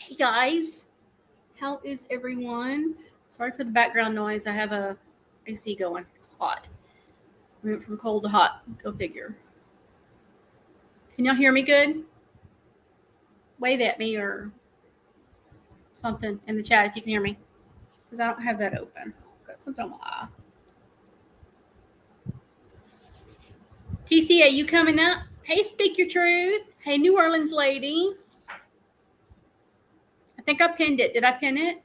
Hey guys, how is everyone? Sorry for the background noise. I have a AC going. It's hot. We went from cold to hot. Go figure. Can y'all hear me good? Wave at me or something in the chat if you can hear me. Because I don't have that open. Got something on my eye. TCA, you coming up? Hey, Speak Your Truth. Hey, New Orleans lady. I think I pinned it. Did I pin it?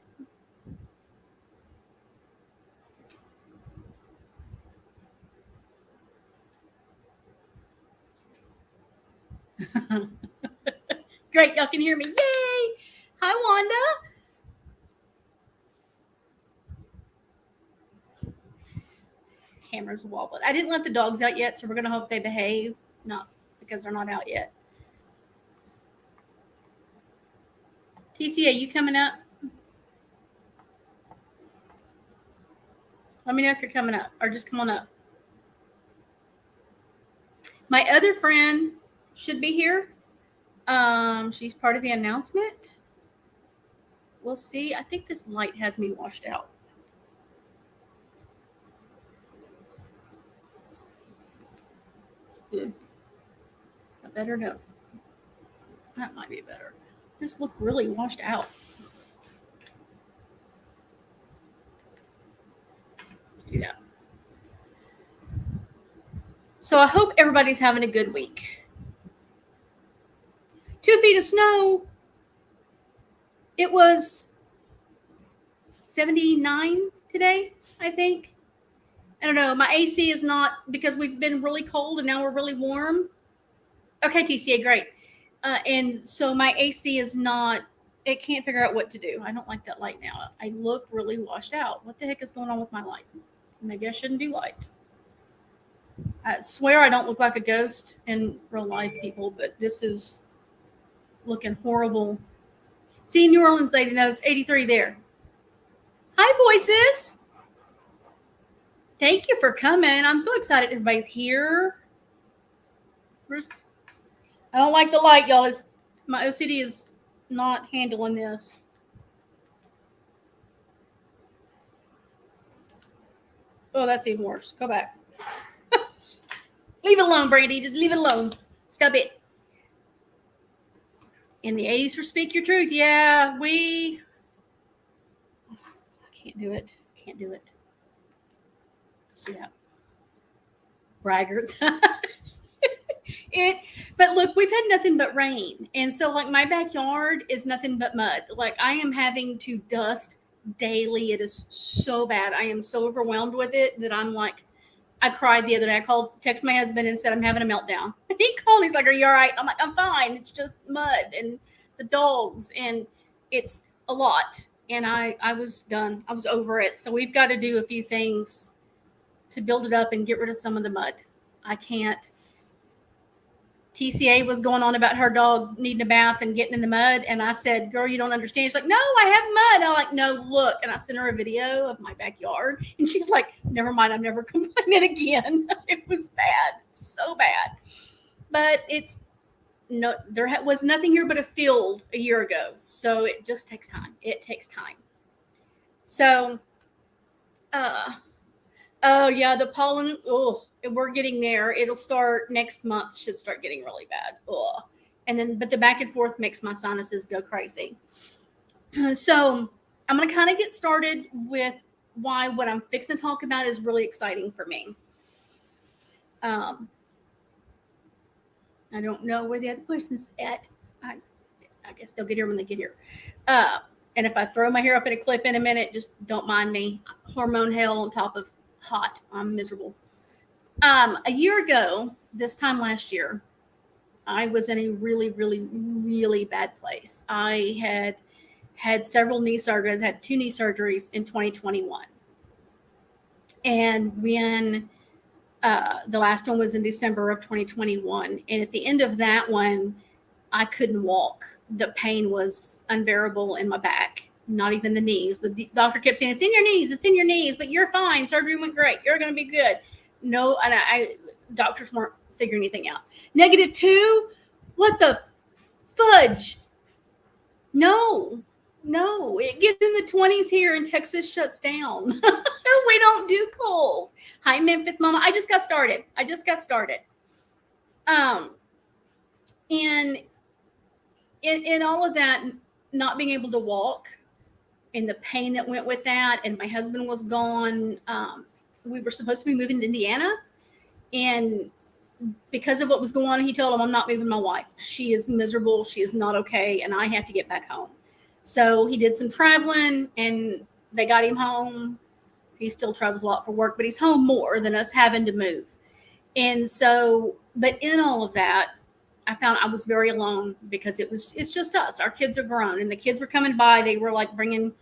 Great, y'all can hear me. Yay! Hi, Wanda. Camera's wobbling. I didn't let the dogs out yet, so we're gonna hope they behave. Not because they're not out yet. TCA, you coming up? Let me know if you're coming up, or just come on up. My other friend should be here. She's part of the announcement. We'll see. I think this light has me washed out. Good. Better no. That might be better. This look really washed out. Let's do that. So I hope everybody's having a good week. 2 feet of snow. It was 79 today, I think. I don't know. My AC is not, because we've been really cold and now we're really warm. Okay, TCA, great. And so my AC is not, it can't figure out what to do. I don't like that light now. I look really washed out. What the heck is going on with my light? Maybe I shouldn't do light. I swear I don't look like a ghost in real life, people, but this is looking horrible. See, New Orleans lady knows 83 there. Hi, voices. Thank you for coming. I'm so excited everybody's here. I don't like the light, y'all. My OCD is not handling this. Oh, that's even worse. Go back. Leave it alone, Brandy. Just leave it alone. Stub it. In the 80s for Speak Your Truth. Yeah, I can't do it. Can't do it. See that? Braggarts. But look, we've had nothing but rain. And so like my backyard is nothing but mud. Like I am having to dust daily. It is so bad. I am so overwhelmed with it that I'm like, I cried the other day. Text my husband and said I'm having a meltdown. He called. He's like, "Are you all right?" I'm like, "I'm fine. It's just mud and the dogs, and it's a lot." And I was done. I was over it. So we've got to do a few things to build it up and get rid of some of the mud. I can't. TCA was going on about her dog needing a bath and getting in the mud. And I said, "Girl, you don't understand." She's like, "No, I have mud." I'm like, "No, look." And I sent her a video of my backyard. And she's like, "Never mind. I'm never complaining again." It was bad. It's so bad. But there was nothing here but a field a year ago. So it just takes time. It takes time. So, oh yeah, the pollen, we're getting there. It'll start next month, should start getting really bad. But the back and forth makes my sinuses go crazy. So I'm going to kind of get started with why what I'm fixing to talk about is really exciting for me. I don't know where the other person's at. I guess they'll get here when they get here. And if I throw my hair up in a clip in a minute, just don't mind me. Hormone hell on top of hot. I'm miserable. A year ago, this time last year, I was in a really, really, really bad place. I had several knee surgeries. I had 2 knee surgeries in 2021. And when the last one was in December of 2021. And at the end of that one, I couldn't walk. The pain was unbearable in my back, not even the knees. The doctor kept saying, "It's in your knees, it's in your knees, but you're fine. Surgery went great. You're going to be good." No, and doctors weren't figuring anything out. -2? What the fudge? No, no, it gets in the 20s here and Texas shuts down. We don't do cold. Hi, Memphis Mama. I just got started. Um, and in all of that, not being able to walk and the pain that went with that, and my husband was gone. We were supposed to be moving to Indiana, and because of what was going on, he told him, I'm not moving my wife. She is miserable. She is not okay, and I have to get back home. So he did some traveling, and they got him home. He still travels a lot for work, but he's home more than us having to move. And so, but in all of that, I found I was very alone because it's just us. Our kids are grown, and the kids were coming by. They were like bringing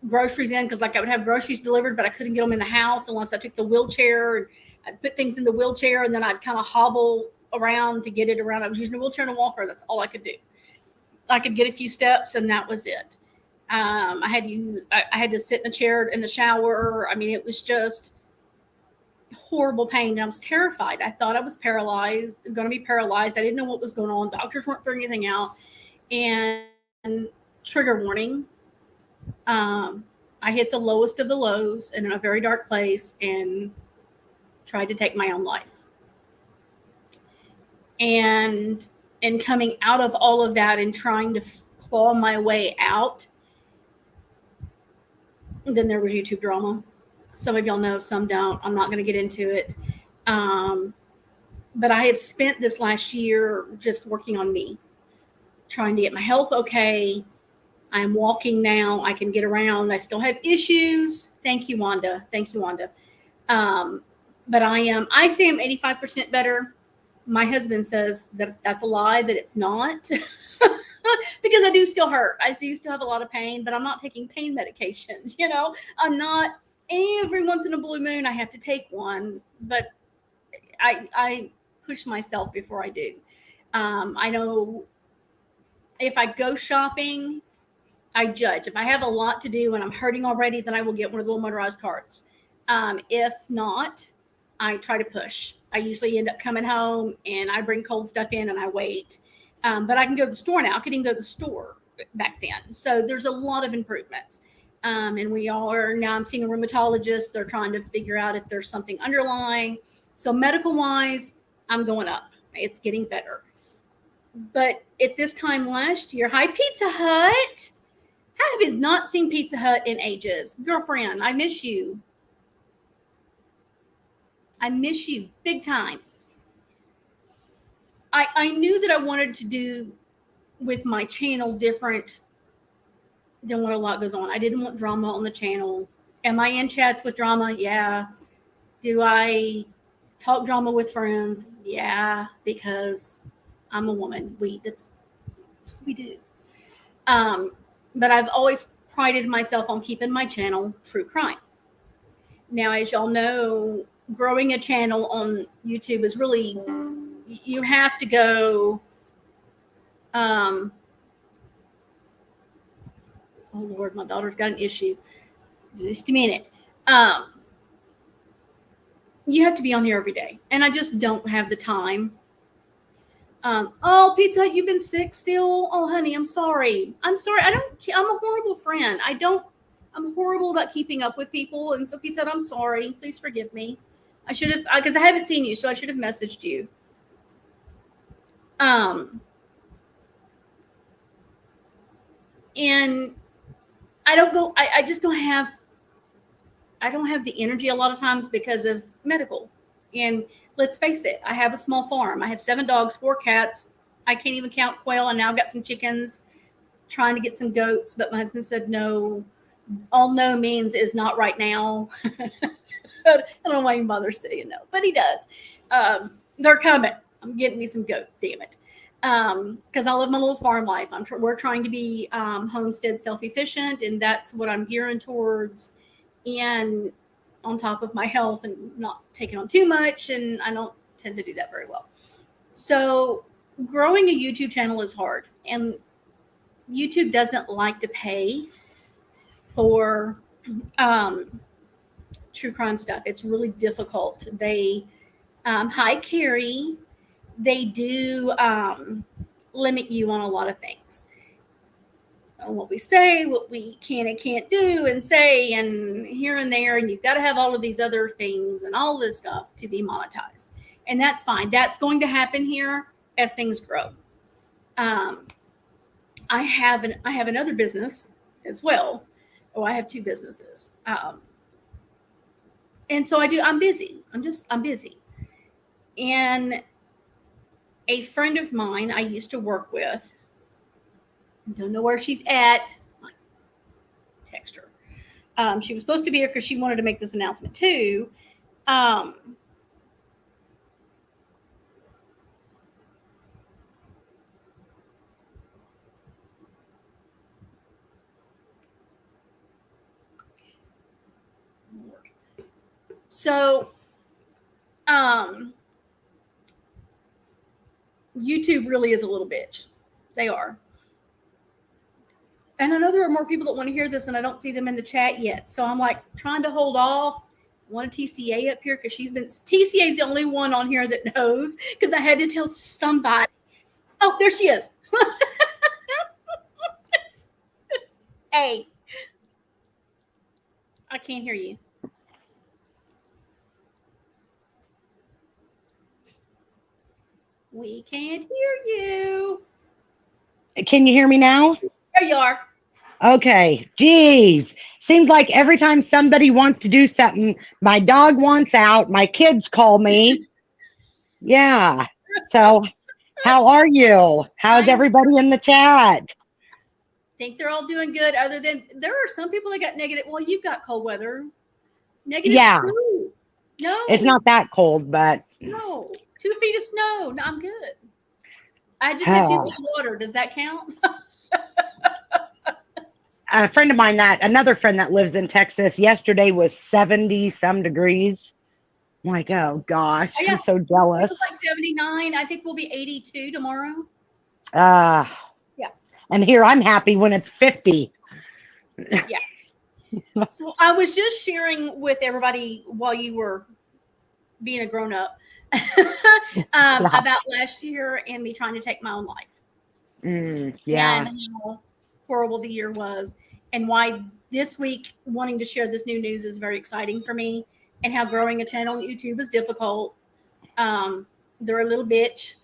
groceries in because like I would have groceries delivered, but I couldn't get them in the house unless I took the wheelchair and I'd put things in the wheelchair, and then I'd kind of hobble around to get it around. I was using a wheelchair and a walker. That's all I could do. I could get a few steps, and that was it. I had to sit in a chair in the shower. I mean, it was just horrible pain, and I was terrified. I thought I was paralyzed, going to be paralyzed. I didn't know what was going on. Doctors weren't figuring anything out. And trigger warning. I hit the lowest of the lows and in a very dark place and tried to take my own life. And coming out of all of that and trying to claw my way out, then there was YouTube drama. Some of y'all know, some don't. I'm not going to get into it. But I have spent this last year just working on me, trying to get my health okay. I'm walking now. I can get around. I still have issues. Thank you, Wanda. But I say I'm 85% better. My husband says that that's a lie, that it's not. Because I do still hurt. I do still have a lot of pain, but I'm not taking pain medication. I'm not. Every once in a blue moon, I have to take one, but I push myself before I do. I know if I go shopping, I judge. If I have a lot to do and I'm hurting already, then I will get one of the little motorized carts. If not, I try to push. I usually end up coming home and I bring cold stuff in and I wait. But I can go to the store now. I couldn't even go to the store back then. So there's a lot of improvements. And we all are now, I'm seeing a rheumatologist. They're trying to figure out if there's something underlying. So medical wise, I'm going up. It's getting better. But at this time last year, hi, Pizza Hut. I have not seen Pizza Hut in ages. Girlfriend, I miss you. I miss you big time. I knew that I wanted to do with my channel different than what a lot goes on. I didn't want drama on the channel. Am I in chats with drama? Yeah. Do I talk drama with friends? Yeah, because I'm a woman. That's what we do. But I've always prided myself on keeping my channel true crime. Now, as y'all know, growing a channel on YouTube is really, you have to go, oh Lord, my daughter's got an issue. Just a minute. You have to be on here every day, and I just don't have the time. Oh, Pizza Hut, you've been sick still? Oh, honey, I'm sorry. I'm a horrible friend. I'm horrible about keeping up with people. And so Pizza Hut, I'm sorry. Please forgive me. I should have, because I haven't seen you, so I should have messaged you. And I just don't have the energy a lot of times because of medical. And let's face it, I have a small farm. I have 7 dogs, 4 cats. I can't even count quail. And now I've got some chickens, trying to get some goats. But my husband said, no, all no means is not right now. I don't know why he bothers saying no, but he does. They're coming. I'm getting me some goat, damn it. Because I live my little farm life. We're trying to be homestead self-efficient, and that's what I'm gearing towards. And on top of my health and not taking on too much, and I don't tend to do that very well. So growing a YouTube channel is hard, and YouTube doesn't like to pay for true crime stuff. It's really difficult. They, hi Carrie, they do limit you on a lot of things. what we say, what we can and can't do and say, and here and there. And you've got to have all of these other things and all this stuff to be monetized. And that's fine. That's going to happen here as things grow. I have another business as well. Oh, I have two businesses. And so I'm busy. I'm busy. And a friend of mine I used to work with, don't know where she's at. I text her. She was supposed to be here because she wanted to make this announcement too. So, YouTube really is a little bitch. They are. And I know there are more people that want to hear this, and I don't see them in the chat yet. So I'm like trying to hold off. I want a TCA up here because TCA is the only one on here that knows, because I had to tell somebody. Oh, there she is. Hey, I can't hear you. We can't hear you. Can you hear me now? There you are. Okay. Geez. Seems like every time somebody wants to do something, my dog wants out, my kids call me. Yeah. So how are you? How's everybody in the chat? Think they're all doing good, other than there are some people that got negative. Well, you've got cold weather. Negative. Yeah. True. No. It's not that cold, but. No. 2 feet of snow. No, I'm good. I just had 2 feet of water. Does that count? A friend of mine, another friend that lives in Texas, yesterday was 70 some degrees. I'm like, oh gosh, oh, yeah. I'm so jealous. It was like 79. I think we'll be 82 tomorrow. Yeah. And here I'm happy when it's 50. Yeah. So I was just sharing with everybody while you were being a grown up about last year and me trying to take my own life. Yeah. And how horrible the year was, and why this week wanting to share this new news is very exciting for me, and how growing a channel on YouTube is difficult. They're a little bitch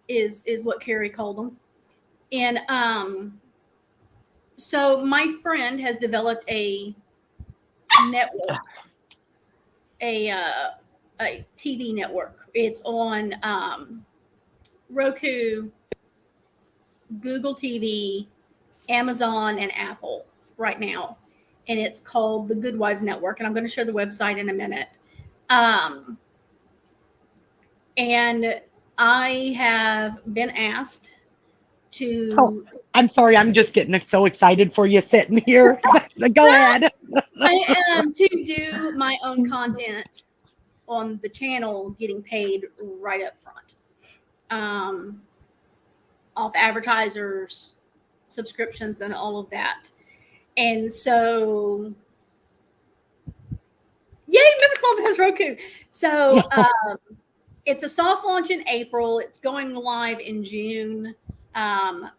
is what Carrie called them. And so my friend has developed a network, a TV network. It's on Roku, Google TV, Amazon, and Apple right now. And it's called the Good Wives Network. And I'm going to share the website in a minute. And I have been asked to... Oh, I'm sorry. I'm just getting so excited for you sitting here. Go ahead. I am to do my own content on the channel, getting paid right up front. Off advertisers, subscriptions, and all of that. And so, yay, Memphis Mom has Roku. So it's a soft launch in April. It's going live in June.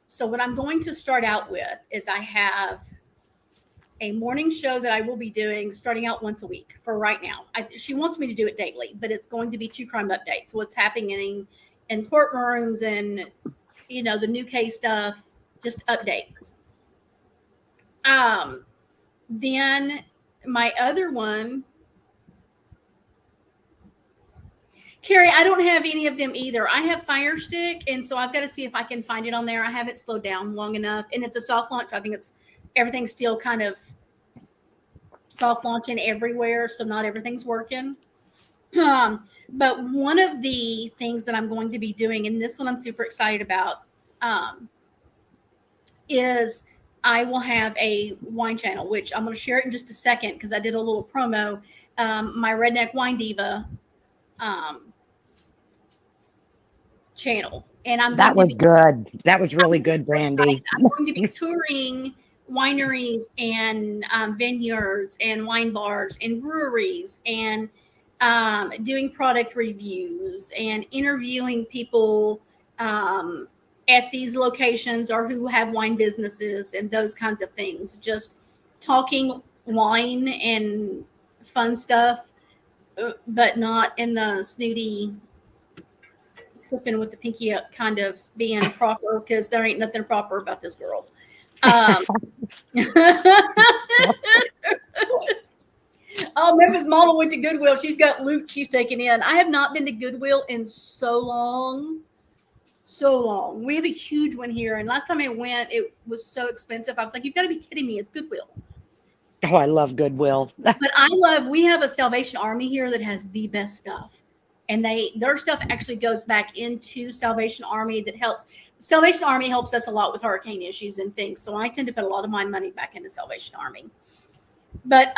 So what I'm going to start out with is I have a morning show that I will be doing starting out once a week for right now. She wants me to do it daily, but it's going to be true crime updates. What's happening in courtrooms and, you know, the new case stuff, just updates. Then my other one, Carrie, I don't have any of them either. I have Fire Stick, and so I've got to see if I can find it on there. I haven't slowed down long enough, and it's a soft launch. I think everything's still kind of soft launching everywhere, so not everything's working. But one of the things that I'm going to be doing, and this one I'm super excited about, is I will have a wine channel, which I'm going to share it in just a second because I did a little promo. My Redneck Wine Diva channel, and that was good. That was really good, Brandy. I'm going to be touring wineries and vineyards and wine bars and breweries and doing product reviews and interviewing people at these locations or who have wine businesses and those kinds of things. Just talking wine and fun stuff, but not in the snooty sipping with the pinky up kind of being proper, because there ain't nothing proper about this girl. Oh, Memphis Mama went to Goodwill. She's got loot she's taking in. I have not been to Goodwill in so long. So long. We have a huge one here. And last time I went, it was so expensive. I was like, you've got to be kidding me. It's Goodwill. Oh, I love Goodwill. But we have a Salvation Army here that has the best stuff. And their stuff actually goes back into Salvation Army that helps. Salvation Army helps us a lot with hurricane issues and things. So I tend to put a lot of my money back into Salvation Army. But,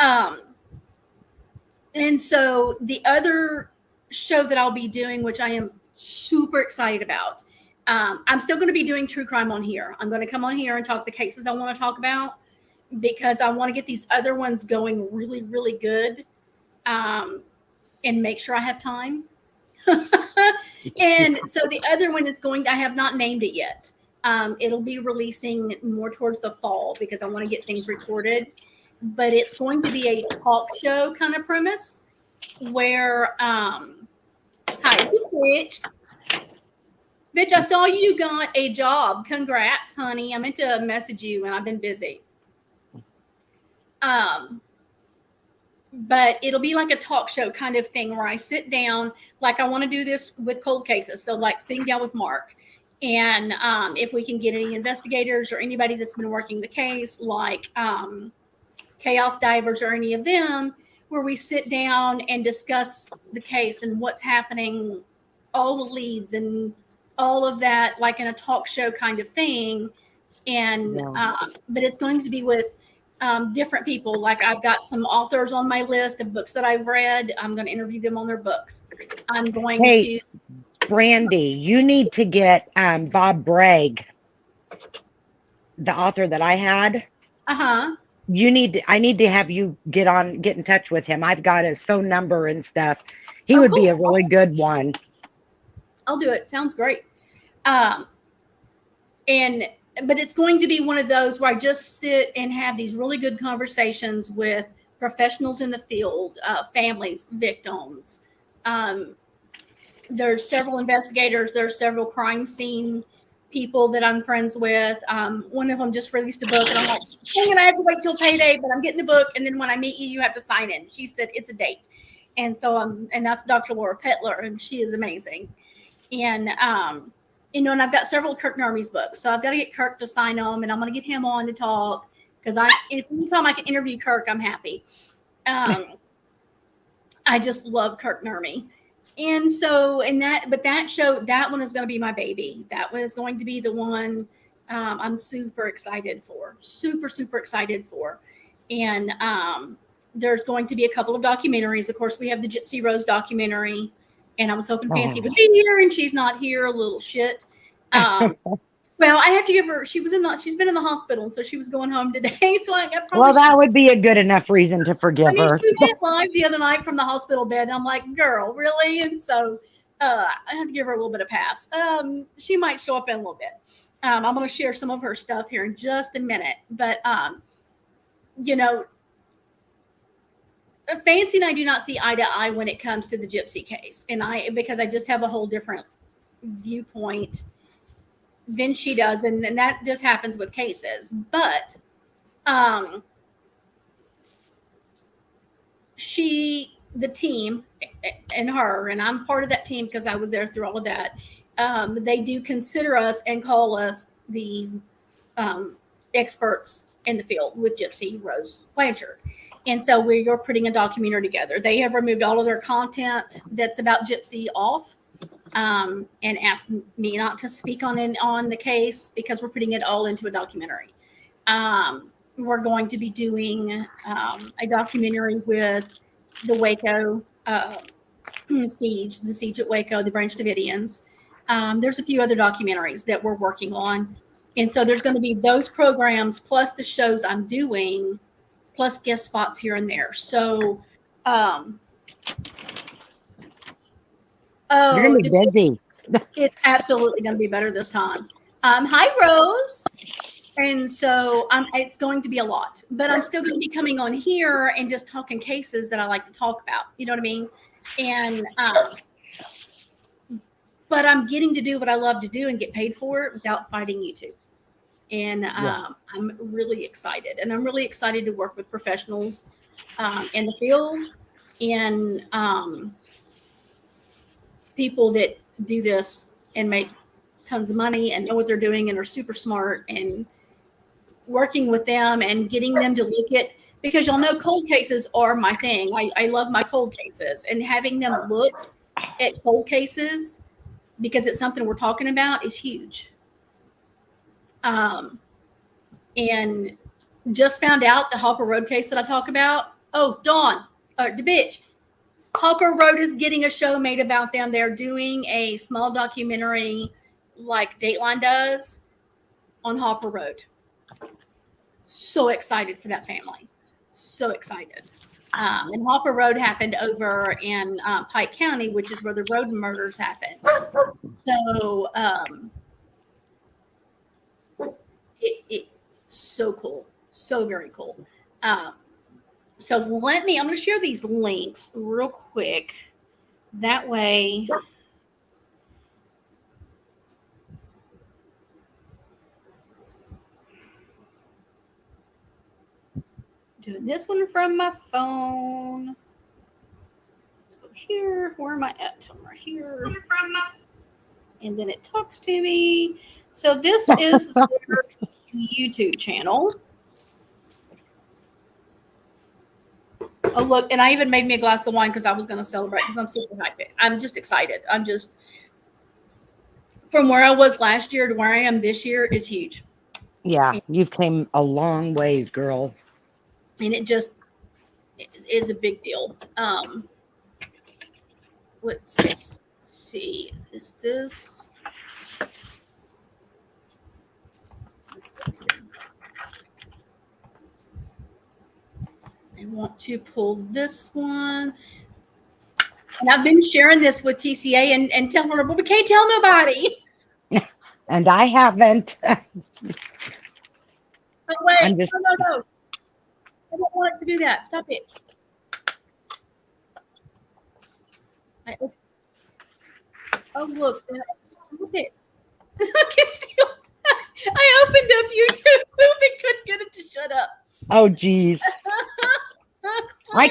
and so the other show that I'll be doing, which I am super excited about, I'm still going to be doing true crime on here. I'm going to come on here and talk the cases I want to talk about, because I want to get these other ones going really, really good, and make sure I have time. And so the other one is I have not named it yet. It'll be releasing more towards the fall because I want to get things recorded. But it's going to be a talk show kind of premise where, hi, bitch. Bitch, I saw you got a job. Congrats, honey. I meant to message you and I've been busy. But it'll be like a talk show kind of thing where I sit down, like I want to do this with cold cases. So like sitting down with Mark, and if we can get any investigators or anybody that's been working the case, like Chaos Divers or any of them, where we sit down and discuss the case and what's happening, all the leads and all of that, like in a talk show kind of thing. And but it's going to be with different people. Like I've got some authors on my list of books that I've read. I'm going to interview them on their books. I'm going to. Brandy, you need to get Bob Bragg, the author that I had. Uh-huh. I need to have you get in touch with him. I've got his phone number and stuff. He would be a really good one. I'll do it. Sounds great. But it's going to be one of those where I just sit and have these really good conversations with professionals in the field, families, victims. There's several investigators. There's several crime scene people that I'm friends with. One of them just released a book, and I'm like, I'm gonna have to wait till payday, but I'm getting the book, and then when I meet you, you have to sign in. She said it's a date, and so and that's Dr. Laura Petler, and she is amazing. And and I've got several Kirk Nermy's books, so I've got to get Kirk to sign them, and I'm gonna get him on to talk, because anytime I can interview Kirk, I'm happy. I just love Kirk Nermy. And so, that show, that one is going to be my baby. That one is going to be the one I'm super excited for. Super, super excited for. And there's going to be a couple of documentaries. Of course, we have the Gypsy Rose documentary. And I was hoping Fancy would be here, and she's not here, a little shit. Well, I have to give her, she's been in the hospital, so she was going home today. So that would be a good enough reason to forgive her. She went live the other night from the hospital bed, and I'm like, girl, really? And so I have to give her a little bit of pass. She might show up in a little bit. I'm going to share some of her stuff here in just a minute. But, Fancy and I do not see eye to eye when it comes to the Gypsy case. Because I just have a whole different viewpoint than she does, and that just happens with cases. But the team and her, and I'm part of that team because I was there through all of that, they do consider us and call us the experts in the field with Gypsy Rose Blanchard. And so we're putting a documentary together. They have removed all of their content that's about Gypsy off, and asked me not to speak on the case because we're putting it all into a documentary. We're going to be doing a documentary with the Waco siege, the siege at Waco, the Branch Davidians. There's a few other documentaries that we're working on. And so there's going to be those programs plus the shows I'm doing, plus guest spots here and there. So you're going to be busy. It's absolutely going to be better this time. Hi, Rose. And so it's going to be a lot, but I'm still going to be coming on here and just talking cases that I like to talk about. You know what I mean? And but I'm getting to do what I love to do and get paid for it without fighting YouTube. And I'm really excited. And I'm really excited to work with professionals in the field and people that do this and make tons of money and know what they're doing and are super smart, and working with them and getting them to look at, because y'all know cold cases are my thing. I love my cold cases, and having them look at cold cases because it's something we're talking about is huge. And just found out the Hopper Road case that I talk about. Oh, Dawn, the bitch. Hopper Road is getting a show made about them. They're doing a small documentary like Dateline does on Hopper Road. So excited for that family. So excited. And Hopper Road happened over in Pike County, which is where the road murders happened. So it so cool. So very cool. So I'm going to share these links real quick. That way, doing this one from my phone. Let's go here. Where am I at? I'm right here. And then it talks to me. So this is their YouTube channel. Oh, look, and I even made me a glass of wine because I was going to celebrate because I'm super hyped. I'm just excited. From where I was last year to where I am this year is huge. Yeah, you've came a long ways, girl. And it is a big deal. Let's see. Is this? Let's go here. I want to pull this one. And I've been sharing this with TCA and telling her, but we can't tell nobody. And I haven't. Oh, wait. No. I don't want to do that. Stop it. Oh, look. Look it. Look, it's still. I opened up YouTube and couldn't get it to shut up. Oh, geez. I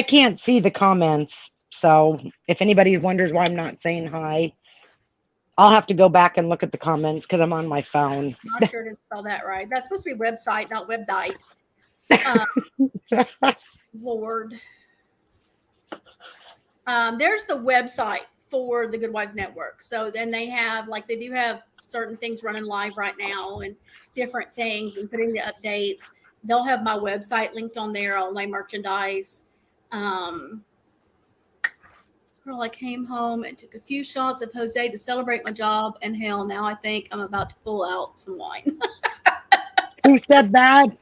can't see the comments. So if anybody wonders why I'm not saying hi, I'll have to go back and look at the comments because I'm on my phone. I'm not sure to spell that right. That's supposed to be website, not webdite. Lord. There's the website for the Good Wives Network. So then they do have certain things running live right now and different things and putting the updates. They'll have my website linked on there. I'll lay merchandise. Girl, I came home and took a few shots of Jose to celebrate my job, and hell, now I think I'm about to pull out some wine. Who said that?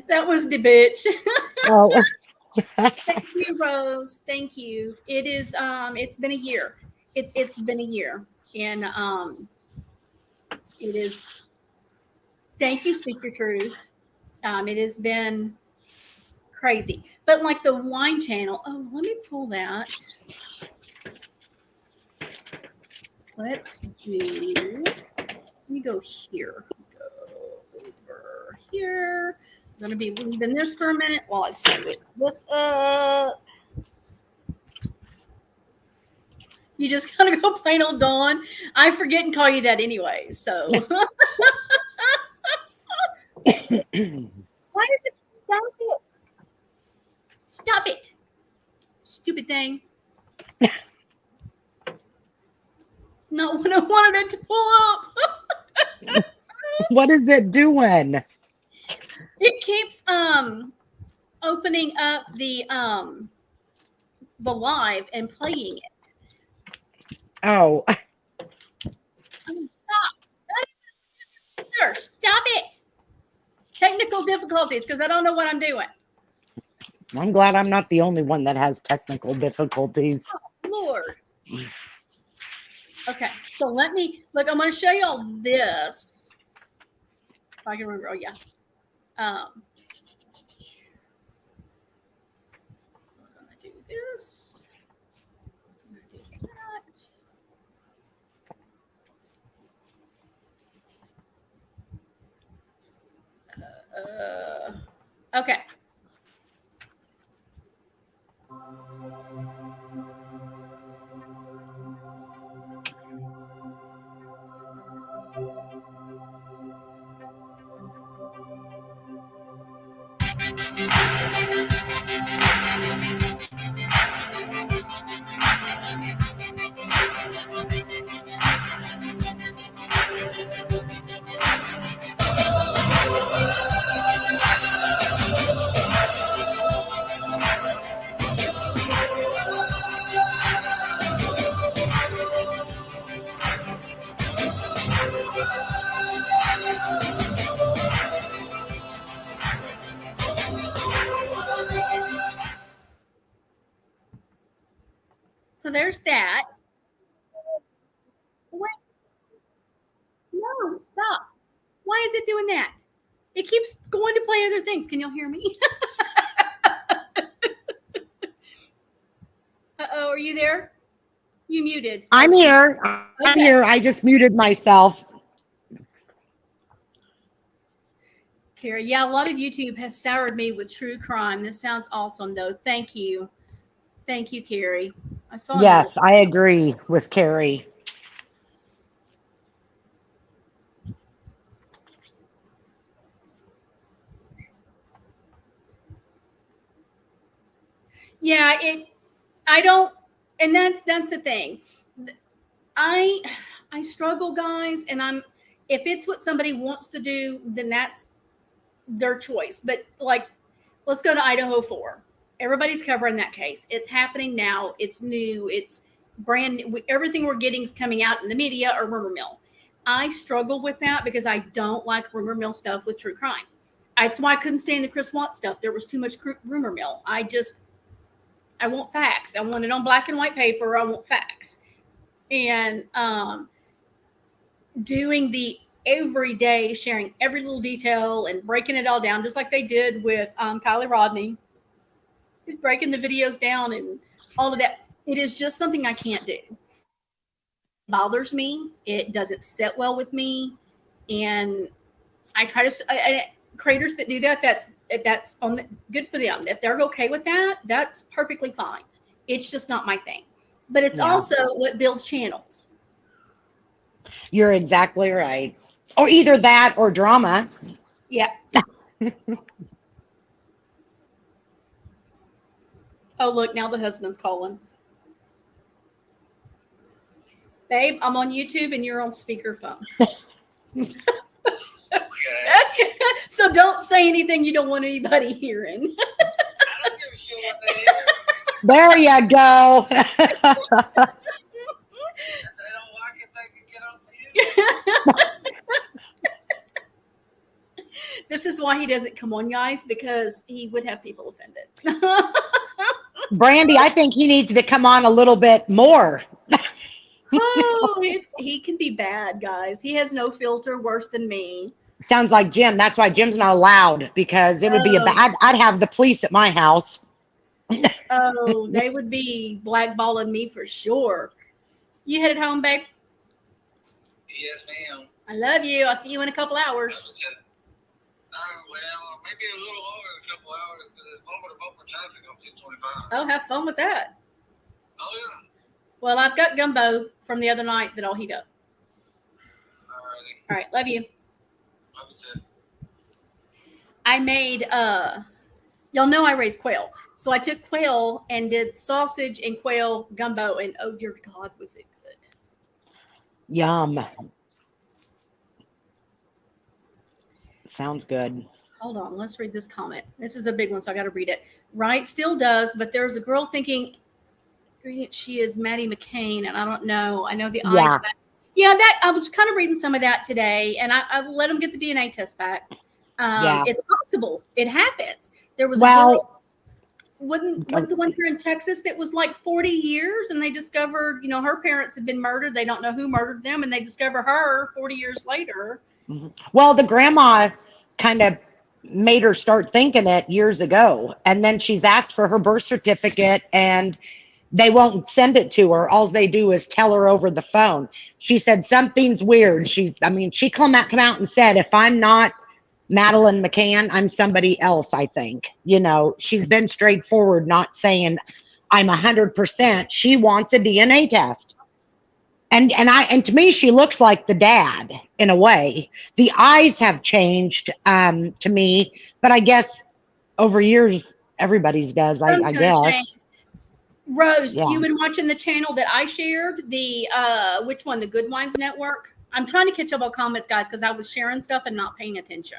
That was the bitch. Oh. Thank you, Rose. Thank you. It is. It's been a year. It's been a year, and it is. Thank you. Speak your truth. It has been crazy, but like the wine channel. Oh, let me pull that. Let's do. Let me go here. Go over here. I'm going to be leaving this for a minute while I switch this up. You just got to go plain old Dawn. I forget and call you that anyway. So. Why does it stop it? Stop it. Stupid thing. It's not what I wanted it to pull up. What is it doing? It keeps opening up the live and playing it. Oh. Stop. Stop it. Technical difficulties because I don't know what I'm doing. I'm glad I'm not the only one that has technical difficulties. Oh, Lord. Okay. So let me look. I'm going to show you all this. If I can remember. Oh yeah. We're going to do this. I'm going to do that. Okay. So there's that. Wait. No, stop. Why is it doing that? It keeps going to play other things. Can y'all hear me? Uh-oh, are you there? You muted. I'm here. I'm here. I just muted myself. Carrie, yeah, a lot of YouTube has soured me with true crime. This sounds awesome, though. Thank you. Thank you, Carrie. I saw. Yes, I agree with Carrie. Yeah, I don't, and that's the thing. I struggle, guys, and if it's what somebody wants to do, then that's their choice. But like, let's go to Idaho 4. Everybody's covering that case. It's happening now. It's new. It's brand new. Everything we're getting is coming out in the media or rumor mill. I struggle with that because I don't like rumor mill stuff with true crime. That's why I couldn't stand the Chris Watts stuff. There was too much rumor mill. I want facts. I want it on black and white paper. I want facts. And doing the everyday, sharing every little detail and breaking it all down, just like they did with Kylie Rodney, breaking the videos down and all of that. It is just something I can't do. It bothers me. It doesn't sit well with me. And I try to, creators that do that, that's good for them. If they're okay with that, that's perfectly fine. It's just not my thing. But it's also what builds channels. You're exactly right. Or either that or drama. Yeah. Oh, look, now the husband's calling. Babe, I'm on YouTube and you're on speakerphone. So don't say anything you don't want anybody hearing. I don't give a shit what they hear. There you go. If they don't like it, they can get off the YouTube. This is why he doesn't come on, guys, because he would have people offended. Brandy, I think he needs to come on a little bit more. He can be bad, guys. He has no filter, worse than me. Sounds like Jim. That's why Jim's not allowed, because it would be I'd have the police at my house. Oh, they would be blackballing me for sure. You headed home, babe? Yes, ma'am. I love you. I'll see you in a couple hours. Well, maybe a little longer than a couple hours because it's bumper traffic on 225. Oh, have fun with that. Oh, yeah. Well, I've got gumbo from the other night that I'll heat up. Alrighty. All right, love you. Love you too. I made, y'all know I raise quail. So I took quail and did sausage and quail gumbo, and oh dear God, was it good. Yum. Sounds good. Hold on, let's read this comment. This is a big one, so I got to read it. Right, still does, but there's a girl thinking she is Maddie McCain, and I don't know. I know the eyes. Yeah, that I was kind of reading some of that today, and I let them get the DNA test back. It's possible. It happens. There was a girl. Wasn't the one here in Texas that was like 40 years, and they discovered, her parents had been murdered. They don't know who murdered them, and they discover her 40 years later. Well, the grandma kind of made her start thinking it years ago, and then she's asked for her birth certificate, and they won't send it to her. All they do is tell her over the phone. She said something's weird. She come out and said, if I'm not Madeline McCann, I'm somebody else, I think. She's been straightforward, not saying I'm 100%. She wants a DNA test. And to me, she looks like the dad in a way. The eyes have changed to me, but I guess over years, everybody's does, I guess. Change. Rose, you've been watching the channel that I shared, the which one? The Good Wives Network? I'm trying to catch up on comments, guys, because I was sharing stuff and not paying attention.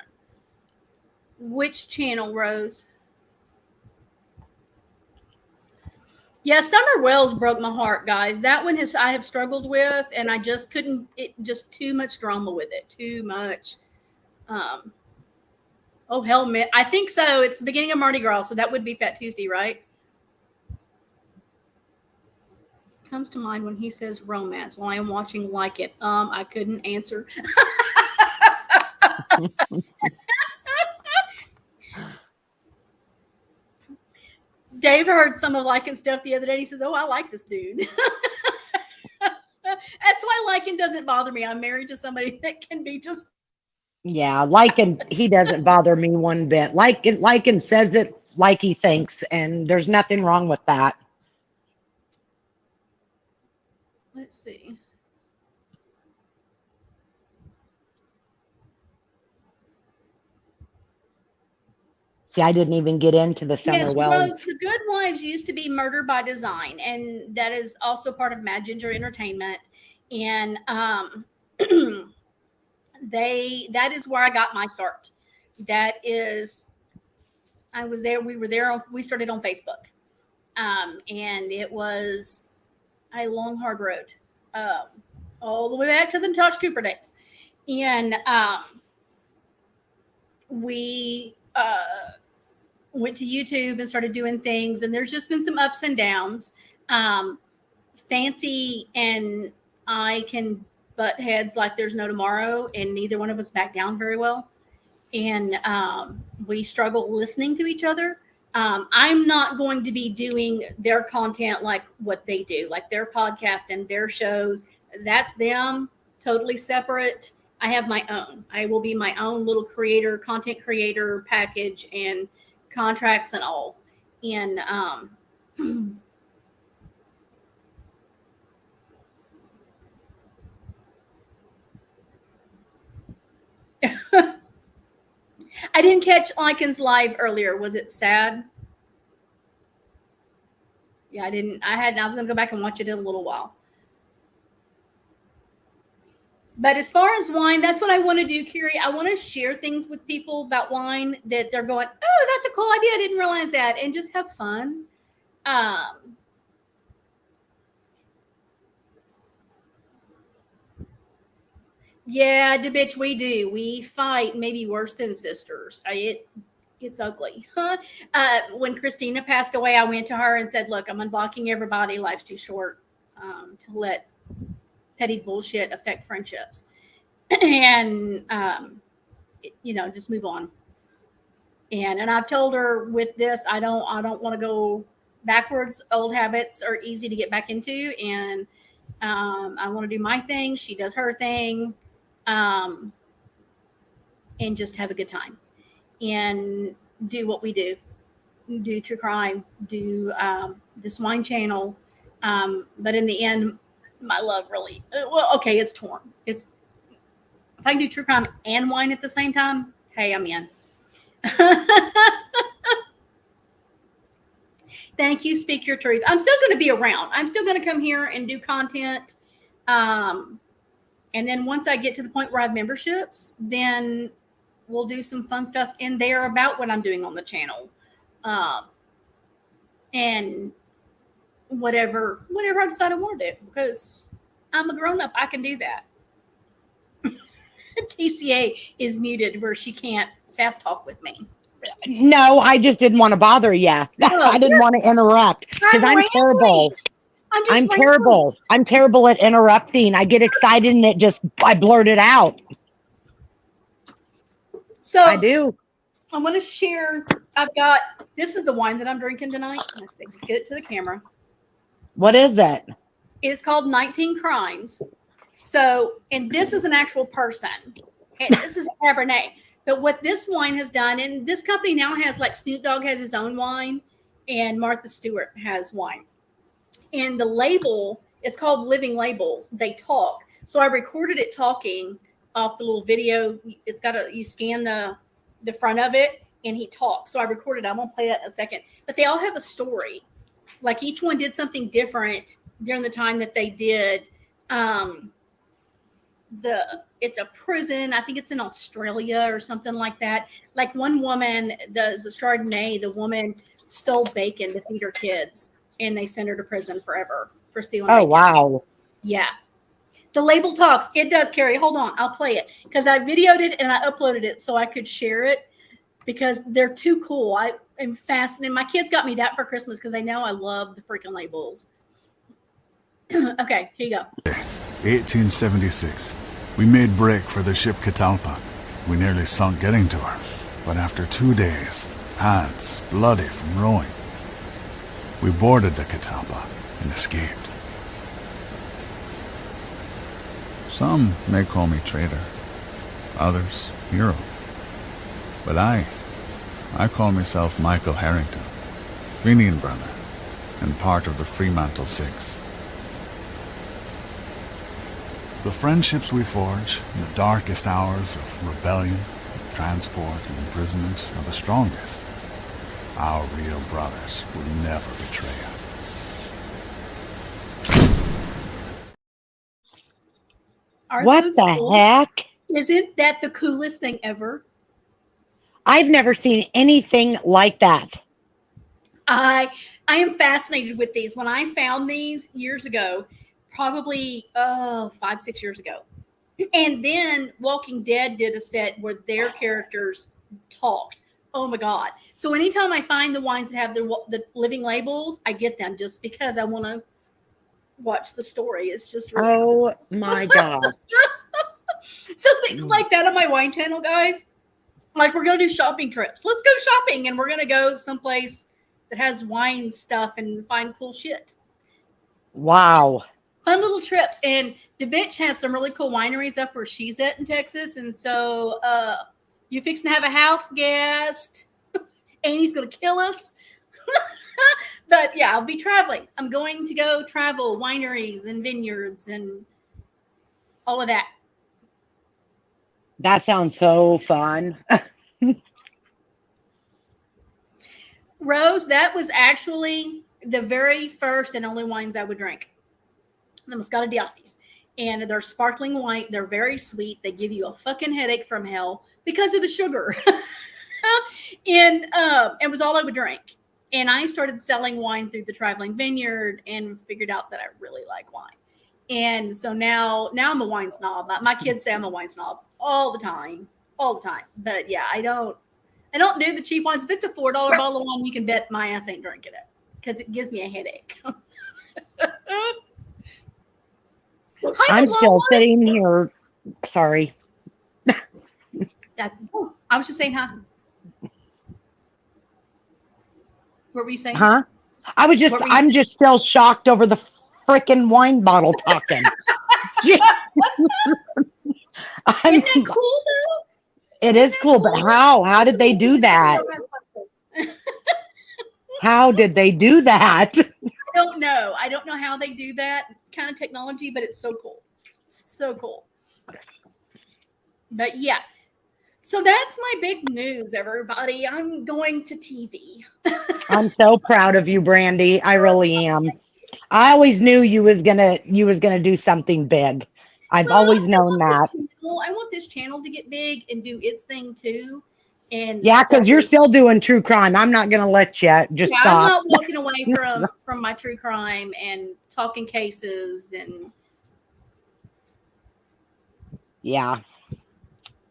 Which channel, Rose? Yeah, Summer Wells broke my heart, guys. That one I have struggled with, and I just couldn't. It just too much drama with it. Too much. Oh hell, man! I think so. It's the beginning of Mardi Gras, so that would be Fat Tuesday, right? Comes to mind when he says romance while I'm watching Like It. I couldn't answer. Dave heard some of Lycan stuff the other day. He says, "Oh, I like this dude." That's why Lycan doesn't bother me. I'm married to somebody that can be just. Yeah, Lycan, he doesn't bother me one bit. Lycan says it like he thinks, and there's nothing wrong with that. Let's see. See, I didn't even get into the Summer Wells. Rose, the Good Wives used to be Murder by Design, and that is also part of Mad Ginger Entertainment. And that is where I got my start. I was there. We were there. We started on Facebook, and it was a long, hard road, all the way back to the Tosh Cooper days, and we went to YouTube and started doing things, and there's just been some ups and downs. Fancy and I can butt heads like there's no tomorrow, and neither one of us back down very well. And we struggle listening to each other. I'm not going to be doing their content like what they do, like their podcast and their shows. That's them, totally separate. I have my own. I will be my own little content creator package and contracts and all. And I didn't catch Lycan's live earlier. Was it sad? Yeah, I didn't. I was going to go back and watch it in a little while. But as far as wine, that's what I want to do, Curie. I want to share things with people about wine that they're going, oh, that's a cool idea. I didn't realize that. And just have fun. Yeah, bitch, we do. We fight maybe worse than sisters. It's ugly. When Christina passed away, I went to her and said, look, I'm unblocking everybody. Life's too short to let petty bullshit affect friendships. And, just move on. And I've told her with this, I don't want to go backwards. Old habits are easy to get back into. And I want to do my thing. She does her thing. And just have a good time and do what we do true crime, do this wine channel. But in the end, my love really, okay, it's torn. If I can do true crime and wine at the same time, hey, I'm in. Thank you. Speak your truth. I'm still going to be around. I'm still going to come here and do content. And then once I get to the point where I have memberships, then we'll do some fun stuff in there about what I'm doing on the channel. And whatever I decide I want to do, because I'm a grown-up. I can do that. TCA is muted where she can't sass talk with me. No, I just didn't want to bother you. I didn't want to interrupt because I'm terrible. I'm just I'm rambling. terrible. I'm terrible at interrupting. I get excited and I blurt it out. So I do. I want to share. This is the wine that I'm drinking tonight. Let's see, let's get it to the camera. What is it? It's called 19 Crimes. So, and this is an actual person. And this is a Cabernet. But what this wine has done, and this company now has, like, Snoop Dogg has his own wine, and Martha Stewart has wine. And the label is called Living Labels. They talk. So I recorded it talking off the little video. It's got you scan the front of it, and he talks. So I recorded it. I'm gonna play that in a second. But they all have a story. Like, each one did something different during the time that they did. It's a prison. I think it's in Australia or something like that. Like, one woman, the Chardonnay, the woman stole bacon to feed her kids, and they sent her to prison forever for stealing bacon. Wow. Yeah. The label talks. It does, Carrie. Hold on. I'll play it because I videoed it and I uploaded it so I could share it because they're too cool. I am fascinated. My kids got me that for Christmas because they know I love the freaking labels. Okay, here you go. 1876. We made break for the ship Catalpa. We nearly sunk getting to her, but after 2 days, hands bloody from rowing, we boarded the Catalpa and escaped. Some may call me traitor, others hero. But I call myself Michael Harrington, Fenian brother, and part of the Fremantle Six. The friendships we forge in the darkest hours of rebellion, transport, and imprisonment are the strongest. Our real brothers would never betray us. Aren't What those the cool? heck? Isn't that the coolest thing ever? I've never seen anything like that. I am fascinated with these. When I found these years ago, probably 5-6 years ago, and then Walking Dead did a set where their characters talked. Oh my God. So anytime I find the wines that have the living labels, I get them just because I want to watch the story. It's just really cool. Oh my gosh. So things like that on my wine channel, guys. Like, we're going to do shopping trips. Let's go shopping, and we're going to go someplace that has wine stuff and find cool shit. Wow. Fun little trips. And the bitch has some really cool wineries up where she's at in Texas. And so you fixing to have a house guest. Amy's going to kill us. But yeah, I'll be traveling. I'm going to go travel wineries and vineyards and all of that. That sounds so fun. Rose, that was actually the very first and only wines I would drink. The Moscato d'Asti. And they're sparkling white. They're very sweet. They give you a fucking headache from hell because of the sugar. And it was all I would drink. And I started selling wine through the Traveling Vineyard and figured out that I really like wine. And so now I'm a wine snob. My kids say I'm a wine snob all the time. But yeah, I don't do the cheap ones. If it's a $4 bottle of wine, you can bet my ass ain't drinking it because it gives me a headache. Hi, I'm Lola. still sitting here. Sorry. I was just saying hi. What were you saying? Huh? I'm just still shocked over the freaking wine bottle talking. Isn't that cool though? It is cool, but how? How did they do that? How did they do that? I don't know. I don't know how they do that kind of technology, but it's so cool. So cool. But yeah. So that's my big news, everybody. I'm going to TV. I'm so proud of you, Brandy. I really am. I always knew you was gonna do something big. I've always known that. I want this channel to get big and do its thing too. And yeah, because you're still doing true crime. I'm not gonna let you just stop. I'm not walking away from my true crime and talking cases and yeah.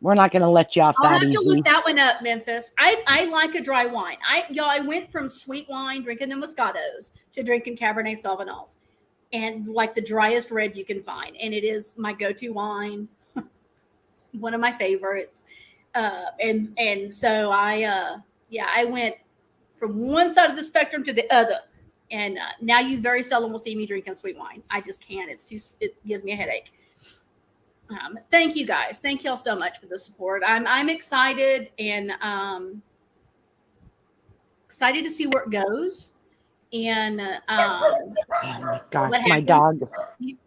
We're not going to let you off I'll that have to easy. look that one up, Memphis. I like a dry wine. I went from sweet wine, drinking the Moscatos, to drinking Cabernet Sauvignons, and like the driest red you can find. And it is my go-to wine. It's one of my favorites. And so I went from one side of the spectrum to the other. And now you very seldom will see me drinking sweet wine. I just can't. It gives me a headache. Thank you guys. Thank y'all so much for the support. I'm excited and excited to see where it goes. And Oh my gosh, what my happens? dog.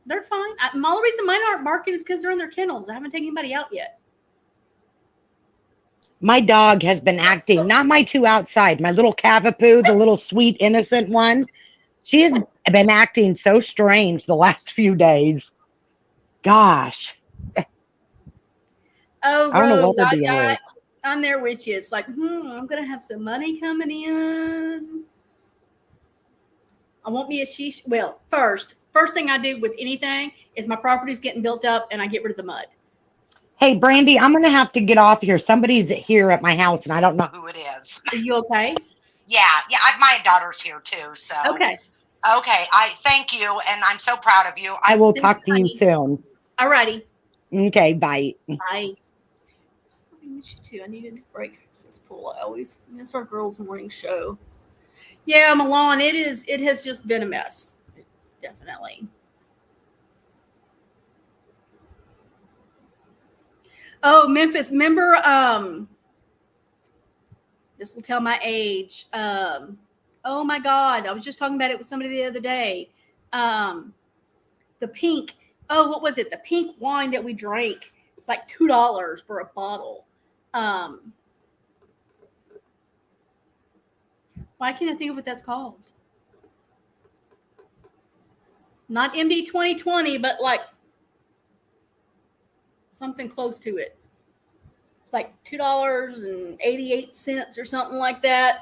They're fine. The only reason mine aren't barking is because they're in their kennels. I haven't taken anybody out yet. My dog has been acting, not my two outside, my little Cavapoo, the little sweet, innocent one. She has been acting so strange the last few days. Gosh. Oh, I don't know Rose, what the deal is. I'm there with you. It's like, I'm gonna have some money coming in. I won't be a sheesh. Well, first thing I do with anything is my property's getting built up and I get rid of the mud. Hey, Brandy, I'm going to have to get off here. Somebody's here at my house, and I don't know who it is. Are you okay? Yeah, my daughter's here too. So Okay. I thank you, and I'm so proud of you. I will talk to you soon. Alrighty. Okay, bye. Bye. I miss you too. I needed a break from this pool. I always miss our girls' morning show. Yeah, Milan, it has just been a mess. Definitely. Oh, Memphis, remember, this will tell my age. Oh my God, I was just talking about it with somebody the other day. The pink, what was it? The pink wine that we drank. It's like $2 for a bottle. Why can't I think of what that's called? Not MD 2020, but like something close to it. It's like $2.88 or something like that.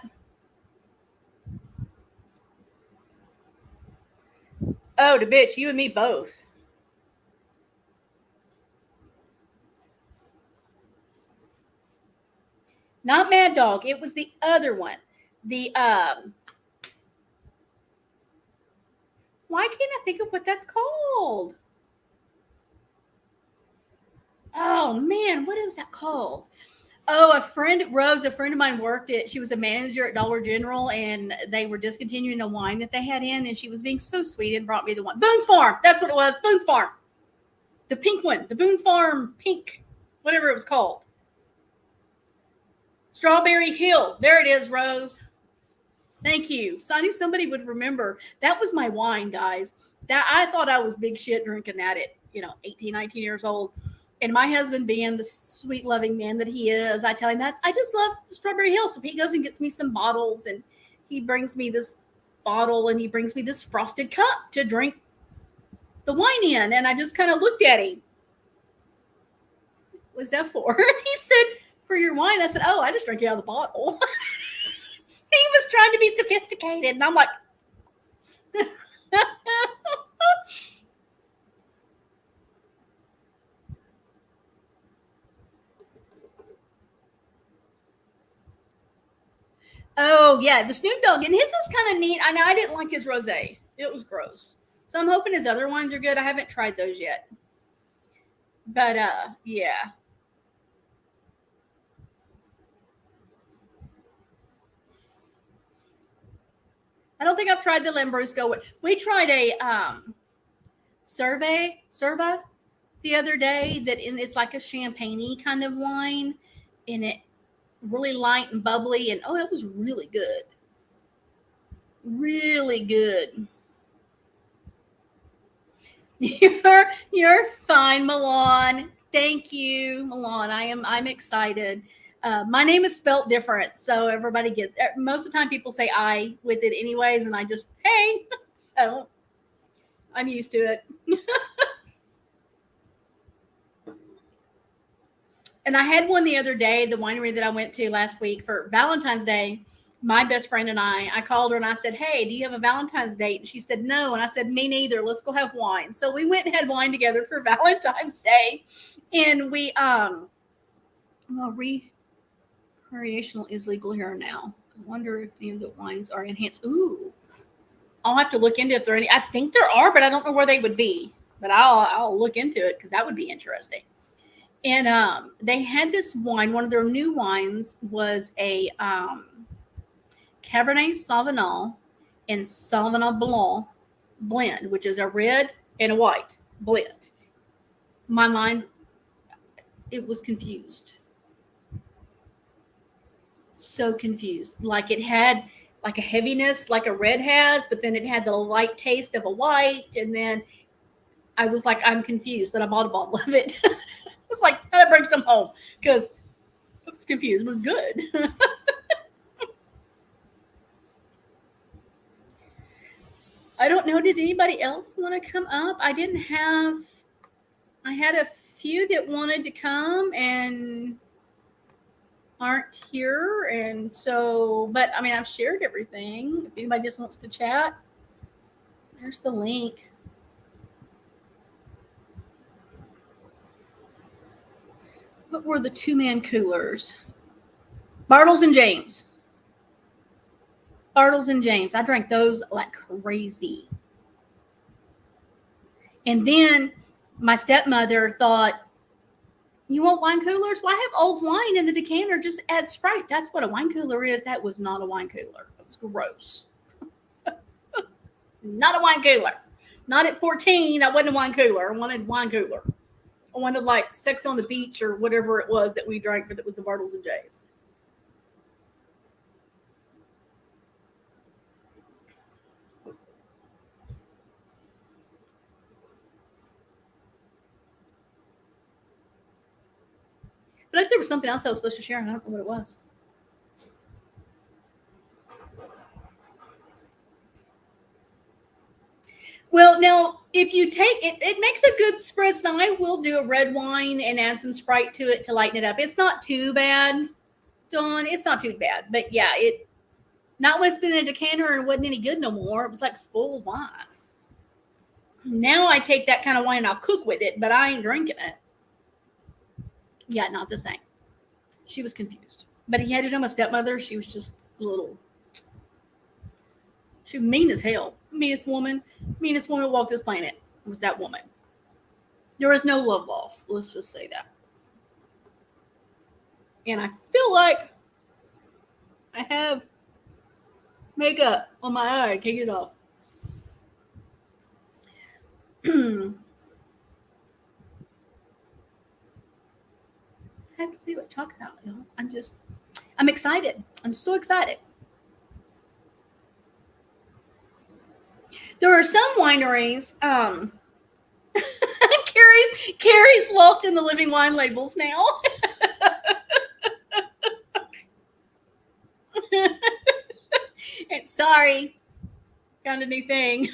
Oh, the bitch, you and me both. Not Mad Dog. It was the other one. The why can't I think of what that's called? Oh man, what is that called? Oh, a friend of mine she was a manager at Dollar General, and they were discontinuing a wine that they had in, and she was being so sweet and brought me the one. Boone's Farm. That's what it was. Boone's Farm. The pink one. The Boone's Farm pink, whatever it was called. Strawberry Hill. There it is, Rose. Thank you. So I knew somebody would remember. That was my wine, guys. That I thought I was big shit drinking that at 18, 19 years old. And my husband, being the sweet, loving man that he is, I tell him I just love the Strawberry Hill. So he goes and gets me some bottles, and he brings me this bottle, and he brings me this frosted cup to drink the wine in. And I just kind of looked at him. What's that for? He said, for your wine. I said, oh, I just drank it out of the bottle. He was trying to be sophisticated. And I'm like, oh, yeah, the Snoop Dogg. And his is kind of neat. I know I didn't like his rosé. It was gross. So I'm hoping his other wines are good. I haven't tried those yet. But, yeah. I don't think I've tried the Lambrusco. We tried a Cerva the other day it's like a champagne-y kind of wine, and it really light and bubbly, and it was really good. Really good. You're fine, Milan. Thank you, Milan. I'm excited. My name is spelt different, so everybody gets. Most of the time, people say I with it anyways, and I just hey. I'm used to it. And I had one the other day, the winery that I went to last week for Valentine's Day. My best friend and I called her and I said, hey, do you have a Valentine's date? And she said, no. And I said, me neither. Let's go have wine. So we went and had wine together for Valentine's Day. And we Well, recreational is legal here now. I wonder if any of the wines are enhanced. Ooh, I'll have to look into if there are any. I think there are, but I don't know where they would be. But I'll look into it because that would be interesting. And they had this wine. One of their new wines was a Cabernet Sauvignon and Sauvignon Blanc blend, which is a red and a white blend. My mind, it was confused. So confused. Like it had like a heaviness like a red has, but then it had the light taste of a white. And then I was like, I'm confused, but I bought a bottle of it. I was like, how to bring some home because I was confused. It was good. I don't know. Did anybody else want to come up? I had a few that wanted to come and aren't here. And so, but I mean, I've shared everything. If anybody just wants to chat, there's the link. What were the 2-man coolers? Bartles and James. Bartles and James. I drank those like crazy. And then my stepmother thought, you want wine coolers? Well, I have old wine in the decanter. Just add Sprite. That's what a wine cooler is. That was not a wine cooler. It was gross. It's not a wine cooler. Not at 14. I wasn't a wine cooler. I wanted wine cooler. I wanted like Sex on the Beach or whatever it was that we drank, but it was the Bartles and James. But I think there was something else I was supposed to share, and I don't know what it was. Well, now, if you take it, it makes a good spread. Now, I will do a red wine and add some Sprite to it to lighten it up. It's not too bad, Dawn. It's not too bad. But yeah, not when it's been in a decanter and wasn't any good no more. It was like spoiled wine. Now I take that kind of wine and I'll cook with it, but I ain't drinking it. Yeah, not the same. She was confused. But he had to know my stepmother. She was just a little. She was mean as hell. Meanest woman who walked this planet was that woman. There was no love lost. Let's just say that. And I feel like I have makeup on my eye. I can't get it off. I have to do what talk about, y'all. I'm excited. I'm so excited. There are some wineries. Carrie's lost in the living wine labels now. And sorry, found a new thing.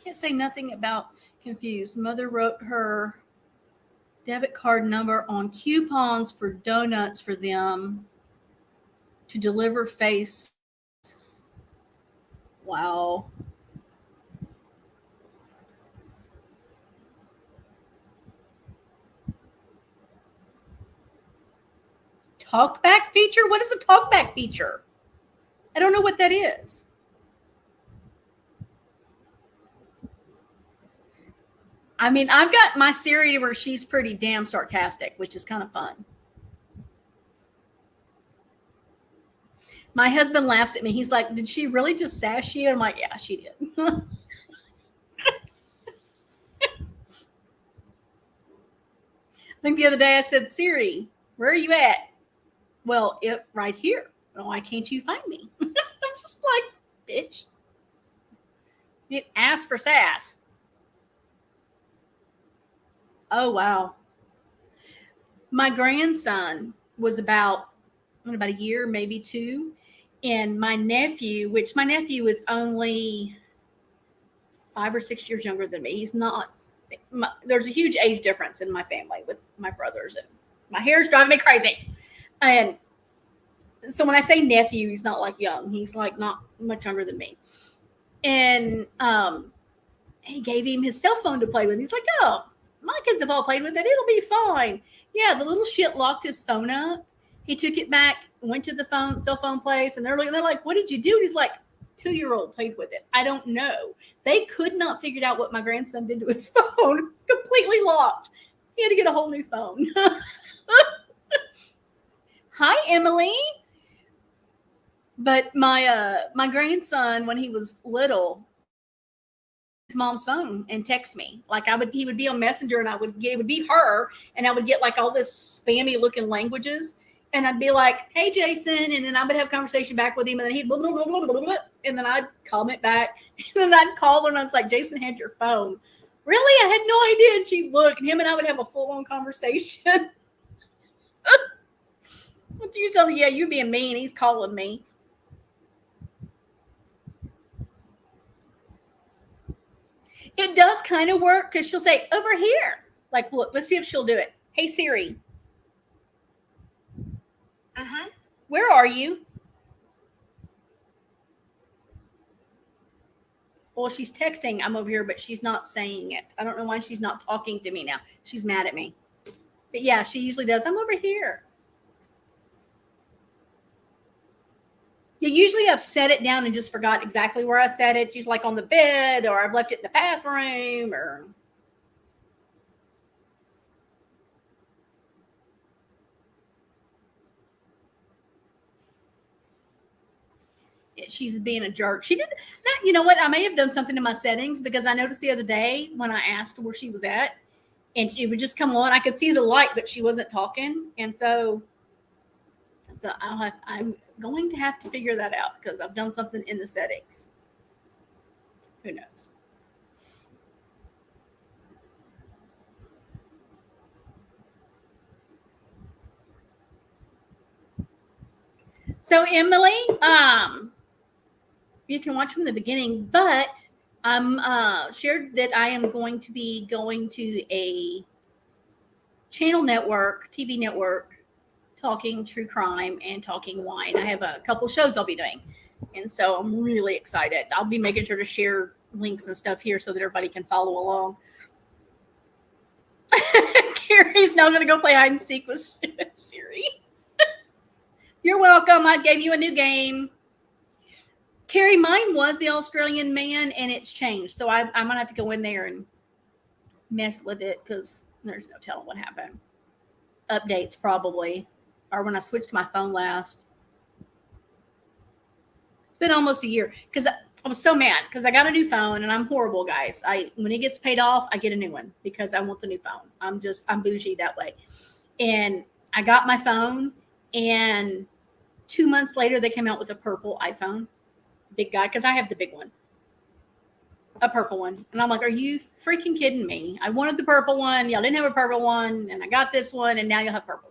Can't say nothing about confused. Mother wrote her debit card number on coupons for donuts for them to deliver face. Wow. Talkback feature? What is a talkback feature? I don't know what that is. I mean, I've got my Siri where she's pretty damn sarcastic, which is kind of fun. My husband laughs at me. He's like, did she really just sass you? I'm like, yeah, she did. I think the other day I said, Siri, where are you at? Well, right here. Why can't you find me? I'm just like, bitch. It asked for sass. Oh, wow. My grandson was about a year, maybe 2. And my nephew is only 5 or 6 years younger than me. He's not, there's a huge age difference in my family with my brothers. And my hair is driving me crazy. And so when I say nephew, he's not like young. He's like not much younger than me. And He gave him his cell phone to play with. He's like, oh, my kids have all played with it. It'll be fine. Yeah, the little shit locked his phone up. He took it back, went to the cell phone place, and they're like, what did you do? And he's like, 2-year-old played with it. I don't know. They could not figure out what my grandson did to his phone. It's completely locked. He had to get a whole new phone. Hi, Emily. But my grandson, when he was little, his mom's phone and text me. Like he would be on Messenger, and it would be her, and I would get like all this spammy looking languages, and I'd be like, "Hey, Jason," and then I would have a conversation back with him, and then he'd blah, blah, blah, blah, blah, blah, and then I'd comment back, and then I'd call her, and I was like, "Jason had your phone." Really? I had no idea. And she'd look, and him and I would have a full on conversation. What you tell me? Yeah, you're being mean. He's calling me. It does kind of work because she'll say, over here. Like, look, let's see if she'll do it. Hey, Siri. Where are you? Well, she's texting, I'm over here, but she's not saying it. I don't know why she's not talking to me now. She's mad at me. But yeah, she usually does. I'm over here. Yeah, usually I've set it down and just forgot exactly where I set it. She's like on the bed, or I've left it in the bathroom, or she's being a jerk. She did that. You know what? I may have done something in my settings, because I noticed the other day when I asked where she was at, and she would just come on. I could see the light, but she wasn't talking. And so I'm going to have to figure that out, because I've done something in the settings. Who knows? So Emily, you can watch from the beginning, but I'm shared that I am going to be going to a channel network, TV network, talking true crime and talking wine. I have a couple shows I'll be doing, and so I'm really excited. I'll be making sure to share links and stuff here so that everybody can follow along. Carrie's now going to go play hide and seek with Siri. You're welcome. I gave you a new game. Carrie, mine was the Australian man, and it's changed. So I'm going to have to go in there and mess with it, because there's no telling what happened. Updates probably, or when I switched my phone last. It's been almost a year, because I was so mad because I got a new phone, and I'm horrible, guys. When it gets paid off, I get a new one because I want the new phone. I'm bougie that way. And I got my phone, and 2 months later, they came out with a purple iPhone, big guy, because I have the big one, a purple one. And I'm like, are you freaking kidding me? I wanted the purple one. Y'all didn't have a purple one, and I got this one, and now you'll have purple.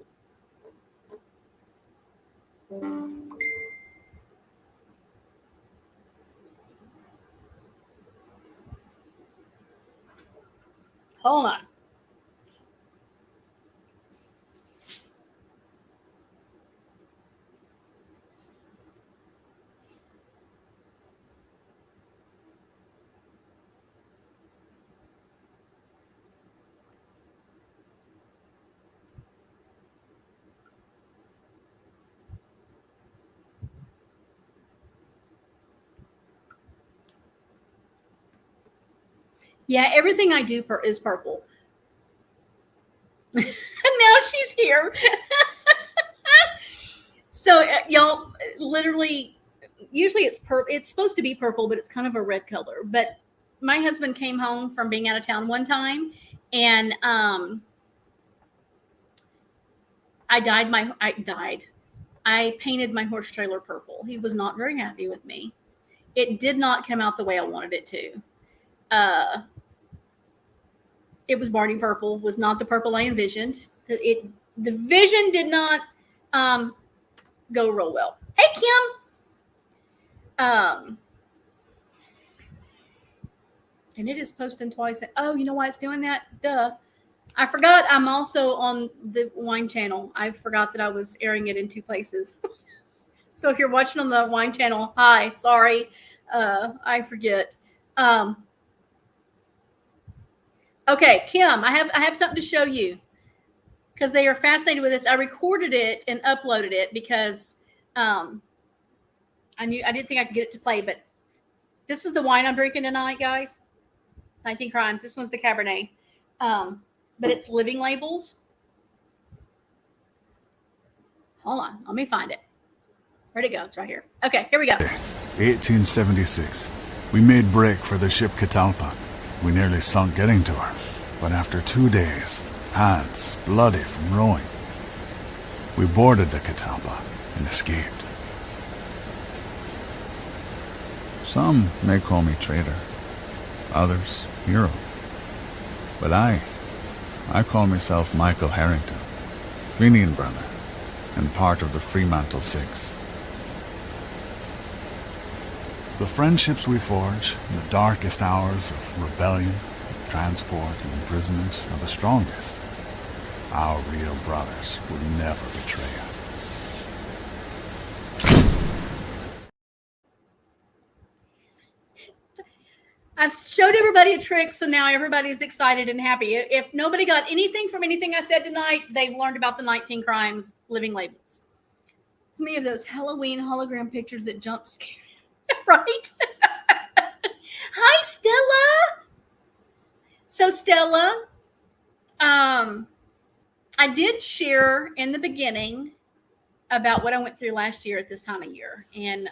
Hold on. Yeah, everything I do is purple. Now she's here. So y'all, literally, usually it's supposed to be purple, but it's kind of a red color. But my husband came home from being out of town one time, and I painted my horse trailer purple. He was not very happy with me. It did not come out the way I wanted it to. It was Barney purple, was not the purple I envisioned. The vision did not go real well. Hey, Kim. And it is posting twice. Oh, you know why it's doing that? Duh. I forgot I'm also on the wine channel. I forgot that I was airing it in 2 places. So if you're watching on the wine channel, hi, sorry. I forget. Okay, Kim, I have something to show you because they are fascinated with this. I recorded it and uploaded it because I didn't think I could get it to play, but this is the wine I'm drinking tonight, guys. 19 Crimes. This one's the Cabernet, but it's Living Labels. Hold on, let me find it. Where'd it go? It's right here. Okay, here we go. 1876. We made break for the ship Catalpa. We nearly sunk getting to her, but after 2 days, hands bloody from rowing, we boarded the Catalpa and escaped. Some may call me traitor, others hero, but I call myself Michael Harrington, Fenian brother, and part of the Fremantle Six. The friendships we forge in the darkest hours of rebellion, transport, and imprisonment are the strongest. Our real brothers would never betray us. I've showed everybody a trick, so now everybody's excited and happy. If nobody got anything from anything I said tonight, they've learned about the 19 Crimes Living Labels. It's many of those Halloween hologram pictures that jump scare, right? Hi, Stella. So, Stella, I did share in the beginning about what I went through last year at this time of year, and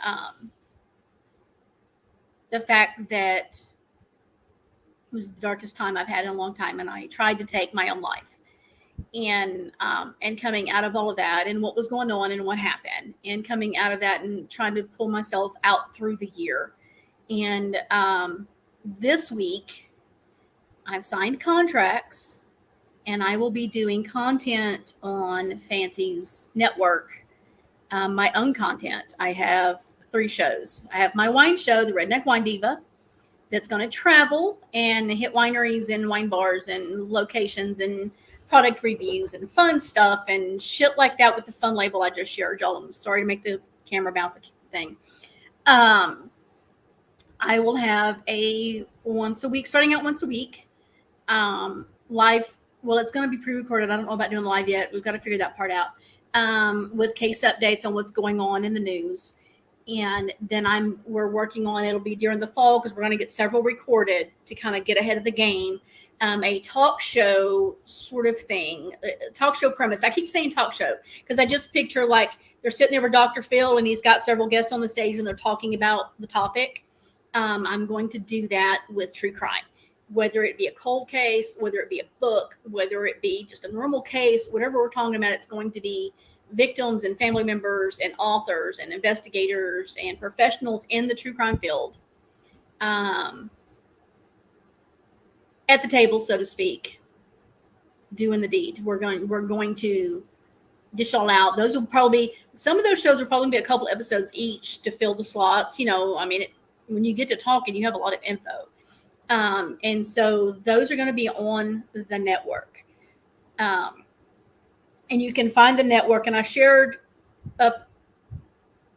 the fact that it was the darkest time I've had in a long time, and I tried to take my own life. And coming out of all of that, and what was going on, and what happened, and coming out of that, and trying to pull myself out through the year. And this week, I've signed contracts, and I will be doing content on Fancy's network, my own content. I have 3 shows. I have my wine show, the Redneck Wine Diva, that's going to travel and hit wineries and wine bars and locations and product reviews and fun stuff and shit like that with the fun label I just shared, y'all. I'm sorry to make the camera bounce a thing. I will have a starting out once a week, live. Well, it's going to be pre-recorded. I don't know about doing live yet. We've got to figure that part out, with case updates on what's going on in the news. And then we're working on, it'll be during the fall because we're going to get several recorded to kind of get ahead of the game. A talk show sort of thing, talk show premise. I keep saying talk show because I just picture like they're sitting there with Dr. Phil and he's got several guests on the stage and they're talking about the topic. I'm going to do that with true crime, whether it be a cold case, whether it be a book, whether it be just a normal case, whatever we're talking about, it's going to be victims and family members and authors and investigators and professionals in the true crime field, at the table, so to speak, doing the deed. We're going to dish all out. Those will probably some of those shows will probably be a couple episodes each to fill the slots. I mean, when you get to talking, you have a lot of info, and so those are going to be on the network. And you can find the network, and I shared up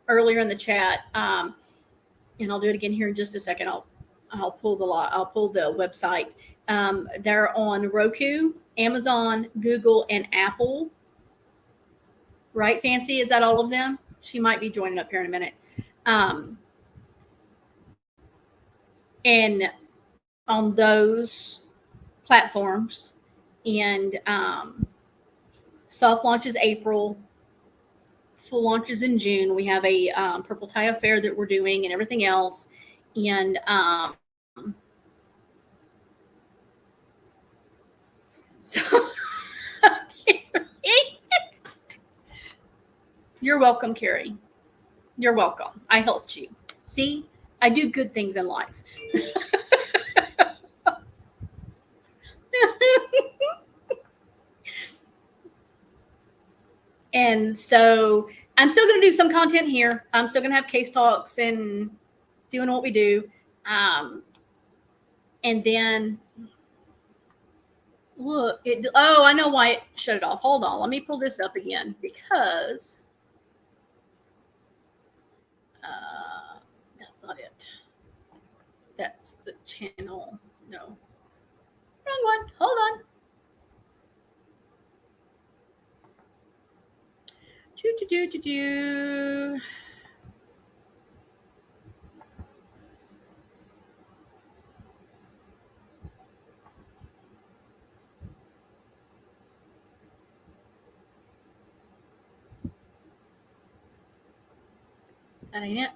earlier in the chat, and I'll do it again here in just a second. I'll pull the website. They're on Roku, Amazon, Google, and Apple. Right, Fancy? Is that all of them? She might be joining up here in a minute. And on those platforms, and soft launch is April, full launch is in June. We have a Purple Tie Affair that we're doing and everything else. And so you're welcome, Carrie. You're welcome. I helped you. See, I do good things in life. And so I'm still going to do some content here. I'm still going to have case talks and doing what we do. And then look, I know why it shut it off. Hold on. Let me pull this up again because that's not it. That's the channel. No, wrong one. That ain't it.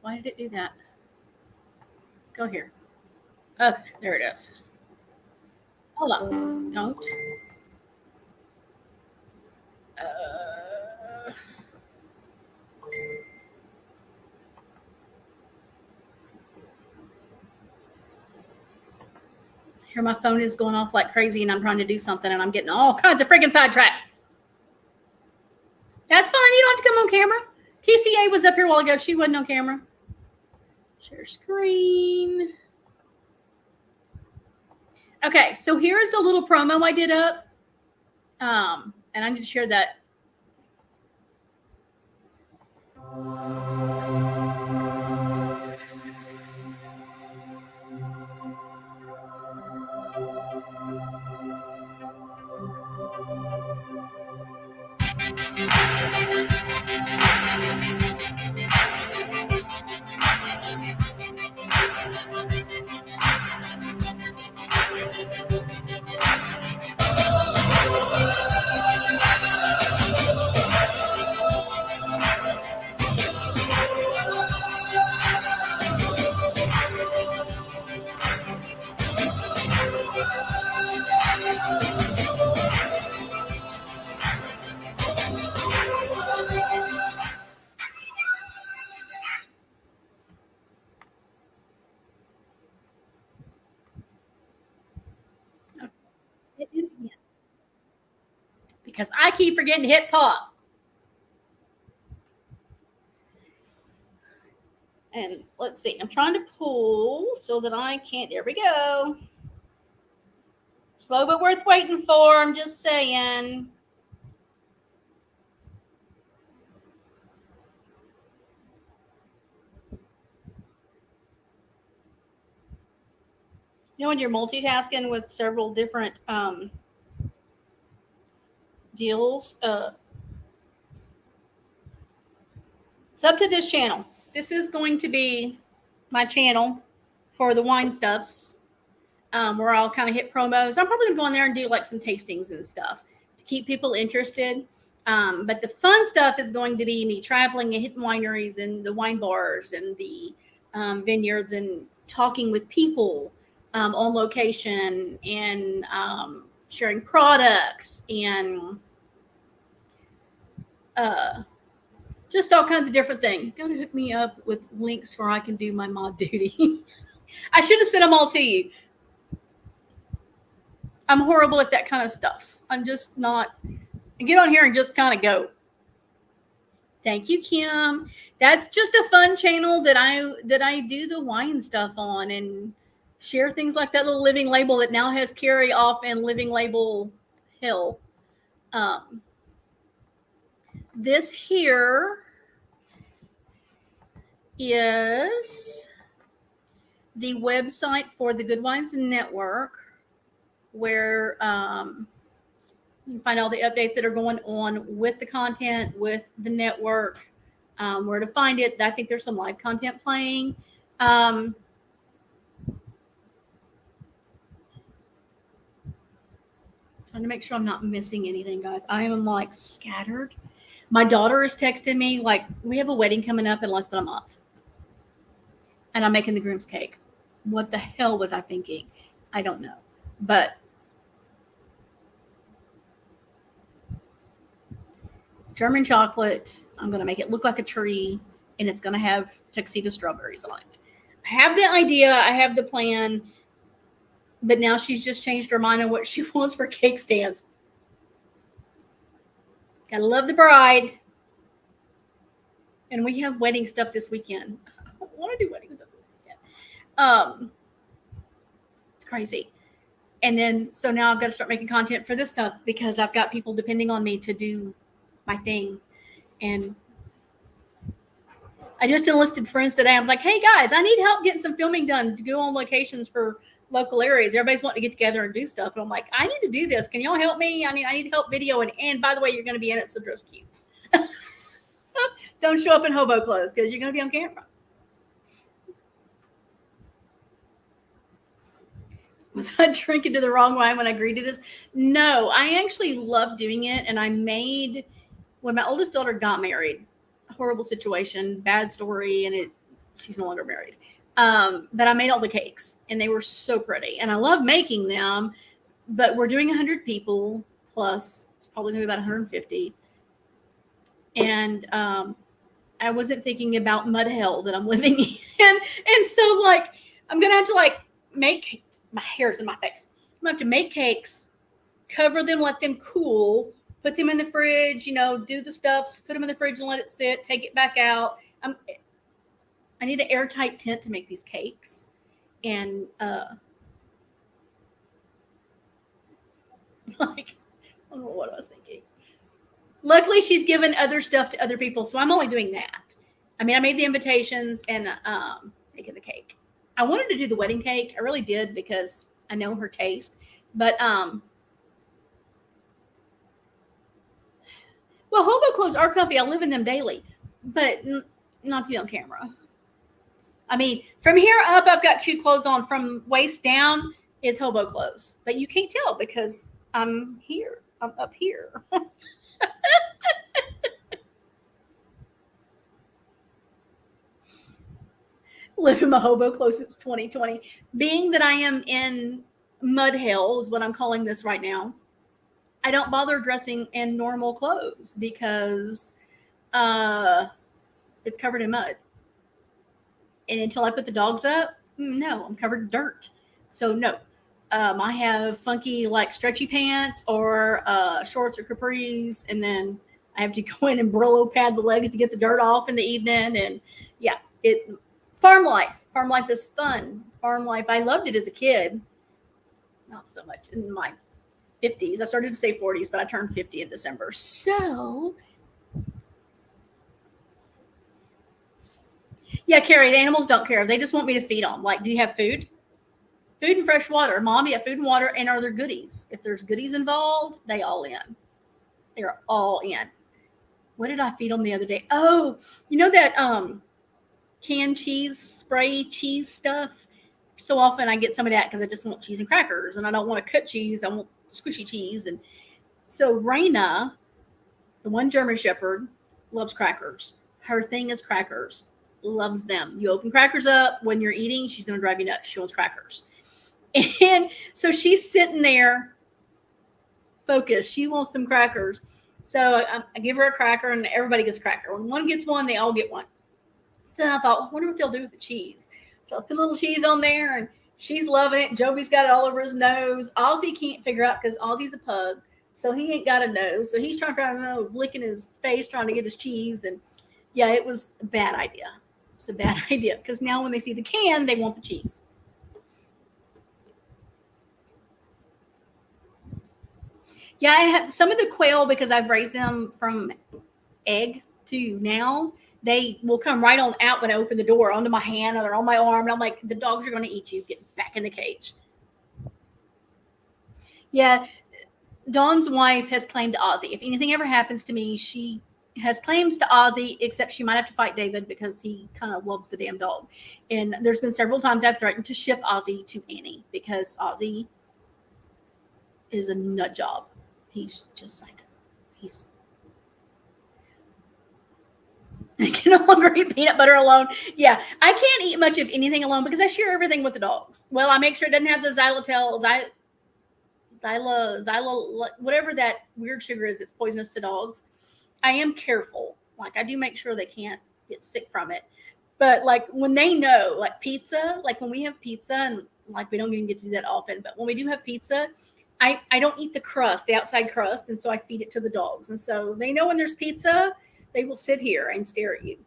Why did it do that? Go here. Okay, there it is. Hold on. Don't. Here, my phone is going off like crazy, and I'm trying to do something, and I'm getting all kinds of freaking sidetracked. That's fine. You don't have to come on camera. TCA was up here a while ago. She wasn't on camera. Share screen. Okay, so here's a little promo I did up. And I need to share that. Because I keep forgetting to hit pause. And let's see, I'm trying to pull so that I can't. There we go. Slow but worth waiting for, I'm just saying. You know, when you're multitasking with several different deals, sub to this channel. This is going to be my channel for the wine stuffs, where I'll kind of hit promos. I'm probably gonna go in there and do like some tastings and stuff to keep people interested. But the fun stuff is going to be me traveling and hitting wineries and the wine bars and the vineyards and talking with people on location and sharing products and just all kinds of different things. You gotta hook me up with links where I can do my mod duty. I should have sent them all to you. I'm horrible at that kind of stuff. I'm just not. Get on here and just kind of go. Thank you, Kim. That's just a fun channel that I do the wine stuff on and share things like that little Living Label that now has Carrie off and Living Label Hill. This here is the website for the Good Wines Network, where you can find all the updates that are going on with the content, with the network, where to find it. I think there's some live content playing. Trying to make sure I'm not missing anything, guys. I am like scattered. My daughter is texting me like, we have a wedding coming up in less than a month. And I'm making the groom's cake. What the hell was I thinking? I don't know. But German chocolate, I'm going to make it look like a tree, and it's going to have tuxedo strawberries on it. I have the idea. I have the plan. But now she's just changed her mind on what she wants for cake stands. Gotta love the bride. And we have wedding stuff this weekend. I don't want to do wedding stuff this weekend. It's crazy. And then, so now I've got to start making content for this stuff because I've got people depending on me to do my thing. And I just enlisted friends today. I was like, hey guys, I need help getting some filming done to go on locations for local areas. Everybody's wanting to get together and do stuff. And I'm like, I need to do this. Can y'all help me? I need help video. And by the way, you're going to be in it. So dress cute. Don't show up in hobo clothes because you're going to be on camera. Was I drinking to the wrong wine when I agreed to this? No, I actually love doing it. And I made, when my oldest daughter got married, horrible situation, bad story, and she's no longer married. But I made all the cakes and they were so pretty. And I love making them, but we're doing 100 people plus. It's probably going to be about 150. And I wasn't thinking about mud hell that I'm living in. And so, like, I'm going to have to, like, make, my hair's in my face. I'm going to have to make cakes, cover them, let them cool, put them in the fridge, do the stuff, put them in the fridge and let it sit, take it back out. I need an airtight tent to make these cakes. And, like, I don't know what I was thinking. Luckily, she's given other stuff to other people, so I'm only doing that. I mean, I made the invitations and making the cake. I wanted to do the wedding cake. I really did because I know her taste. But, well, hobo clothes are comfy. I live in them daily, but not to be on camera. I mean, from here up, I've got cute clothes on. From waist down is hobo clothes. But you can't tell because I'm here. I'm up here. Live in my hobo clothes since 2020. Being that I am in mud hell is what I'm calling this right now. I don't bother dressing in normal clothes because it's covered in mud. And until I put the dogs up, no, I'm covered in dirt. So no, I have funky like stretchy pants or shorts or capris, and then I have to go in and Brillo pad the legs to get the dirt off in the evening. And yeah, farm life is fun. Farm life, I loved it as a kid. Not so much in my 50s. I started to say 40s, but I turned 50 in December. So yeah, Carrie, the animals don't care. They just want me to feed them. Like, do you have food? Food and fresh water. Mom, yeah, food and water. And are there goodies? If there's goodies involved, they all in. They're all in. What did I feed them the other day? Oh, you know that canned cheese, spray cheese stuff? So often I get some of that because I just want cheese and crackers. And I don't want to cut cheese. I want squishy cheese. And so Raina, the one German Shepherd, loves crackers. Her thing is crackers. Loves them. You open crackers up when you're eating, she's going to drive you nuts. She wants crackers. And so she's sitting there focused. She wants some crackers. So I give her a cracker and everybody gets a cracker. When one gets one, they all get one. So I thought, I wonder what they'll do with the cheese. So I put a little cheese on there and she's loving it. Joby's got it all over his nose. Ozzy can't figure out because Ozzy's a pug. So he ain't got a nose. So he's trying to find a nose, licking his face, trying to get his cheese. And yeah, it was a bad idea. It's a bad idea because now when they see the can, they want the cheese. Yeah, I have some of the quail because I've raised them from egg to now. They will come right on out when I open the door onto my hand or they're on my arm. And I'm like, the dogs are going to eat you. Get back in the cage. Yeah, Dawn's wife has claimed Ozzy. If anything ever happens to me, she has claims to Ozzy, except she might have to fight David because he kind of loves the damn dog. And there's been several times I've threatened to ship Ozzy to Annie because Ozzy is a nut job. He's just like, I can no longer eat peanut butter alone. Yeah, I can't eat much of anything alone because I share everything with the dogs. Well, I make sure it doesn't have the xylitol, Xyla, whatever that weird sugar is. It's poisonous to dogs. I am careful. Like I do make sure they can't get sick from it. But like when they know, like pizza, like when we have pizza and like we don't even get to do that often, but when we do have pizza, I don't eat the crust, the outside crust. And so I feed it to the dogs. And so they know when there's pizza, they will sit here and stare at you.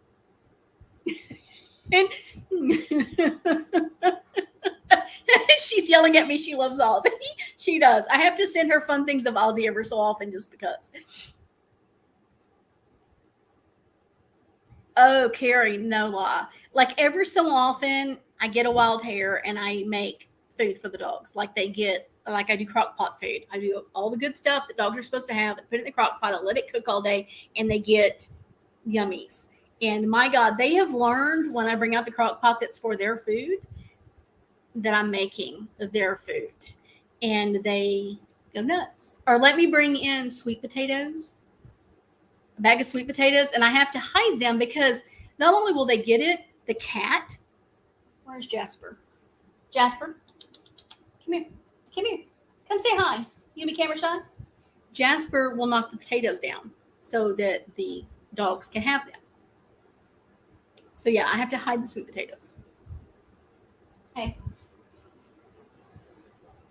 And she's yelling at me. She loves Ozzy. She does. I have to send her fun things of Ozzy every so often just because. Oh, Carrie, no lie. Like every so often I get a wild hair and I make food for the dogs. Like they get, like I do crock pot food. I do all the good stuff that dogs are supposed to have and put it in the crock pot. I let it cook all day and they get yummies. And my God, they have learned when I bring out the crock pot that's for their food that I'm making their food. And they go nuts. Or let me bring in sweet potatoes, a bag of sweet potatoes, and I have to hide them because not only will they get it, the cat. Where's Jasper? Jasper, come here. Come here. Come say hi. You gonna be camera shy? Jasper will knock the potatoes down so that the dogs can have them. So yeah, I have to hide the sweet potatoes. Hey.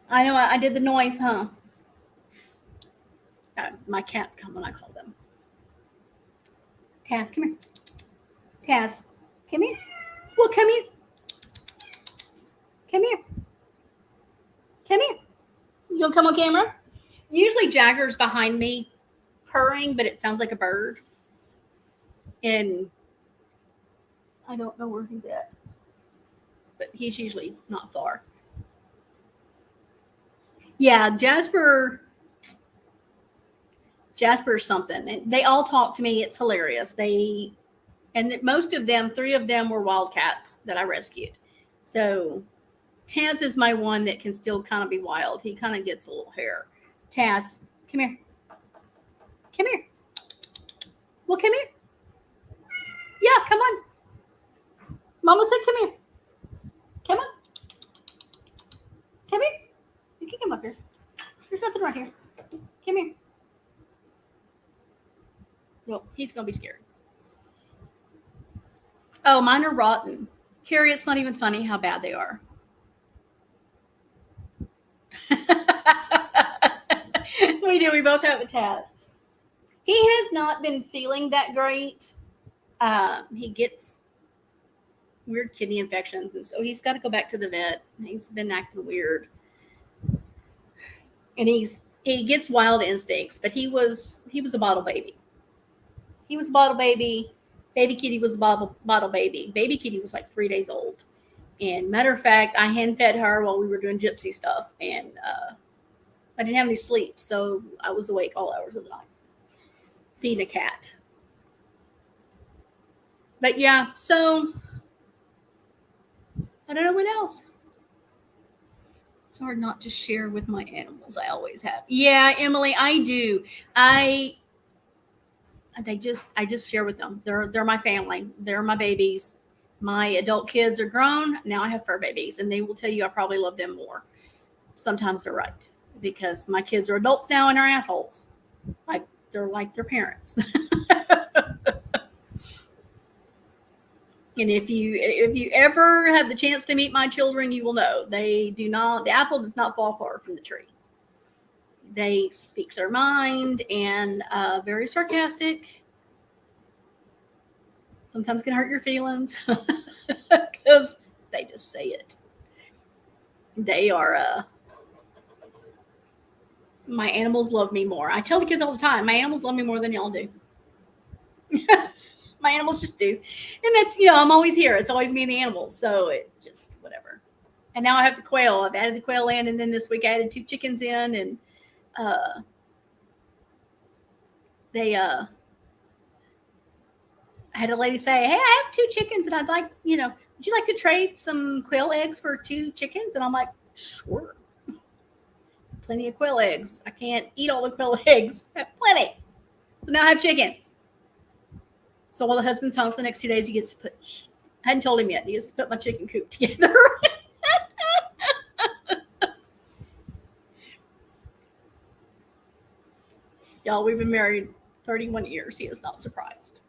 I know I did the noise, huh? My cats come when I call them. Taz, come here. Taz, come here. Well, come here. Come here. Come here. You gonna come on camera? Usually Jagger's behind me purring, but it sounds like a bird. And I don't know where he's at. But he's usually not far. Yeah, Jasper's something. And they all talk to me. It's hilarious. Most of them, 3 of them were wildcats that I rescued. So Taz is my one that can still kind of be wild. He kind of gets a little hair. Taz, come here. Come here. Well, come here. Yeah, come on. Mama said come here. Come on. Come here. You can come up here. There's nothing right here. Come here. Well, he's going to be scared. Oh, mine are rotten. Carrie, it's not even funny how bad they are. We do. We both have a Taz. He has not been feeling that great. He gets weird kidney infections, and so he's got to go back to the vet. He's been acting weird, and he gets wild instincts. But he was a bottle baby. He was a bottle baby. Baby Kitty was a bottle baby. Baby Kitty was like 3 days old. And matter of fact, I hand fed her while we were doing gypsy stuff, and I didn't have any sleep, so I was awake all hours of the night feeding a cat. But yeah, so I don't know what else. It's hard not to share with my animals. I always have. Yeah, Emily, I do. I just share with them. They're my family. They're my babies. My adult kids are grown. Now I have fur babies, and they will tell you I probably love them more. Sometimes they're right, because my kids are adults now and are assholes. They're like their parents. And if you ever have the chance to meet my children, you will know the apple does not fall far from the tree. They speak their mind and very sarcastic. Sometimes can hurt your feelings because they just say it. They are my animals love me more. I tell the kids all the time, my animals love me more than y'all do. My animals just do. And that's, I'm always here. It's always me and the animals. So it just, whatever. And now I have the quail. I've added the quail in. And then this week I added 2 chickens in. And I had a lady say, hey, I have 2 chickens. And I'd like, would you like to trade some quail eggs for 2 chickens? And I'm like, sure. Plenty of quail eggs. I can't eat all the quail eggs. I have plenty. So now I have chickens. So while the husband's home for the next 2 days, he gets to I hadn't told him yet, he gets to put my chicken coop together. Y'all, we've been married 31 years. He is not surprised.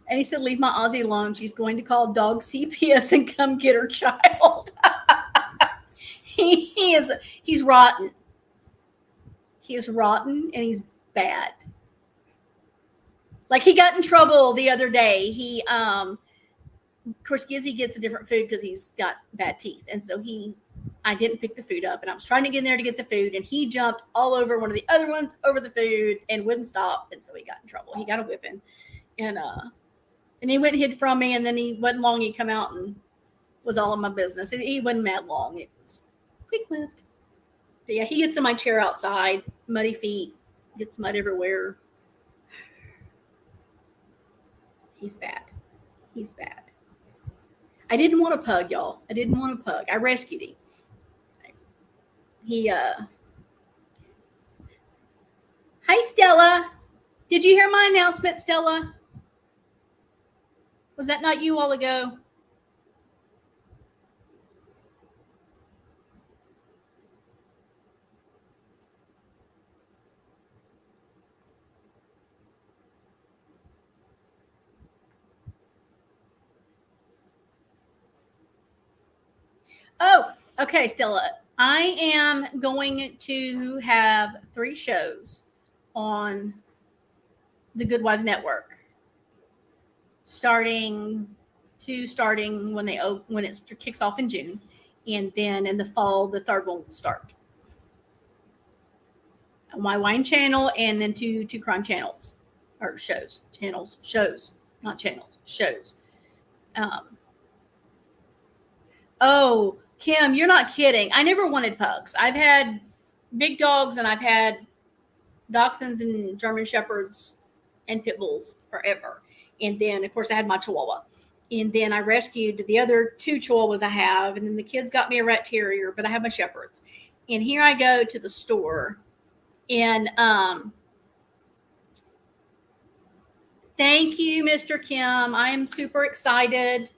And he said, leave my Aussie alone. She's going to call dog CPS and come get her child. He's rotten. He is rotten and he's bad. Like, he got in trouble the other day. He, of course, Gizzy gets a different food because he's got bad teeth. And so I didn't pick the food up, and I was trying to get in there to get the food, and he jumped all over one of the other ones over the food and wouldn't stop. And so he got in trouble. He got a whipping, and he went and hid from me. And then he wasn't long. He come out and was all in my business. He wasn't mad long. It was quick-lived. But yeah, he gets in my chair outside, muddy feet, gets mud everywhere. He's bad. He's bad. I didn't want a pug, y'all. I didn't want a pug. I rescued him. Hi, Stella. Did you hear my announcement, Stella? Was that not you all ago? Oh, okay, Stella. I am going to have 3 shows on the Good Wives Network, starting when it kicks off in June, and then in the fall the 3rd one will start. On my wine channel, and then two crime channels or shows, not channels, shows. Oh, Kim, you're not kidding. I never wanted pugs. I've had big dogs, and I've had dachshunds and German shepherds and pit bulls forever. And then, of course, I had my Chihuahua. And then I rescued the other 2 Chihuahuas I have. And then the kids got me a rat terrier, but I have my shepherds. And here I go to the store. And thank you, Mr. Kim. I am super excited.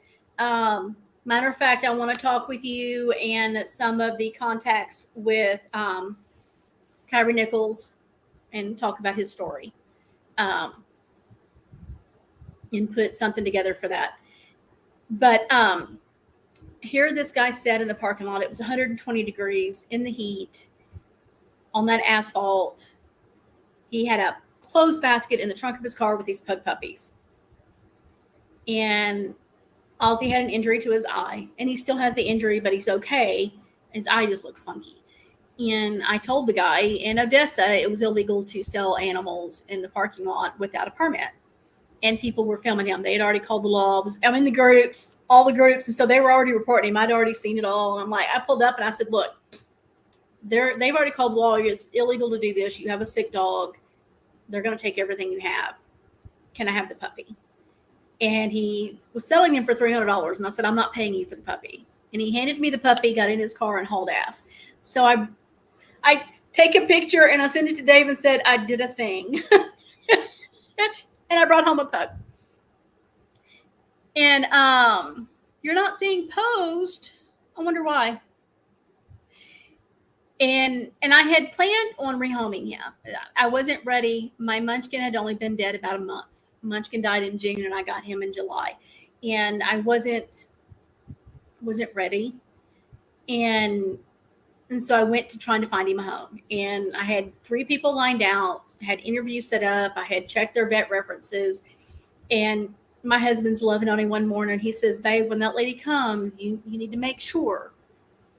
Matter of fact, I want to talk with you and some of the contacts with Kyrie Nichols and talk about his story, and put something together for that. But here this guy said in the parking lot, it was 120 degrees in the heat on that asphalt. He had a clothes basket in the trunk of his car with these pug puppies. And Ozzy had an injury to his eye, and he still has the injury, but he's okay. His eye just looks funky. And I told the guy in Odessa it was illegal to sell animals in the parking lot without a permit. And people were filming him. They had already called the law. I'm in the groups, all the groups. And so they were already reporting him. I'd already seen it all. And I'm like, I pulled up and I said, look, they've already called the law. It's illegal to do this. You have a sick dog. They're going to take everything you have. Can I have the puppy? And he was selling him for $300. And I said, I'm not paying you for the puppy. And he handed me the puppy, got in his car, and hauled ass. So I take a picture and I sent it to Dave and said, I did a thing. And I brought home a pug. And you're not seeing Post. I wonder why. And I had planned on rehoming him. I wasn't ready. My Munchkin had only been dead about a month. Munchkin died in June, and I got him in July. And I wasn't ready. And so I went to trying to find him a home. And I had 3 people lined out, had interviews set up. I had checked their vet references. And my husband's loving on him one morning. He says, babe, when that lady comes, you need to make sure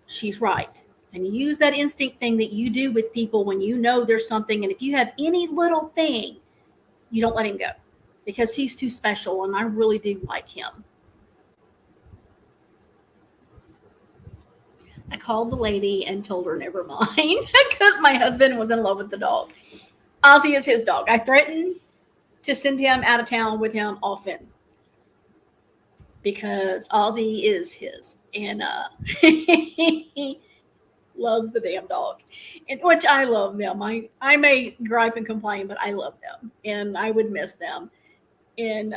she's right. And use that instinct thing that you do with people when you know there's something. And if you have any little thing, you don't let him go. Because he's too special, and I really do like him. I called the lady and told her never mind because my husband was in love with the dog. Ozzy is his dog. I threatened to send him out of town with him often because Ozzy is his. And he loves the damn dog, and which I love them. I may gripe and complain, but I love them, and I would miss them. And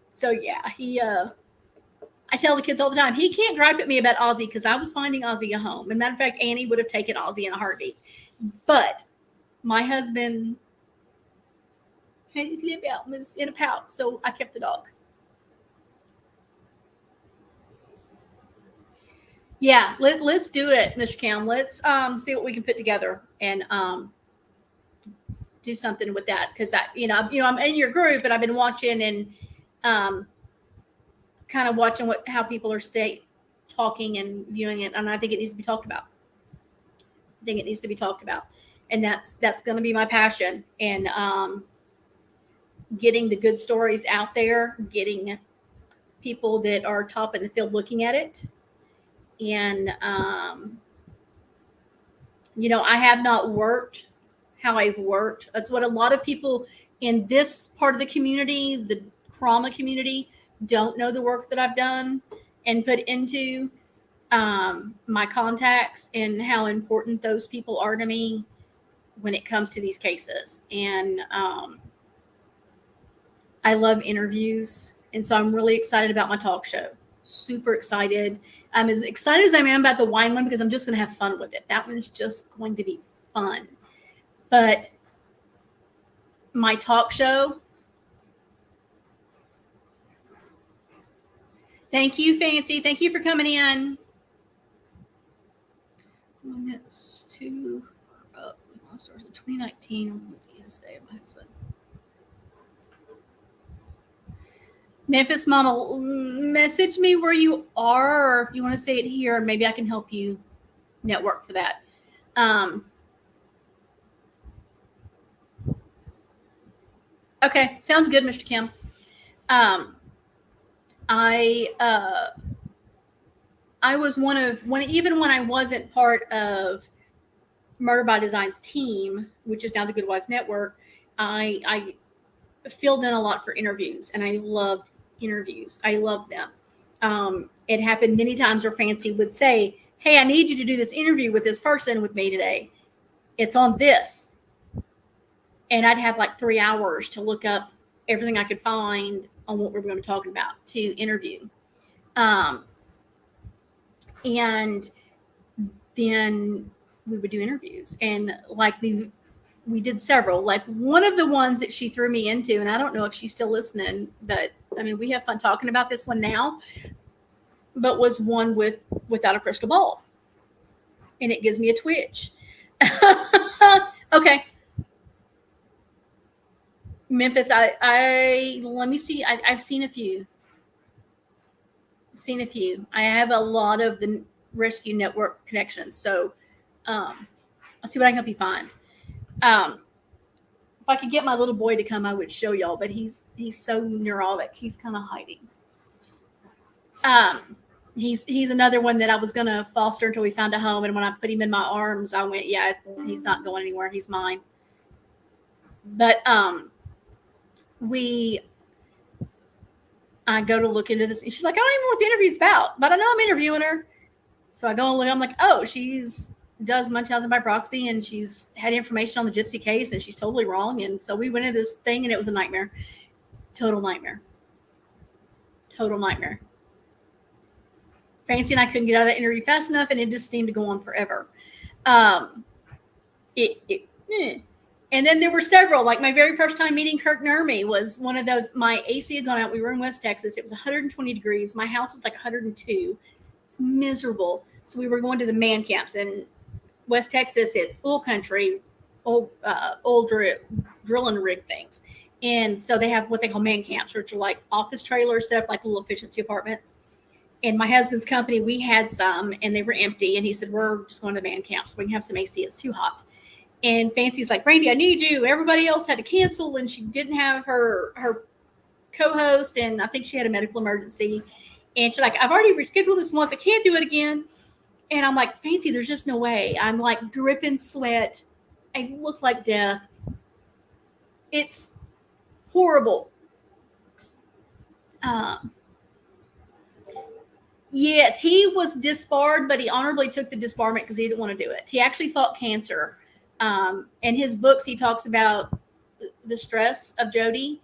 so, yeah, I tell the kids all the time, he can't gripe at me about Ozzy because I was finding Ozzy a home. As a matter of fact, Annie would have taken Ozzy in a heartbeat. But my husband had his lip out and was in a pout, so I kept the dog. Yeah, let's do it, Mr. Cam. Let's see what we can put together and do something with that because I'm in your group and I've been watching and kind of watching how people are talking and viewing it, and I think it needs to be talked about. And that's going to be my passion, and getting the good stories out there, getting people that are top in the field looking at it. And I have not worked how I've worked. That's what a lot of people in this part of the community, the trauma community don't know the work that I've done and put into my contacts and how important those people are to me when it comes to these cases. And I love interviews. And so I'm really excited about my talk show. Super excited. I'm as excited as I am about the wine one because I'm just going to have fun with it. That one's just going to be fun. But my talk show. Thank you, Fancy. Thank you for coming in. One that's two up with Lost Stars in 2019. What's the essay of my husband? Memphis Mama, message me where you are, or if you want to say it here, maybe I can help you network for that. Okay, sounds good, Mr. Kim. I was even when I wasn't part of Murder by Design's team, which is now the Good Wives Network, I filled in a lot for interviews, and I love interviews. I love them. It happened many times where Fancy would say, "Hey, I need you to do this interview with this person with me today. It's on this." And I'd have like 3 hours to look up everything I could find on what we're going to be talking about to interview. And then we would do interviews. And like we did several. Like one of the ones that she threw me into, and I don't know if she's still listening, but I mean, we have fun talking about this one now, but was one without a crystal ball. And it gives me a twitch. Okay. Memphis, I let me see. I've seen a few. I have a lot of the rescue network connections. So I'll see what I can help you find. If I could get my little boy to come, I would show y'all, but he's so neurotic. He's kind of hiding. He's another one that I was gonna foster until we found a home. And when I put him in my arms, I went, yeah, he's not going anywhere. He's mine. But I go to look into this, and she's like, I don't even know what the interview's about, but I know I'm interviewing her. So I go and look, I'm like, oh, she's does Munchausen by proxy, and she's had information on the Gypsy case, and she's totally wrong. And so we went into this thing, and it was a nightmare. Total nightmare. Fancy and I couldn't get out of that interview fast enough, and it just seemed to go on forever. And then there were several, like my very first time meeting Kirk Nurmi was one of those. My AC had gone out. We were in West Texas. It was 120 degrees. My house was like 102. It's miserable. So we were going to the man camps in West Texas. It's oil country, old drilling rig things. And so they have what they call man camps, which are like office trailers set up like little efficiency apartments. And my husband's company, we had some, and they were empty. And he said, we're just going to the man camps. We can have some AC. It's too hot. And Fancy's like, Brandy, I need you. Everybody else had to cancel, and she didn't have her co-host, and I think she had a medical emergency. And she's like, I've already rescheduled this once. I can't do it again. And I'm like, Fancy, there's just no way. I'm like dripping sweat. I look like death. It's horrible. Yes, he was disbarred, but he honorably took the disbarment because he didn't want to do it. He actually fought cancer. In his books, he talks about the stress of Jody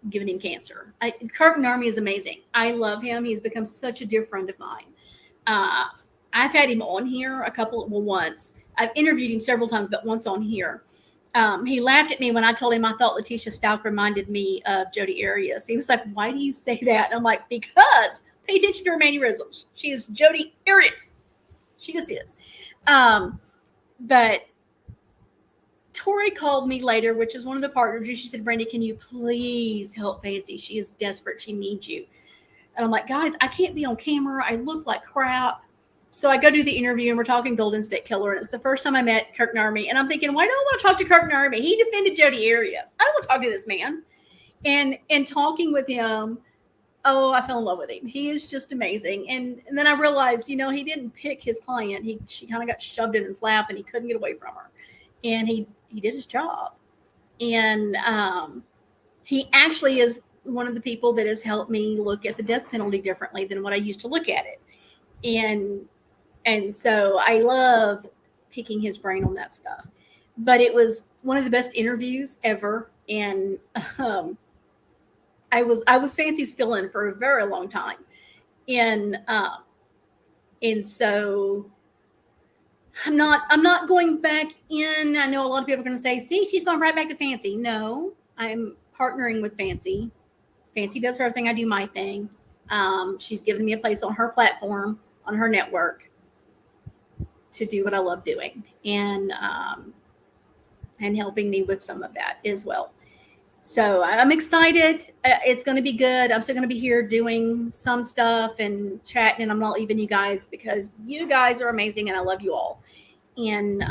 giving him cancer. Kirk Nurmi is amazing. I love him. He's become such a dear friend of mine. I've had him on here once. I've interviewed him several times, but once on here. He laughed at me when I told him I thought Letitia Stalk reminded me of Jodi Arias. He was like, why do you say that? And I'm like, because pay attention to her mannerisms. She is Jodi Arias. She just is. But Tori called me later, which is one of the partners. She said, Brandy, can you please help Fancy? She is desperate. She needs you. And I'm like, guys, I can't be on camera. I look like crap. So I go do the interview, and we're talking Golden State Killer. And it's the first time I met Kirk Nurmi. And I'm thinking, why do I want to talk to Kirk Nurmi? He defended Jodi Arias. I don't want to talk to this man. And talking with him, oh, I fell in love with him. He is just amazing. And then I realized, he didn't pick his client. She kind of got shoved in his lap, and he couldn't get away from her. And he did his job. And he actually is one of the people that has helped me look at the death penalty differently than what I used to look at it. And so I love picking his brain on that stuff. But it was one of the best interviews ever. And I was Fancy's fill-in for a very long time. And so I'm not going back in. I know a lot of people are going to say, see, she's going right back to Fancy. No, I'm partnering with Fancy. Fancy does her thing. I do my thing. She's given me a place on her platform, on her network, to do what I love doing, and helping me with some of that as well. So I'm excited. It's going to be good. I'm still going to be here doing some stuff and chatting, and I'm not leaving you guys because you guys are amazing and I love you all. And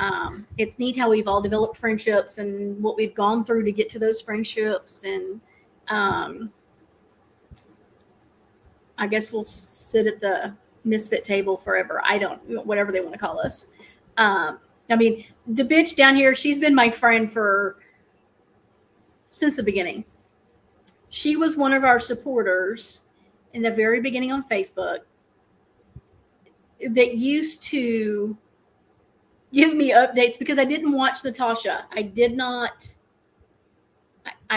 it's neat how we've all developed friendships and what we've gone through to get to those friendships. And I guess we'll sit at the misfit table forever. Whatever they want to call us. I mean, the bitch down here, she's been my friend since the beginning. She was one of our supporters in the very beginning on Facebook that used to give me updates because I didn't watch Natasha. I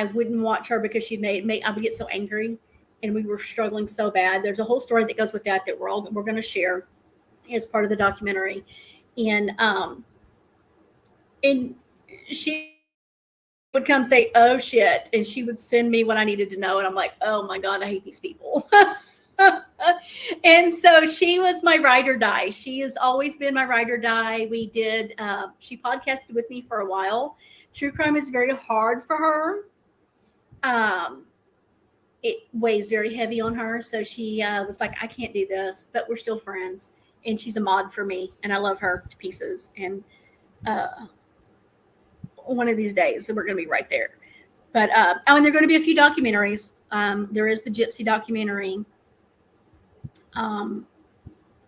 wouldn't watch her because I would get so angry and we were struggling so bad. There's a whole story that goes with that we're going to share as part of the documentary. And she would come say, oh shit. And she would send me what I needed to know. And I'm like, oh my God, I hate these people. And so she was my ride or die. She has always been my ride or die. She podcasted with me for a while. True crime is very hard for her. It weighs very heavy on her. So she was like, I can't do this, but we're still friends. And she's a mod for me. And I love her to pieces. And one of these days we're going to be right there. But and there are going to be a few documentaries. There is the Gypsy documentary.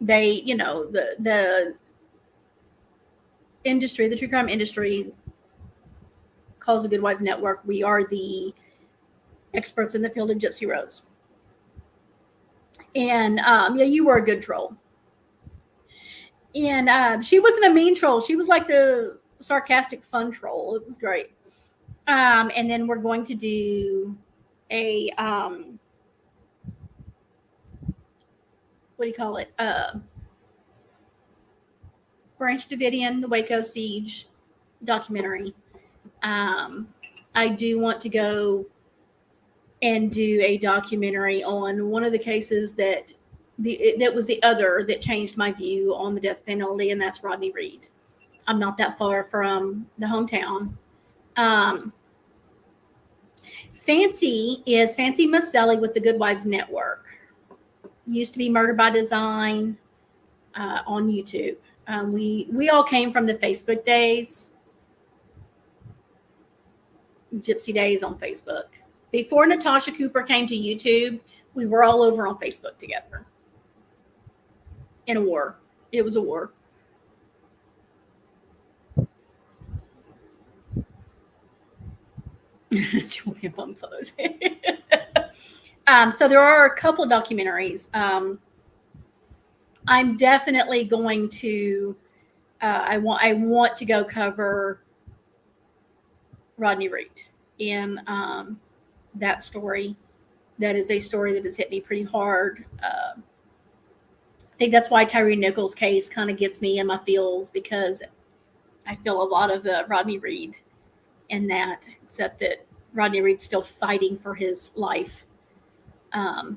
The industry, the true crime industry, calls the Good Wives Network. We are the experts in the field of Gypsy Rose. And you were a good troll. And she wasn't a mean troll. She was like the sarcastic fun troll. It was great. And then we're going to do a what do you call it? Branch Davidian, the Waco Siege documentary. I do want to go and do a documentary on one of the cases that was the other that changed my view on the death penalty, and that's Rodney Reed. I'm not that far from the hometown. Fancy is Fancy Maselli with the Good Wives Network. Used to be Murder by Design on YouTube. We all came from the Facebook days, Gypsy days on Facebook. Before Natasha Cooper came to YouTube, we were all over on Facebook together. In a war. It was a war. Bum clothes. So there are a couple of documentaries. I'm definitely going to. I want to go cover Rodney Reed and that story. That is a story that has hit me pretty hard. I think that's why Tyree Nichols' case kind of gets me in my feels, because I feel a lot of the Rodney Reed in that, except that Rodney Reed's still fighting for his life. Fine,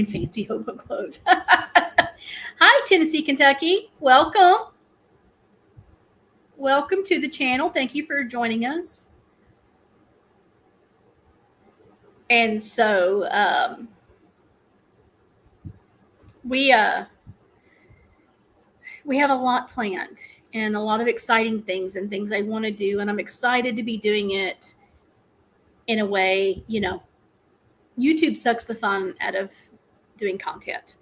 fancy hobo clothes. Hi, Tennessee, Kentucky. Welcome. Welcome to the channel. Thank you for joining us. And so we have a lot planned and a lot of exciting things and things I want to do. And I'm excited to be doing it in a way, YouTube sucks the fun out of doing content,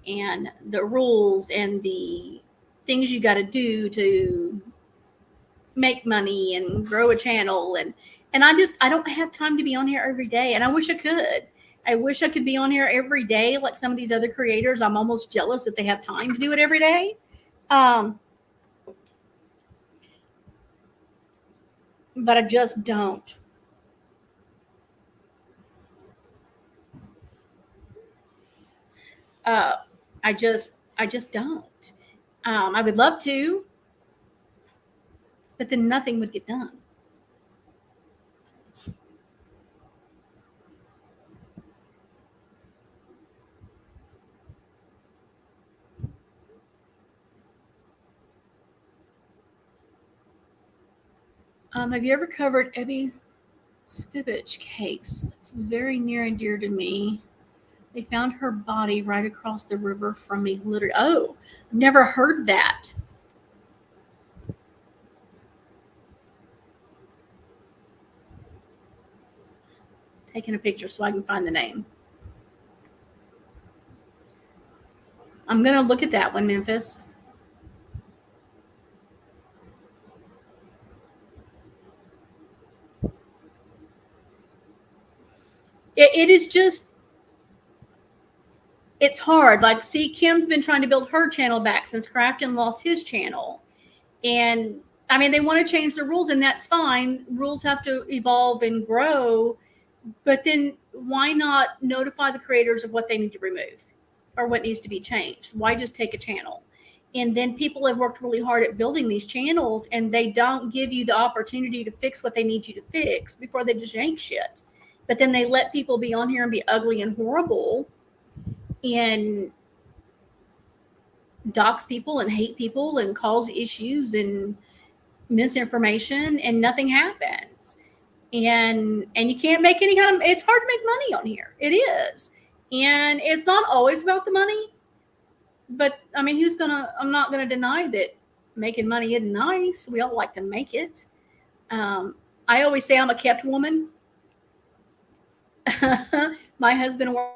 and the rules and the things you got to do to make money and grow a channel. And And I don't have time to be on here every day. And I wish I could. I wish I could be on here every day like some of these other creators. I'm almost jealous that they have time to do it every day. But I just don't. I just don't. I would love to, but then nothing would get done. Have you ever covered Ebby Spivich case? It's very near and dear to me. They found her body right across the river from me. Literally, oh, I've never heard that. Taking a picture so I can find the name. I'm gonna look at that one, Memphis. It is just, it's hard. Like, see, Kim's been trying to build her channel back since Crafton lost his channel. And I mean, they want to change the rules, and that's fine. Rules have to evolve and grow. But then why not notify the creators of what they need to remove or what needs to be changed? Why just take a channel? And then people have worked really hard at building these channels, and they don't give you the opportunity to fix what they need you to fix before they just yank shit. But then they let people be on here and be ugly and horrible and dox people and hate people and cause issues and misinformation, and nothing happens. And you can't make any kind of, it's hard to make money on here. It is. And it's not always about the money. But I mean, I'm not gonna deny that making money isn't nice. We all like to make it. I always say I'm a kept woman. My husband works,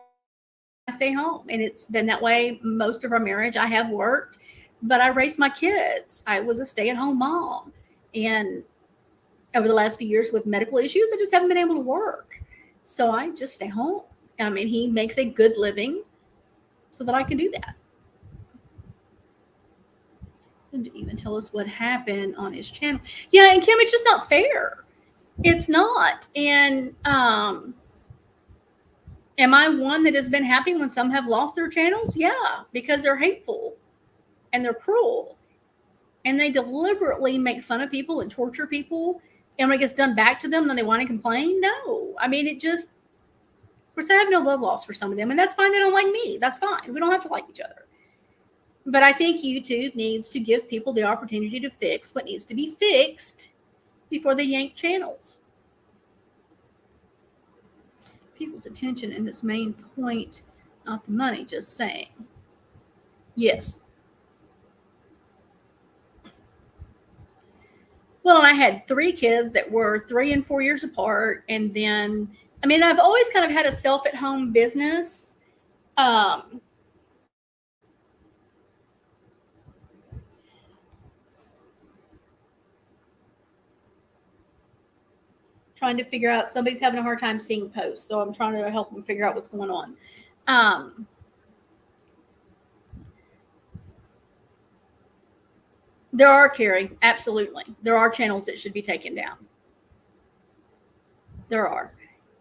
I stay home, and it's been that way most of our marriage. I have worked, but I raised my kids. I was a stay-at-home mom, and over the last few years with medical issues, I just haven't been able to work, so I just stay home. I mean, he makes a good living so that I can do that. And to even tell us what happened on his channel. Yeah, and Kim, it's just not fair. It's not. And am I one that has been happy when some have lost their channels? Yeah, because they're hateful and they're cruel. And they deliberately make fun of people and torture people. And when it gets done back to them, then they want to complain? No. I mean, it just, of course, I have no love lost for some of them. And that's fine. They don't like me. That's fine. We don't have to like each other. But I think YouTube needs to give people the opportunity to fix what needs to be fixed before they yank channels. People's attention in this main point, not the money, just saying. Yes. Well, and I had 3 kids that were 3 and 4 years apart. And then, I mean, I've always kind of had a self-at-home business. Trying to figure out, somebody's having a hard time seeing posts, so I'm trying to help them figure out what's going on. There are, Carrie, absolutely. There are channels that should be taken down. There are.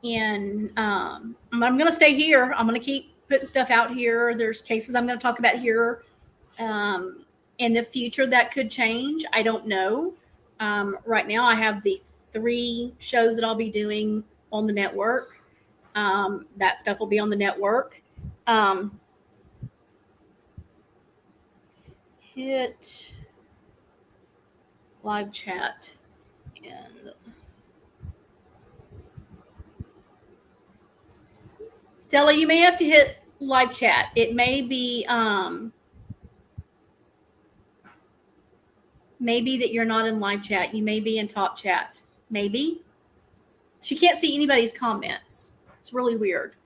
And I'm going to stay here. I'm going to keep putting stuff out here. There's cases I'm going to talk about here. In the future, that could change. I don't know. Right now, I have the 3 shows that I'll be doing on the network. That stuff will be on the network. Hit live chat and Stella, you may have to hit live chat. It may be maybe that you're not in live chat. You may be in top chat. Maybe. She can't see anybody's comments. It's really weird.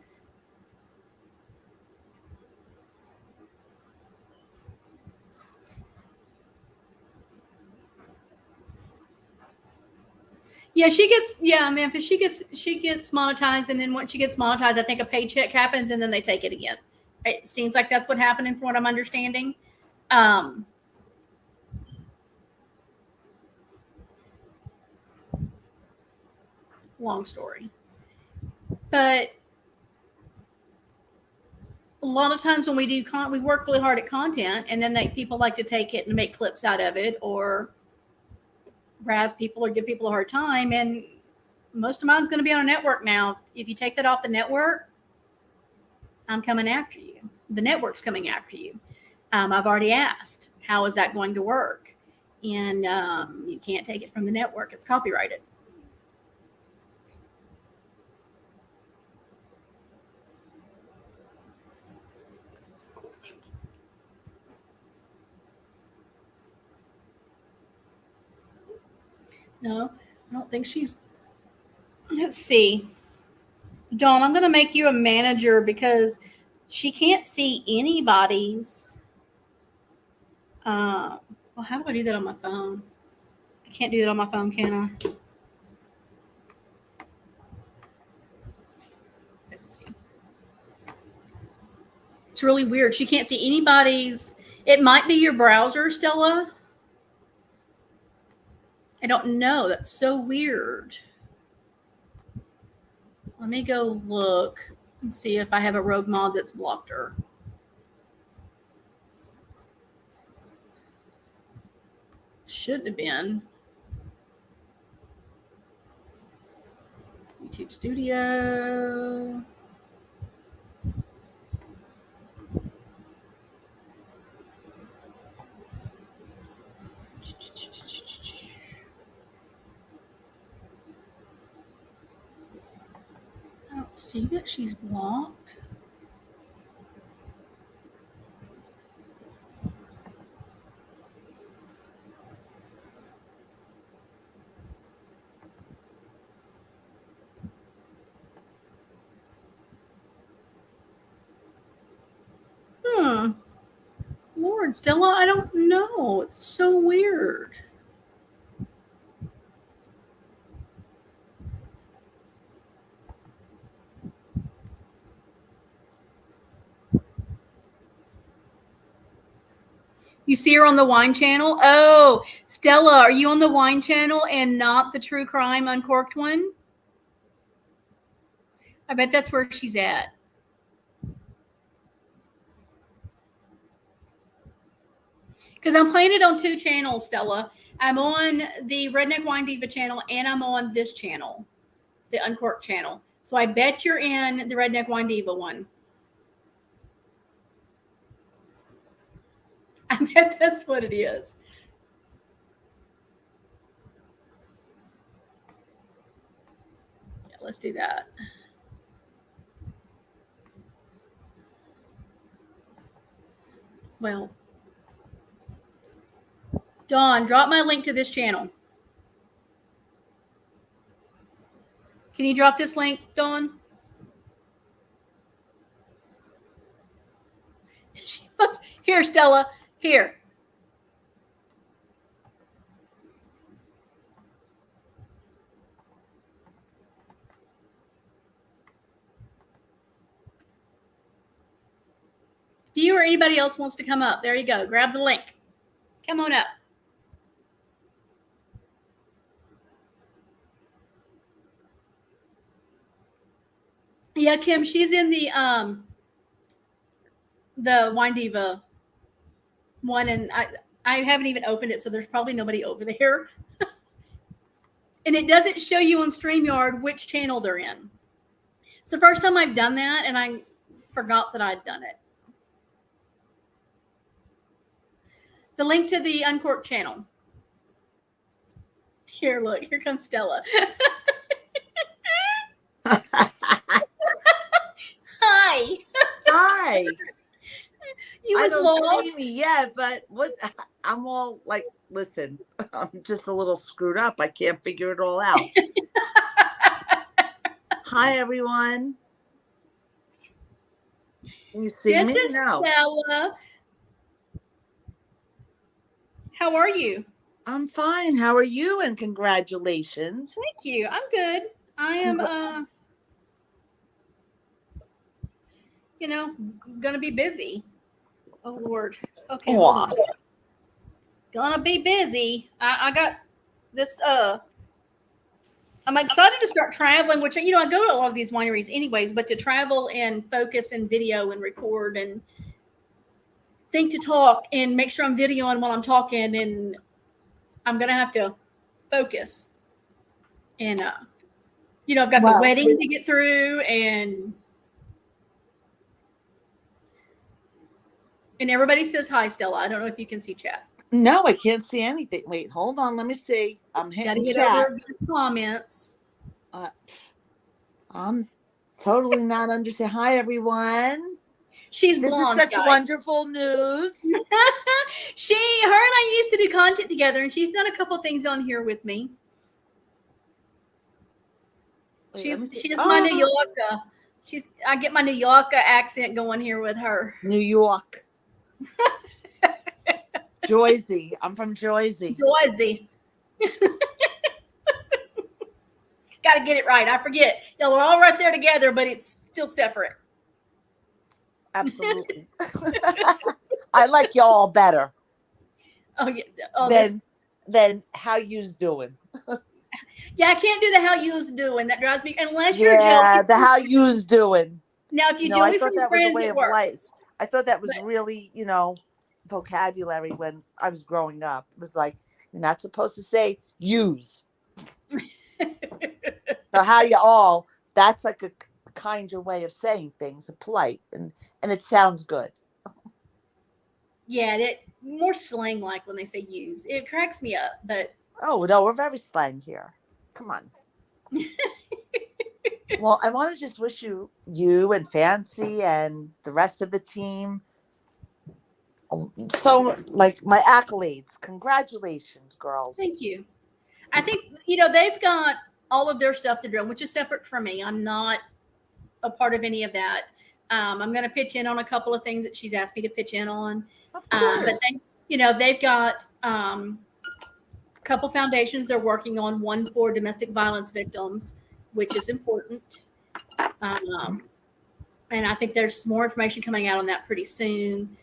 Yeah, she gets. Yeah, Memphis. She gets monetized, and then once she gets monetized, I think a paycheck happens, and then they take it again. It seems like that's what's happening, from what I'm understanding. Um, long story, but a lot of times when we do we work really hard at content, and then people like to take it and make clips out of it, or razz people or give people a hard time. And most of mine's going to be on a network now. If you take that off the network, I'm coming after you. The network's coming after you. I've already asked, how is that going to work? And you can't take it from the network. It's copyrighted. No, I don't think she's. Let's see. Dawn, I'm going to make you a manager because she can't see anybody's. Well, how do I do that on my phone? I can't do that on my phone, can I? Let's see. It's really weird. She can't see anybody's. It might be your browser, Stella. I don't know. That's so weird. Let me go look and see if I have a rogue mod that's blocked her. Shouldn't have been. YouTube Studio. I don't see that she's blocked. Lord, Stella, I don't know. It's so weird. You see her on the Wine Channel? Oh, Stella, are you on the Wine Channel and not the True Crime Uncorked one? I bet that's where she's at. Because I'm playing it on 2 channels, Stella. I'm on the Redneck Wine Diva channel, and I'm on this channel, the Uncorked channel. So I bet you're in the Redneck Wine Diva one. I bet that's what it is. Yeah, let's do that. Well, Dawn, drop my link to this channel. Can you drop this link, Dawn? Here, Stella. Here. If you or anybody else wants to come up, there you go. Grab the link. Come on up. Yeah, Kim, she's in the Wine Diva one, and I haven't even opened it, so there's probably nobody over there. And it doesn't show you on StreamYard which channel they're in. It's the first time I've done that, and I forgot that I'd done it. The link to the Uncorked channel. Here, look. Here comes Stella. Hi. Hi. You was I don't lost. see me yet, but what? I'm all like, listen, I'm just a little screwed up. I can't figure it all out. Hi, everyone. You see This me? is No. Stella. How are you? I'm fine. How are you? And congratulations. Thank you. I'm good. I am, gonna be busy. Oh Lord. Okay, hold Aw. on. Gonna be busy. I got this. I'm excited to start traveling, which I go to a lot of these wineries anyways, but to travel and focus and video and record and think to talk and make sure I'm videoing while I'm talking, and I'm gonna have to focus. And I've got the Well, wedding to get through, and everybody says hi, Stella. I don't know if you can see chat. no, I can't see anything. Wait, hold on. Let me see. I'm Got to hitting get chat. over your comments. I'm totally not understanding. Hi, everyone. She's This blonde. is such guys. wonderful news. Her and I used to do content together, and she's done a couple things on here with me. Wait, let me see. She's my New Yorker. I get my New Yorker accent going here with her. New York. Jersey. I'm from Jersey. Jersey. Got to get it right. I forget. Y'all are all right there together, but it's still separate. Absolutely. I like y'all better Oh yeah. Oh, than how you's doing. yeah. I can't do the how you was doing. That drives me. Unless you're Yeah, joking. the how you's doing. Now, if you No, join I me thought from that was a friends, way it of works. life. I thought that was But- really, vocabulary when I was growing up. It was like, you're not supposed to say use. So how you all, that's like a kinder way of saying things, polite, and it sounds good. Yeah, more slang like when they say use. It cracks me up, but Oh, no, we're very slang here. Come on. Well, I want to just wish you and Fancy and the rest of the team so, like, my accolades. Congratulations, girls. thank you. I think they've got all of their stuff to do, which is separate from me. I'm not a part of any of that. I'm going to pitch in on a couple of things that she's asked me to pitch in on. Of course. But they've got a couple foundations they're working on. One for domestic violence victims, which is important. And I think there's more information coming out on that pretty soon.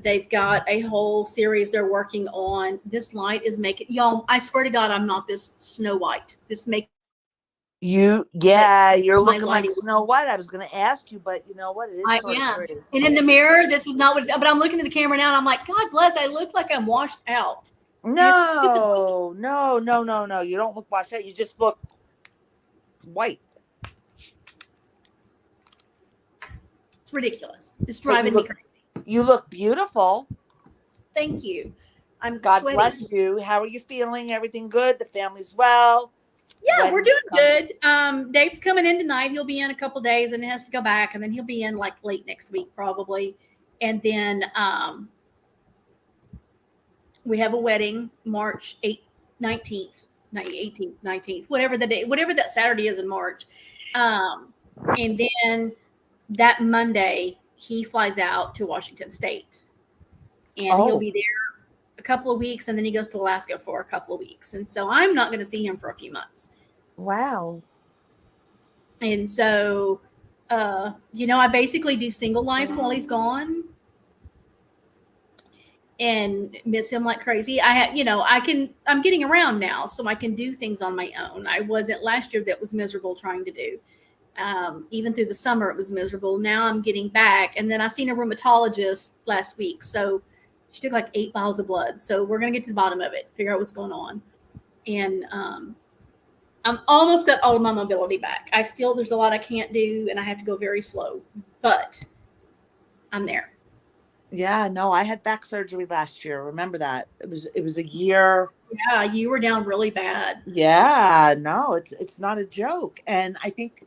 They've got a whole series they're working on. This light is making y'all. I swear to God, I'm not this Snow White. This make You're my looking like lighting- Snow White. I was going to ask you, but you know what? It is sort yeah. of pretty. And in the mirror, this is not what. But I'm looking at the camera now, and I'm like, God bless. I look like I'm washed out. No. You don't look washed out. You just look white. It's ridiculous. It's driving me crazy. You look beautiful. Thank you. I'm God sweating. bless you. How are you feeling? Everything good? The family's well? Yeah, we're doing Wedding's good. Dave's coming in tonight. He'll be in a couple days and has to go back, and then he'll be in like late next week probably. And then we have a wedding March 19th, 18th, 19th, whatever that Saturday is in March. And then that Monday he flies out to Washington State, and he'll be there a couple of weeks, and then he goes to Alaska for a couple of weeks. And so I'm not going to see him for a few months. Wow. And so, I basically do single life while he's gone and miss him like crazy. I'm getting around now, so I can do things on my own. I wasn't last year. That was miserable trying to do. Even through the summer, it was miserable. Now I'm getting back. And then I seen a rheumatologist last week. So she took like 8 vials of blood. So we're going to get to the bottom of it, figure out what's going on. And I'm almost got all of my mobility back. There's a lot I can't do, and I have to go very slow, but I'm there. Yeah, no, I had back surgery last year. Remember that? It was a year. Yeah, you were down really bad. Yeah, no, it's not a joke. And I think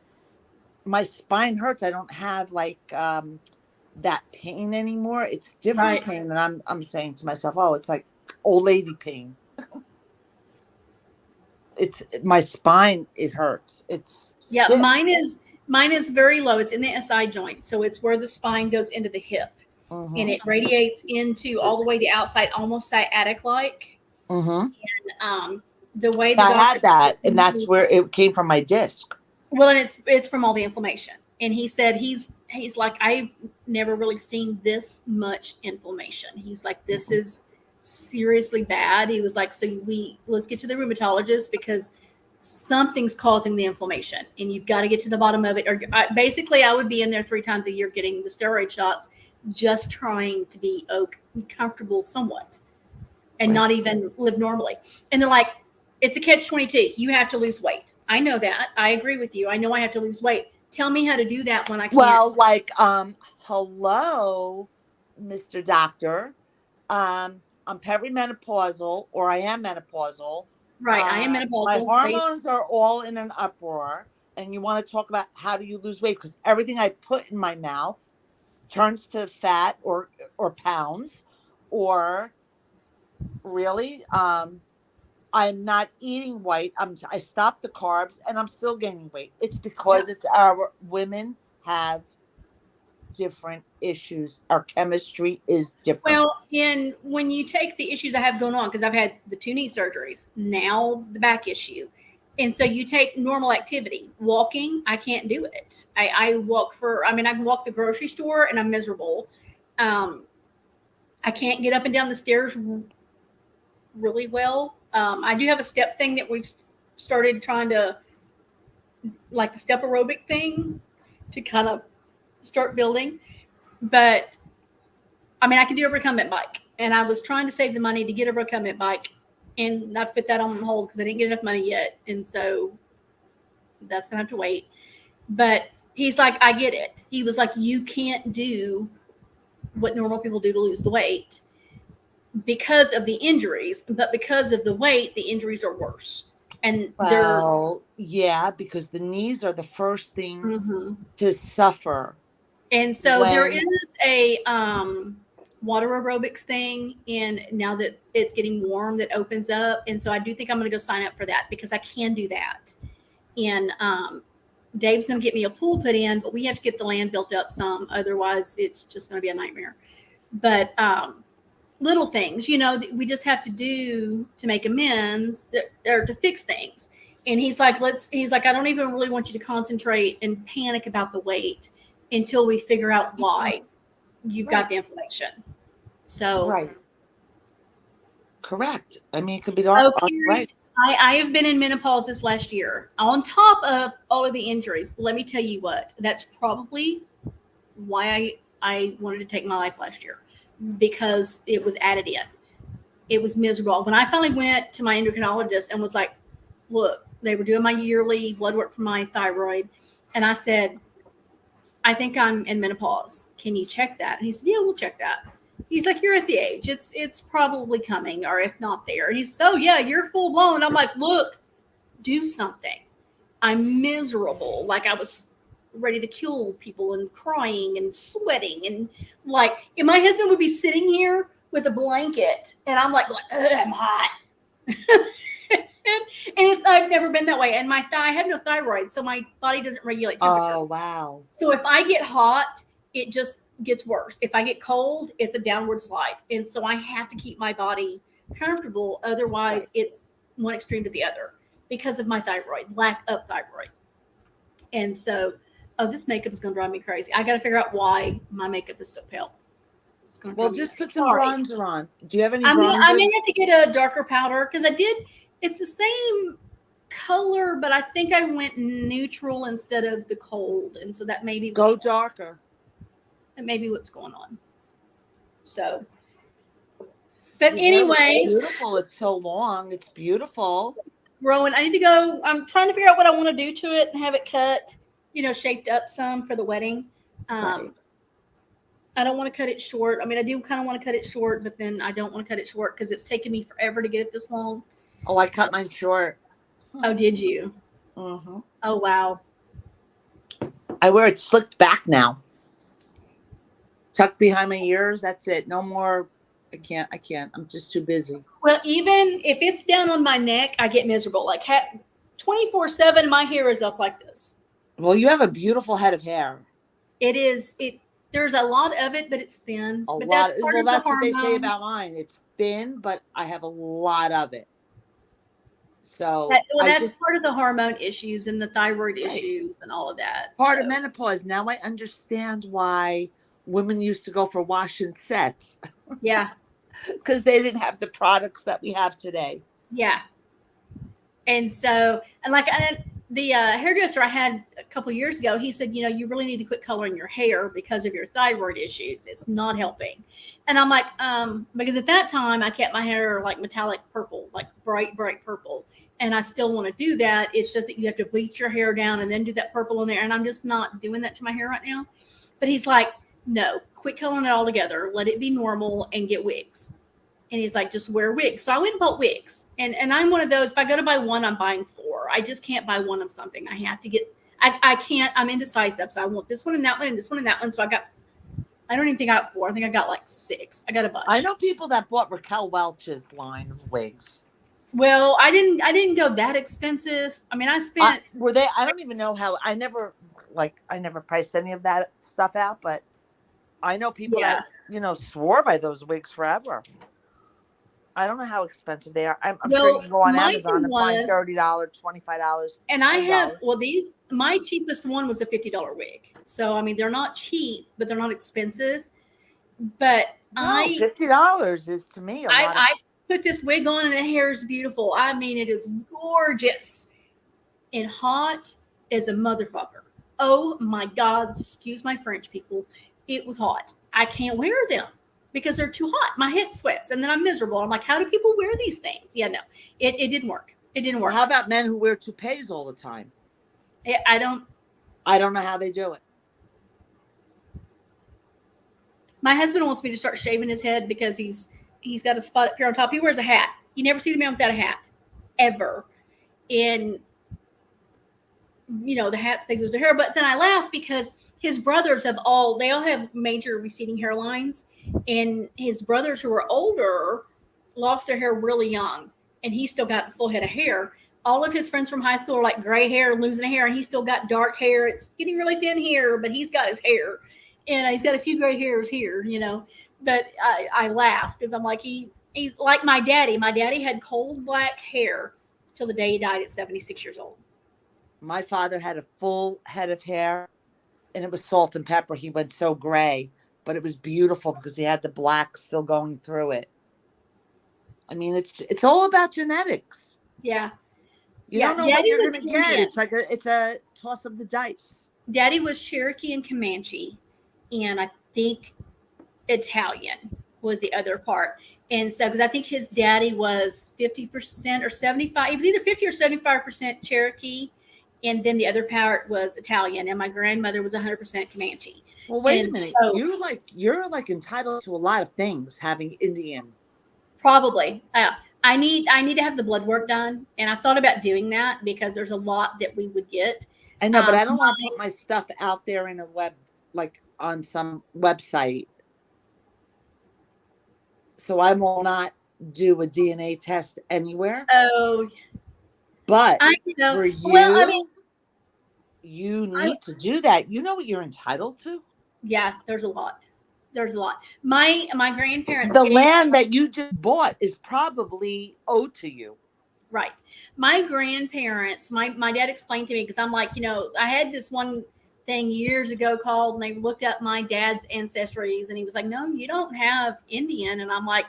my spine hurts. I don't have like that pain anymore. It's different Right. pain. And I'm saying to myself, oh, it's like old lady pain. It's my spine, it hurts. It's Yeah, stiff. mine is very low. It's in the SI joint, so it's where the spine goes into the hip, Mhm. and it radiates into all the way the outside, almost sciatic like. Mm-hmm. The way the I doctor had that, and that's where it came from my disc. well, and it's from all the inflammation. And he said he's like, I've never really seen this much inflammation. He was like, this is seriously bad. He was like, so let's get to the rheumatologist because something's causing the inflammation, and you've got to get to the bottom of it. Or basically, I would be in there 3 times a year getting the steroid shots, just trying to be comfortable somewhat, and Right. not even live normally. And they're like, it's a catch-22. You have to lose weight. I know that. I agree with you. I know I have to lose weight. Tell me how to do that when I can't. Well, like, hello, Mr. Doctor. I'm perimenopausal, or I am menopausal. Right. I am My menopausal. hormones are all in an uproar, and you want to talk about how do you lose weight? Because everything I put in my mouth turns to fat or pounds, or really, I'm not eating white. I stopped the carbs, and I'm still gaining weight. It's because it's our women have different issues. Our chemistry is different. Well, and when you take the issues I have going on, because I've had the 2 knee surgeries, now the back issue. And so you take normal activity. Walking, I can't do it. I walk I can walk the grocery store and I'm miserable. I can't get up and down the stairs really well. I do have a step thing that we've started trying to, like the step aerobic thing, to kind of start building. But I can do a recumbent bike, and I was trying to save the money to get a recumbent bike, and I put that on hold because I didn't get enough money yet, and so that's gonna have to wait. But he's like, I get it. He was like, you can't do what normal people do to lose the weight because of the injuries, but because of the weight, the injuries are worse. And Well, yeah, because the knees are the first thing Mhm. to suffer. And so there When- is a water aerobics thing, and now that it's getting warm, that opens up. And so I do think I'm going to go sign up for that because I can do that. And Dave's going to get me a pool put in, but we have to get the land built up some. Otherwise, it's just going to be a nightmare. But little things, that we just have to do to make amends or to fix things. And he's like, I don't even really want you to concentrate and panic about the weight until we figure out why you've got the inflammation. So, right. Correct. It could be dark. Right. I have been in menopause this last year. On top of all of the injuries, let me tell you what, that's probably why I wanted to take my life last year, because it was added in. It was miserable. When I finally went to my endocrinologist and was like, look, they were doing my yearly blood work for my thyroid. And I said, I think I'm in menopause. Can you check that? And he said, yeah, we'll check that. He's like, you're at the age. It's probably coming, or if not there. And he's, oh yeah, you're full blown. And I'm like, look, do something. I'm miserable. Like I was ready to kill people and crying and sweating. And and my husband would be sitting here with a blanket and I'm like, I'm hot. and I've never been that way. And I have no thyroid, so my body doesn't regulate temperature. Oh, wow. So if I get hot, it just gets worse. If I get cold, it's a downward slide. And so I have to keep my body comfortable. Otherwise, it's one extreme to the other because of my thyroid, lack of thyroid. And so, this makeup is going to drive me crazy. I got to figure out why my makeup is so pale. It's going to Well, just put some bronzer on. Do you have any bronzer? I may have to get a darker powder because it's the same color, but I think I went neutral instead of the cold. And so that may be Go darker. That may be what's going on. So, but anyways, It's beautiful. It's so long. It's beautiful. Rowan, I need to go. I'm trying to figure out what I want to do to it and have it cut, shaped up some for the wedding. Right. I don't want to cut it short. I do kind of want to cut it short, but then I don't want to cut it short because it's taken me forever to get it this long. Oh, I cut mine short. Oh, did you? Mm-hmm. Oh, wow. I wear it slicked back now. Tucked behind my ears. That's it. No more. I can't. I'm just too busy. Well, even if it's down on my neck, I get miserable. Like 24/7, my hair is up like this. Well, you have a beautiful head of hair. It is. There's a lot of it, but it's thin. A but lot. That's part Well, of the that's what they say hormone. about mine. It's thin, but I have a lot of it. So Well, I that's just part of the hormone issues and the thyroid Right. issues and all of that. part of So, menopause. Now I understand why women used to go for wash and sets yeah, because they didn't have the products that we have today. yeah. And so, and like the hairdresser I had a couple years ago, he said, you really need to quit coloring your hair because of your thyroid issues. It's not helping. And I'm like, because at that time I kept my hair like metallic purple, like bright, bright purple. And I still want to do that. It's just that you have to bleach your hair down and then do that purple in there. And I'm just not doing that to my hair right now. But he's like, no, quit coloring it all together. Let it be normal and get wigs. And he's like, just wear wigs. So I went and bought wigs. And I'm one of those, if I go to buy one, I'm buying four. I just can't buy one of something. I have to get, I can't, I'm indecisive. So I want this one and that one and this one and that one. So I don't even think I got four. I think I got like six. I got a bunch. I know people that bought Raquel Welch's line of wigs. Well, I didn't go that expensive. I mean, I spent, Were they? I don't even know how. I never priced any of that stuff out, but I know people that swore by those wigs forever. I don't know how expensive they are. I'm sure you can go on Amazon and find $30, $25. And I have, my cheapest one was a $50 wig. So, I mean, they're not cheap, but they're not expensive. But $50 is to me a lot. I put this wig on and the hair is beautiful. I mean, it is gorgeous and hot as a motherfucker. Oh my God, excuse my French, people. It was hot. I can't wear them because they're too hot. My head sweats and then I'm miserable. I'm like, how do people wear these things? Yeah, no, it didn't work. It didn't work. Well, how about men who wear toupees all the time? I don't know how they do it. My husband wants me to start shaving his head because he's got a spot up here on top. He wears a hat. You never see the man without a hat, ever. And the hats they lose their hair. But then I laugh because his brothers they all have major receding hairlines, and his brothers who are older lost their hair really young, and he's still got a full head of hair. All of his friends from high school are like gray hair and losing hair, and he's still got dark hair. It's getting really thin here, but he's got his hair, and he's got a few gray hairs here, But I laugh because I'm like, he's like my daddy. My daddy had cold black hair till the day he died at 76 years old. My father had a full head of hair, and it was salt and pepper. He went so gray, but it was beautiful because he had the black still going through it. I mean, it's all about genetics. Yeah. You don't know what you're going to get. It's a toss of the dice. Daddy was Cherokee and Comanche, and I think Italian was the other part. And so, because I think his daddy was 50% or 75, he was either 50 or 75% Cherokee, and then the other part was Italian, and my grandmother was 100% Comanche. Well, wait a minute. So, you're like entitled to a lot of things having Indian. Probably. I need to have the blood work done, and I've thought about doing that because there's a lot that we would get. I know, but I don't want to put my stuff out there in on some website. So I will not do a DNA test anywhere. Oh, but for you, you need to do that. You know what you're entitled to? Yeah, there's a lot. My grandparents. The land that you just bought is probably owed to you. Right. My grandparents, my dad explained to me, because I'm like, I had this one thing years ago called, and they looked up my dad's ancestries, and he was like, no, you don't have Indian. And I'm like,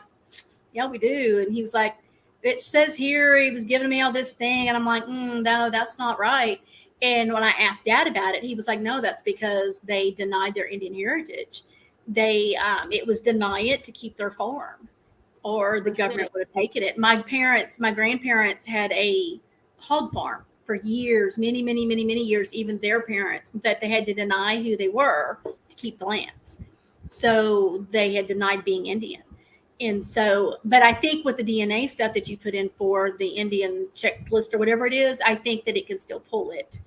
yeah, we do. And he was like, it says here he was giving me all this thing. And I'm like, no, that's not right. And when I asked Dad about it, he was like, no, that's because they denied their Indian heritage. It was deny it to keep their farm, or the government would have taken it. My grandparents had a hog farm for years, many, many, many, many years, even their parents, but they had to deny who they were to keep the lands. So they had denied being Indian. And so, but I think with the DNA stuff that you put in for the Indian checklist or whatever it is, I think that it can still pull it.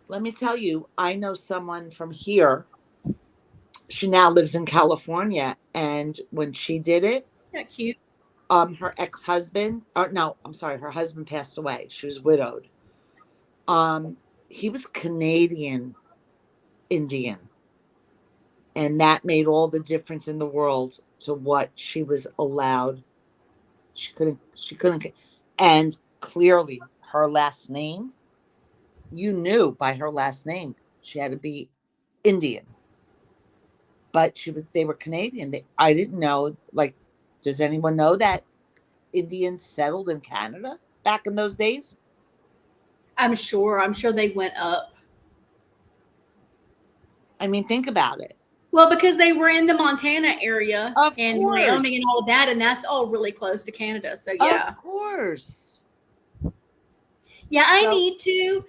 Let me tell you, I know someone from here. She now lives in California. And when she did it, Isn't that cute? Her ex-husband, her husband passed away. She was widowed. He was Canadian Indian. And that made all the difference in the world to what she was allowed She couldn't. And clearly, her last name, you knew by her last name she had to be Indian. But they were Canadian. I didn't know. Like, does anyone know that Indians settled in Canada back in those days? I'm sure they went up. I mean, think about it. Well, because they were in the Montana area Of and course. Wyoming and all of that, and that's all really close to Canada. So yeah. Of course. Yeah, So-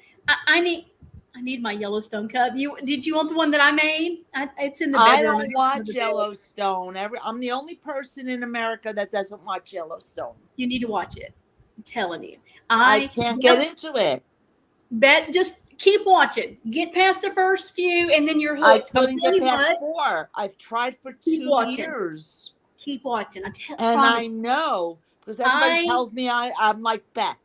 I need my Yellowstone cup. Did you want the one that I made? It's in the I bedroom. don't watch Yellowstone. I'm the only person in America that doesn't watch Yellowstone. You need to watch it. I'm telling you. I can't get into it. Just keep watching. Get past the first few, and then you're hooked. I couldn't I'll tell get you past what, 4. I've tried for Keep 2 watching. years. Keep watching. And promise I know because everybody tells me I'm like Beth.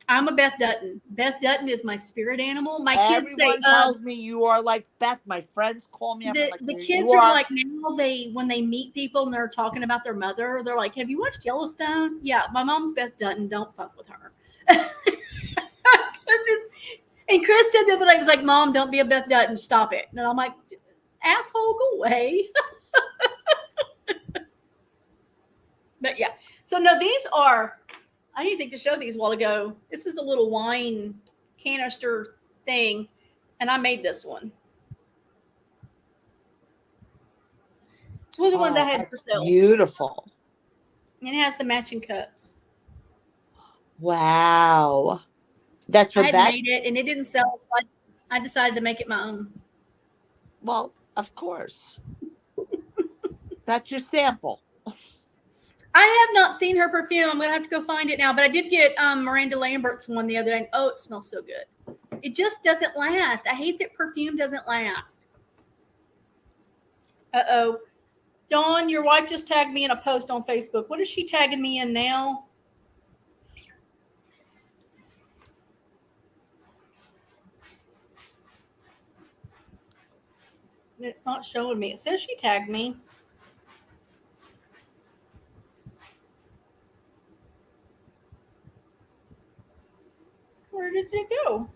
I'm a Beth Dutton. Beth Dutton is my spirit animal. My kids say Everyone tells me you are like Beth. My friends call me up. the kids are like, now when they meet people and they're talking about their mother, they're like, "Have you watched Yellowstone?" Yeah, my mom's Beth Dutton. Don't fuck with her. And Chris said the other day, he was like, "Mom, don't be a Beth Dutton. Stop it." And I'm like, "Asshole, go away." But yeah, so no, these are. I didn't think to show these a while ago. This is a little wine canister thing, and I made this one. It's one of the ones I had for sale. Beautiful. And it has the matching cups. Wow. That's for I had Beth? made it, and it didn't sell, so I decided to make it my own. Well, of course. That's your sample. I have not seen her perfume. I'm going to have to go find it now. But I did get Miranda Lambert's one the other day. And, oh, it smells so good. It just doesn't last. I hate that perfume doesn't last. Uh-oh. Dawn, your wife just tagged me in a post on Facebook. What is she tagging me in now? It's not showing me. It says she tagged me. Where did it go?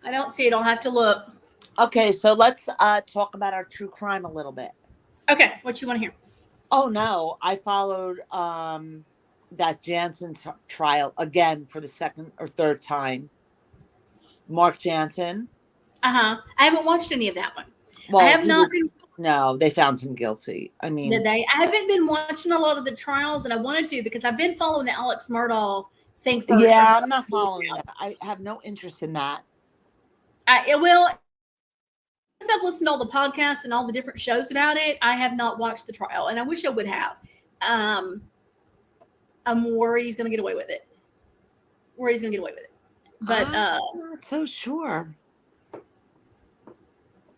I don't see it. I'll have to look. Okay, so let's talk about our true crime a little bit. Okay, what you want to hear? Oh no, I followed that Jansen trial again for the second or third time. Mark Jansen. I haven't watched any of that one. Well, I have not. No, they found him guilty. I mean, Did they? I haven't been watching a lot of the trials, and I wanted to because I've been following the Alex Murdaugh thing for. Yeah, I'm not following that. I have no interest in that. It will. Since I've listened to all the podcasts and all the different shows about it, I have not watched the trial, and I wish I would have. I'm worried he's going to get away with it. But I'm not so sure.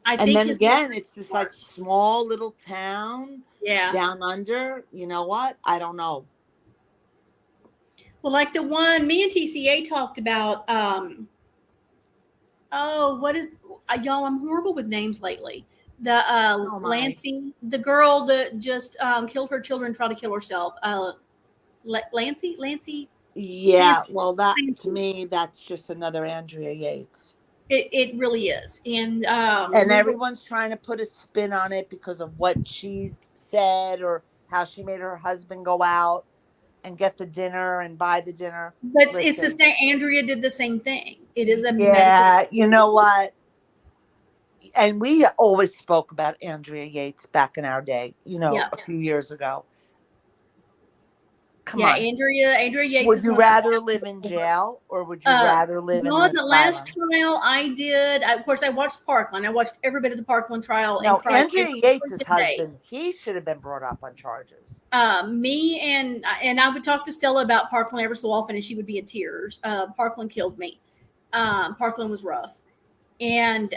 I think. And then again, it's this like small little town yeah. down under. You know what? I don't know. Well, like the one me and TCA talked about. What is y'all? I'm horrible with names lately. The Lancey, the girl that just killed her children, tried to kill herself. Lancey. Yeah, well, that to me, that's just another Andrea Yates. It really is, and everyone's trying to put a spin on it because of what she said or how she made her husband go out and get the dinner and buy the dinner. But it's the same. Andrea did the same thing. It is a you know what? And we always spoke about Andrea Yates back in our day. A few years ago. Come on. Andrea Yates. Would you rather live in jail or would you rather live in an the last trial I did, of course, I watched Parkland. I watched every bit of the Parkland trial. No, Andrea Yates' husband, he should have been brought up on charges. Me and I would talk to Stella about Parkland every so often, and she would be in tears. Parkland killed me. Parkland was rough, and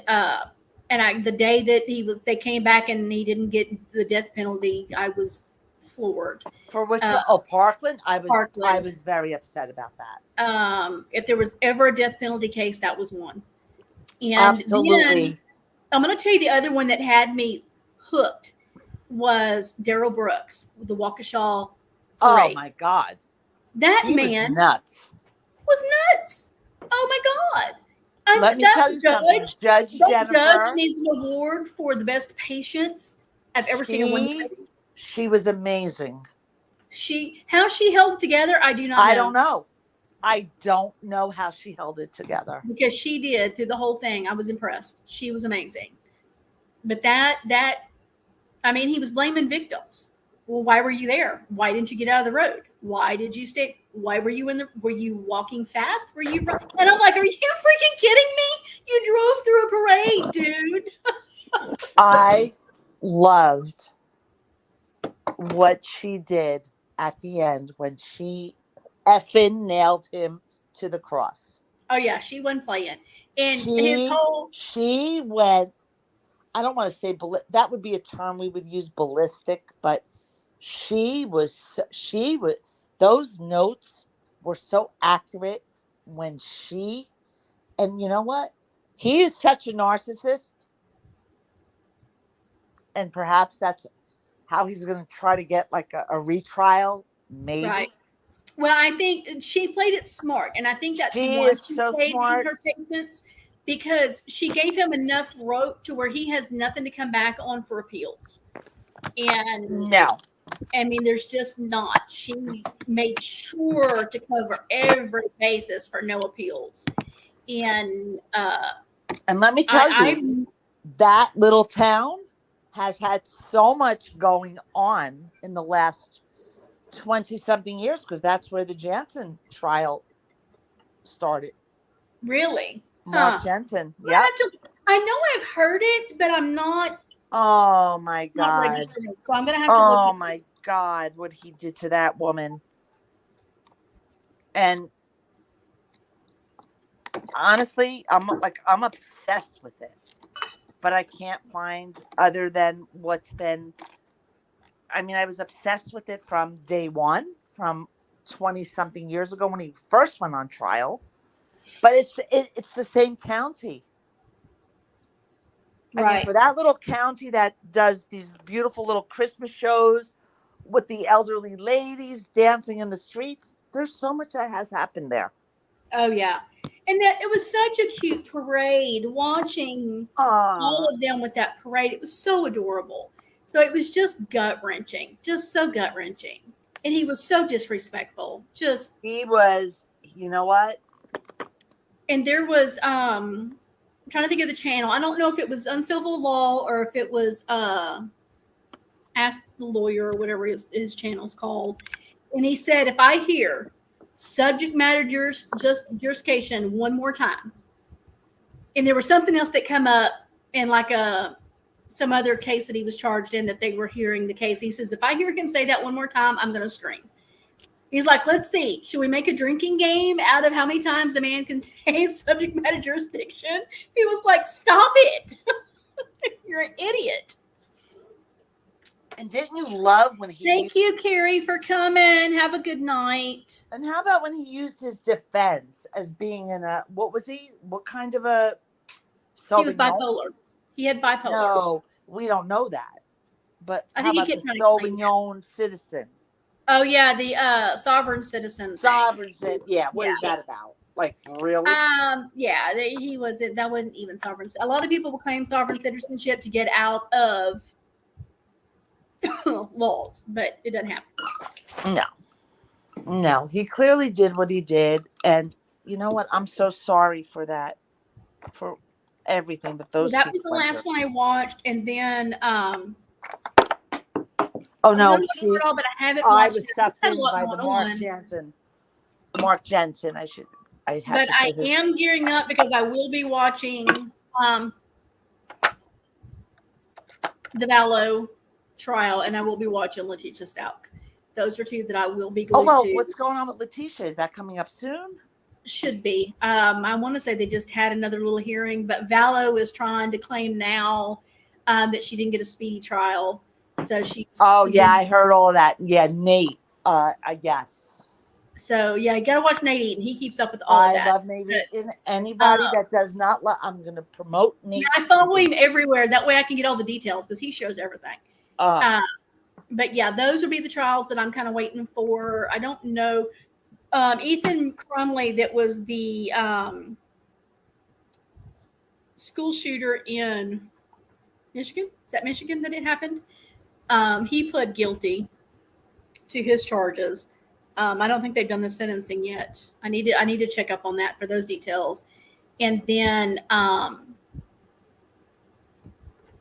the day that they came back and he didn't get the death penalty, I was floored. For which Parkland? I was very upset about that. If there was ever a death penalty case, that was one. And absolutely. I'm going to tell you the other one that had me hooked. was Daryl Brooks, the Waukesha Oh parade. my God. That He was man nuts. was nuts. Oh my God. Let me that tell you something. Judge that Jennifer, judge needs an award for the best patience I've ever seen in one parade. she was amazing. How she held it together, I do not know. I don't know. I don't know how she held it together. Because she did through the whole thing. I was impressed. She was amazing. But I mean, he was blaming victims. Well, why were you there? Why didn't you get out of the road? Why did you stay? Why were you walking fast? Were you running? And I'm like, are you freaking kidding me? You drove through a parade, dude. I loved what she did at the end when she effing nailed him to the cross. Oh yeah, she wasn't playing. And his whole she went, I don't want to say that would be a term we would use, ballistic, but she was those notes were so accurate when and you know what? He is such a narcissist. And perhaps that's how he's going to try to get like a retrial, maybe. Right. Well, I think she played it smart, and I think that's She why is she so played smart. her patience, because she gave him enough rope to where he has nothing to come back on for appeals. And No. I mean, there's just not. She made sure to cover every basis for no appeals. And let me tell you, that little town has had so much going on in the last 20-something years, because that's where the Jansen trial started. Really? Mark Jansen. Yeah. I know I've heard it, but I'm not. Oh my God. So I'm gonna have to Oh look my God, what he did to that woman. And honestly, I'm obsessed with it. But I can't find other than what's been. I mean, I was obsessed with it from day one, from 20-something years ago when he first went on trial. But it's the same county. I mean, for that little county that does these beautiful little Christmas shows with the elderly ladies dancing in the streets, there's so much that has happened there. Oh yeah, and that it was such a cute parade. Watching all of them with that parade, it was so adorable. So it was just gut wrenching, just so gut wrenching, and he was so disrespectful. He was, you know what? And there was I'm trying to think of the channel. I don't know if it was Uncivil Law or if it was Ask the Lawyer or whatever his channel's called. And he said, if I hear subject matter jurisdiction one more time, and there was something else that come up in like some other case that he was charged in that they were hearing the case. He says, if I hear him say that one more time, I'm going to scream. He's like, let's see. Should we make a drinking game out of how many times a man can say subject matter jurisdiction? He was like, stop it. You're an idiot. And didn't you love when he... Thank you, Carrie, for coming. Have a good night. And how about when he used his defense as being in a... What was he? What kind of a... He was bipolar. He had bipolar. No, we don't know that. But I how think about the Sauvignon citizen? Oh, yeah, the sovereign citizen. Sovereign citizen. Yeah, what is that about? Like, really? Yeah, he wasn't. That wasn't even sovereign. A lot of people will claim sovereign citizenship to get out of laws, but it doesn't happen. No, he clearly did what he did. And you know what? I'm so sorry for that, for everything that those that was the last one I watched. And then, oh no, see, all, but I haven't I watched was it. sucked in by the Mark Jansen. Mark Jansen, I have but to say I am gearing up because I will be watching the Vallow trial, and I will be watching Letitia Stout. Those are two that I will be going to. What's going on with Letitia? Is that coming up soon? Should be. I want to say they just had another little hearing, but Vallow is trying to claim now that she didn't get a speedy trial. So I heard all of that. Yeah, Nate. I guess. So yeah, you gotta watch Nate Eaton. He keeps up with all of that. I love Nate Eaton. Anybody that does not love, I'm gonna promote Nate. I follow him everywhere. That way I can get all the details because he shows everything. But yeah, those would be the trials that I'm kind of waiting for. I don't know. Ethan Crumley, that was the school shooter in Michigan. Is that Michigan that it happened? He pled guilty to his charges. I don't think they've done the sentencing yet. I need to check up on that for those details. And then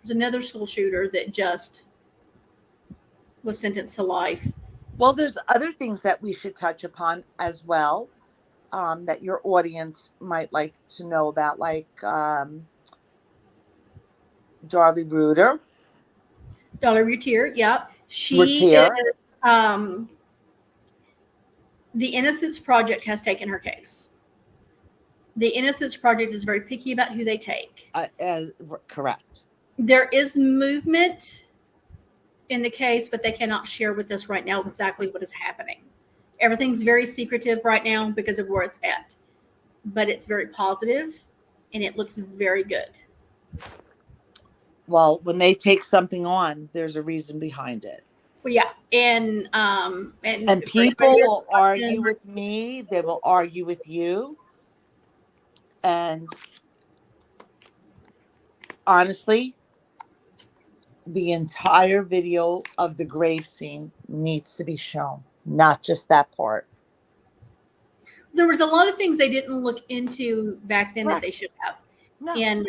there's another school shooter that just was sentenced to life. Well, there's other things that we should touch upon as well, that your audience might like to know about, like Darlie Reuter. Dollar Routier, yep. She Routier. is, the Innocence Project has taken her case. The Innocence Project is very picky about who they take. Correct. There is movement in the case, but they cannot share with us right now exactly what is happening. Everything's very secretive right now because of where it's at, but it's very positive and it looks very good. Well, when they take something on, there's a reason behind it. Well, yeah, and people will argue with me. They will argue with you. And honestly, the entire video of the grave scene needs to be shown, not just that part. There was a lot of things they didn't look into back then that they should have. No. And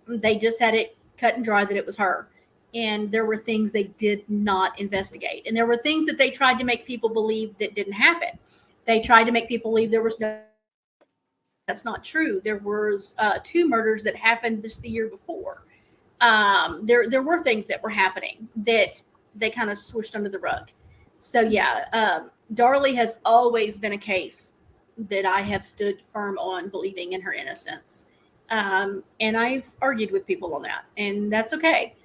they just had it cut and dry that it was her. And there were things they did not investigate. And there were things that they tried to make people believe that didn't happen. They tried to make people believe there was no. That's not true. There was 2 murders that happened the year before. There were things that were happening that they kind of swished under the rug. So yeah, Darlie has always been a case that I have stood firm on, believing in her innocence. And I've argued with people on that, and that's okay.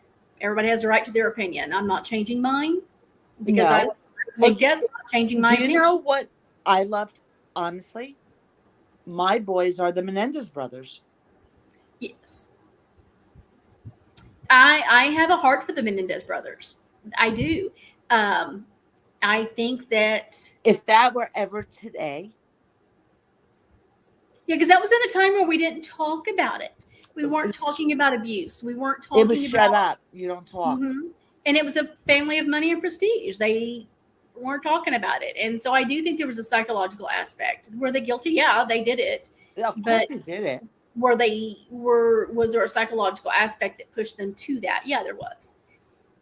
Everybody has a right to their opinion. I'm not changing mine because I guess not changing my opinion. Do you know what I loved, honestly? My boys are the Menendez brothers. Yes. I have a heart for the Menendez brothers. I do. I think that if that were ever today. Yeah, because that was in a time where we didn't talk about it. We weren't talking about abuse. We weren't talking about. It was shut up. You don't talk. Mm-hmm. And it was a family of money and prestige. They weren't talking about it. And so I do think there was a psychological aspect. Were they guilty? Yeah, they did it. Yeah, of course they did it. Was there a psychological aspect that pushed them to that? Yeah, there was.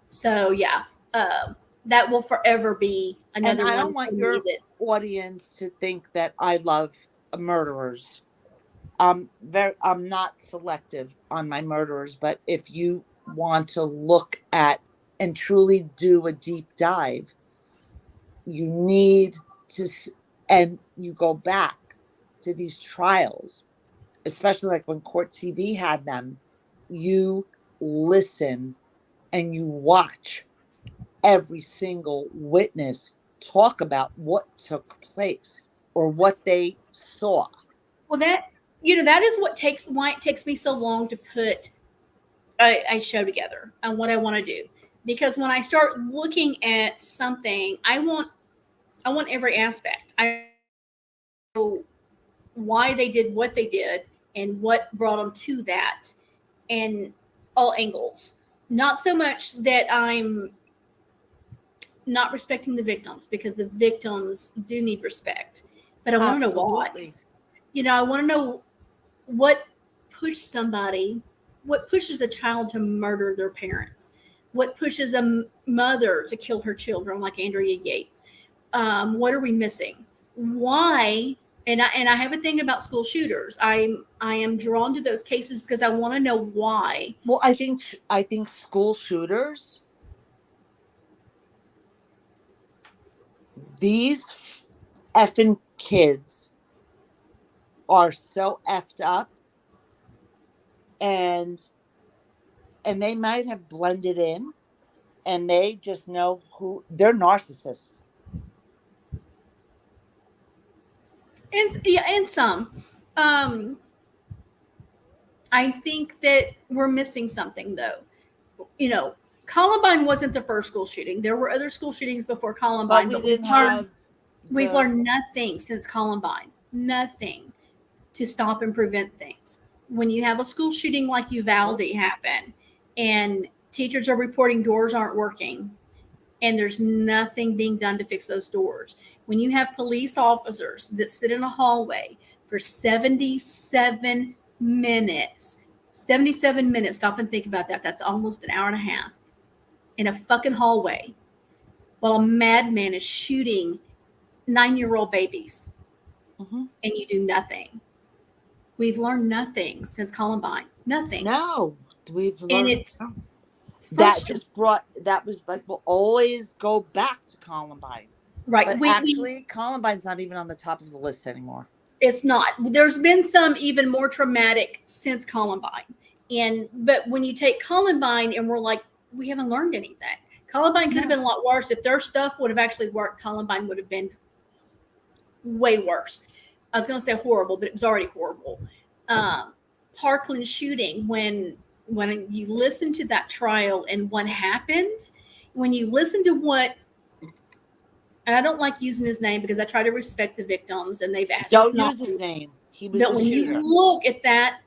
So yeah, that will forever be another one. And I don't want your audience to think that I love murderers. I'm not selective on my murderers, but if you want to look at and truly do a deep dive, you need to, and you go back to these trials, especially like when Court TV had them, you listen and you watch every single witness talk about what took place or what they saw. Well, that is why it takes me so long to put a show together on what I want to do. Because when I start looking at something, I want every aspect. I know why they did what they did and what brought them to that, and all angles. Not so much that I'm not respecting the victims, because the victims do need respect, but I want to know why. I want to know what pushes a child to murder their parents, what pushes a mother to kill her children like Andrea Yates. What are we missing? Why? And I have a thing about school shooters. I am drawn to those cases because I want to know why. Well, I think school shooters, these effing kids are so effed up, and they might have blended in, and they just know who they're narcissists. And some. I think that we're missing something, though. Columbine wasn't the first school shooting. There were other school shootings before But Columbine, we but didn't have. we've the- learned nothing since Columbine. Nothing to stop and prevent things. When you have a school shooting like Uvalde happen, and teachers are reporting doors aren't working, and there's nothing being done to fix those doors. When you have police officers that sit in a hallway for 77 minutes, 77 minutes, stop and think about that. That's almost an hour and a half in a fucking hallway while a madman is shooting 9-year-old babies, Mhm. and you do nothing. We've learned nothing since Columbine. Nothing. No, we've And learned. it's that frustrating. just brought. That was like we'll always go back to Columbine, Right. but actually, Columbine's not even on the top of the list anymore. It's not. There's been some even more traumatic since Columbine. But when you take Columbine and we're like, we haven't learned anything. Columbine could have been a lot worse. If their stuff would have actually worked, Columbine would have been way worse. I was going to say horrible, but it was already horrible. Parkland shooting, when you listen to that trial and what happened, when you listen to what, and I don't like using his name because I try to respect the victims and they've asked us Don't not use to. his name. He was But the when shooter. you look at that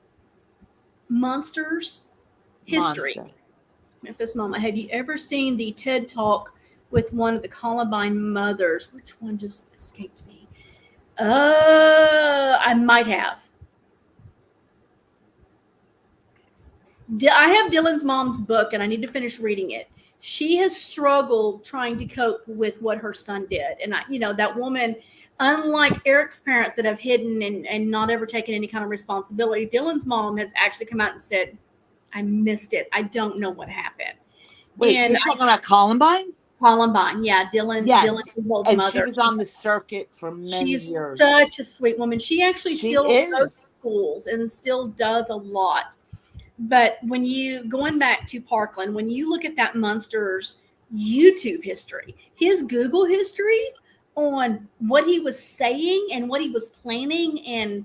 monster's history, Monster. Memphis Mama, have you ever seen the TED Talk with one of the Columbine mothers? Which one just escaped me? I might have. I have Dylan's mom's book and I need to finish reading it. She has struggled trying to cope with what her son did. And that woman, unlike Eric's parents that have hidden and not ever taken any kind of responsibility, Dylan's mom has actually come out and said, I missed it. I don't know what happened. Wait, And you're talking about Columbine? Columbine, yeah, Dylan. Yes. Dylan's both And mother. she was on the circuit for many She's years. such a sweet woman. She actually She still goes is. to schools and still does a lot. But when you going back to Parkland, when you look at that Munster's YouTube history, his Google history on what he was saying and what he was planning, and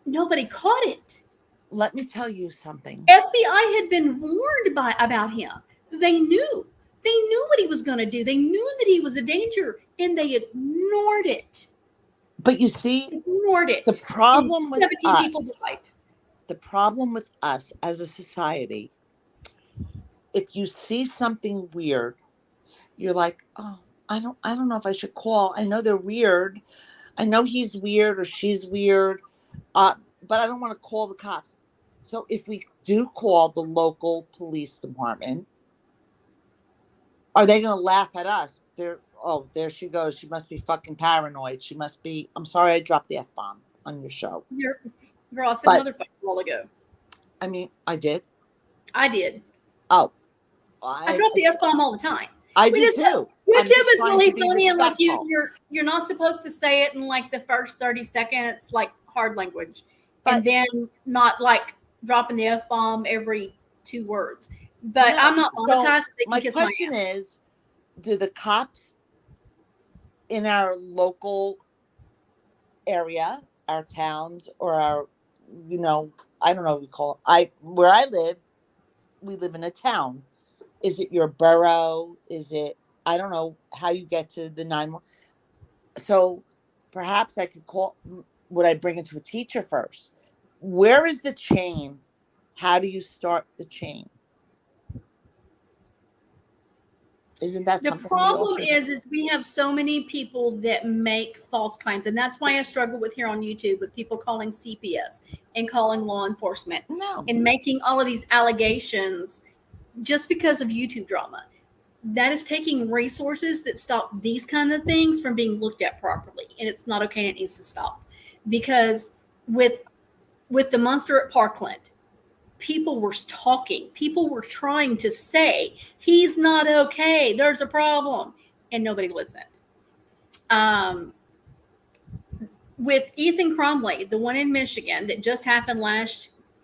nobody caught it. Let me tell you something. FBI had been warned about him. They knew. They knew what he was going to do. They knew that he was a danger, and they ignored it. But you see, Ignored it. the problem And with 17 people us, died. the problem with us as a society, if you see something weird, you're like, oh, I don't know if I should call. I know they're weird. I know he's weird or she's weird, but I don't want to call the cops. So if we do call the local police department, are they going to laugh at us? There she goes. She must be fucking paranoid. She must be. I'm sorry I dropped the F-bomb on your show. Girl, I said But- motherfucker a while ago. I mean, I did. I did. Oh. I drop the F-bomb all the time. I We do just- too. I'm YouTube just is trying really to be funny, and like respectful. you're not supposed to say it in like the first 30 seconds, like hard language, But- and then not like dropping the F-bomb every 2 words. But No, I'm not so monetized. They My can kiss my question ass. is, do the cops in our local area, our towns, or our, I don't know what we call it. Where I live, we live in a town. Is it your borough? Is it, I don't know how you get to the 911. So perhaps I could call, would I bring it to a teacher first? Where is the chain? How do you start the chain? Isn't that The something we all problem should- is we have so many people that make false claims, and that's why I struggle with here on YouTube with people calling CPS and calling law enforcement No. and making all of these allegations just because of YouTube drama. That is taking resources that stop these kind of things from being looked at properly, and it's not okay, and it needs to stop. Because with the monster at Parkland, people were talking, people were trying to say he's not okay, there's a problem, and nobody listened. With Ethan Crumley, the one in Michigan that just happened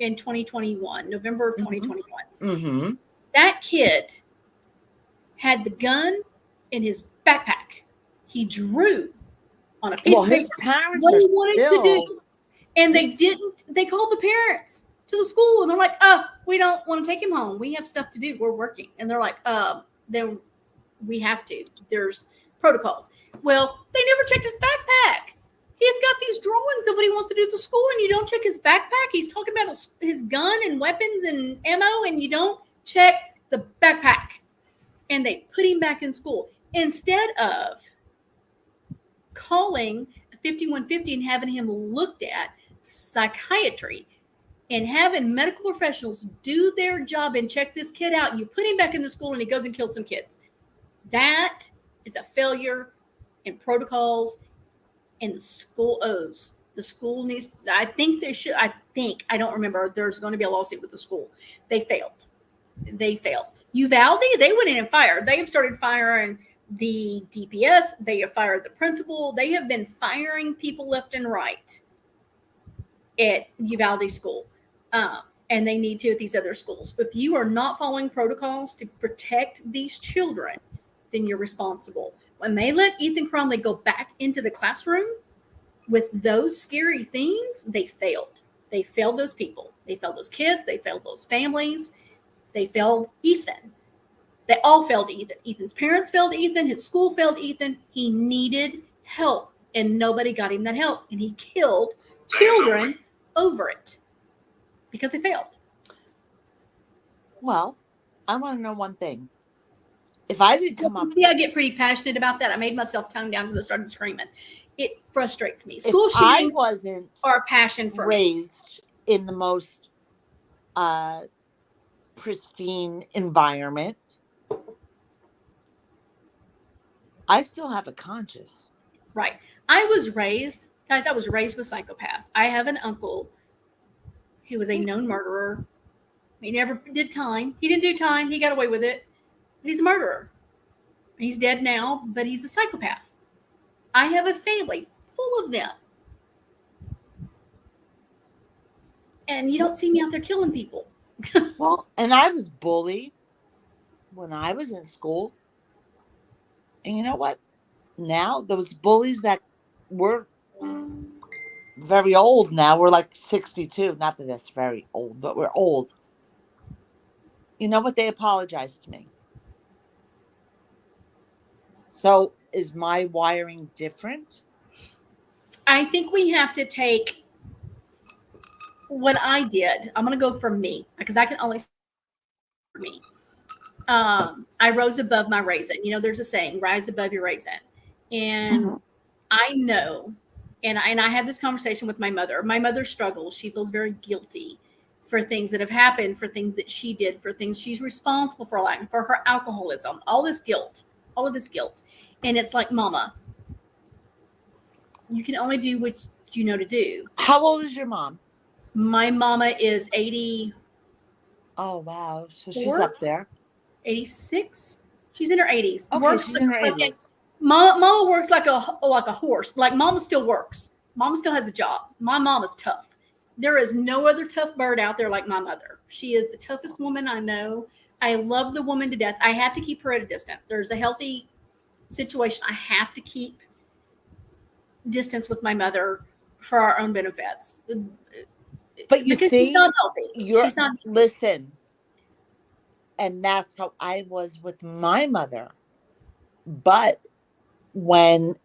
in 2021, November of 2021, Mm-hmm. that kid had the gun in his backpack. He drew on a piece Well, of his paper parents what are he wanted still, to do, and they didn't. They called the parents to the school, and they're like, "Oh, we don't want to take him home. We have stuff to do. We're working." And they're like, "Then we have to. There's protocols." Well, they never checked his backpack. He's got these drawings of what he wants to do at the school, and you don't check his backpack. He's talking about his gun and weapons and ammo, and you don't check the backpack. And they put him back in school instead of calling 5150 and having him looked at psychiatry and having medical professionals do their job and check this kid out. You put him back in the school and he goes and kills some kids. That is a failure in protocols, and the school owes. The school needs, I think they should, I don't remember. There's going to be a lawsuit with the school. They failed. Uvalde, they went in and fired. They have started firing the DPS. They have fired the principal. They have been firing people left and right at Uvalde school. And they need to at these other schools. If you are not following protocols to protect these children, then you're responsible. When they let Ethan Crumley go back into the classroom with those scary things, they failed. They failed those people. They failed those kids. They failed those families. They failed Ethan. They all failed Ethan. Ethan's parents failed Ethan. His school failed Ethan. He needed help, and nobody got him that help. And he killed children over it because they failed. Well, I want to know one thing. If I did come up, See, I get pretty passionate about that. I made myself tone down because I started screaming. It frustrates me. School if I shootings wasn't are a passion for me. raised in the most pristine environment, I still have a conscience. Right. I was raised with psychopaths. I have an uncle who was a known murderer. He never did time. He didn't do time. He got away with it. But he's a murderer. He's dead now, but he's a psychopath. I have a family full of them. And you don't see me out there killing people. Well, and I was bullied when I was in school. And you know what? Now, those bullies that were very old now, we're like 62. Not that that's very old, but we're old. You know what? They apologized to me. So is my wiring different? I think we have to take what I did. I'm going to go for me because I can only speak for me. I rose above my raisin. You know, there's a saying, rise above your raisin. And I know, and I have this conversation with my mother. My mother struggles. She feels very guilty for things that have happened, for things that she did, for things she's responsible for, like for her alcoholism, all this guilt. And it's like, Mama, you can only do what you know to do. How old is your mom? My mama is 80. Oh, wow. So she's Four? up there. 86. She's in her 80s. Okay, she's in her 80s. Mama works like a horse. Like Mama still works. Mama still has a job. My mom is tough. There is no other tough bird out there like my mother. She is the toughest woman I know. I love the woman to death. I have to keep her at a distance. There's a healthy situation. I have to keep distance with my mother for our own benefits. But you because see, she's not healthy. She's not. Listen, and that's how I was with my mother. But when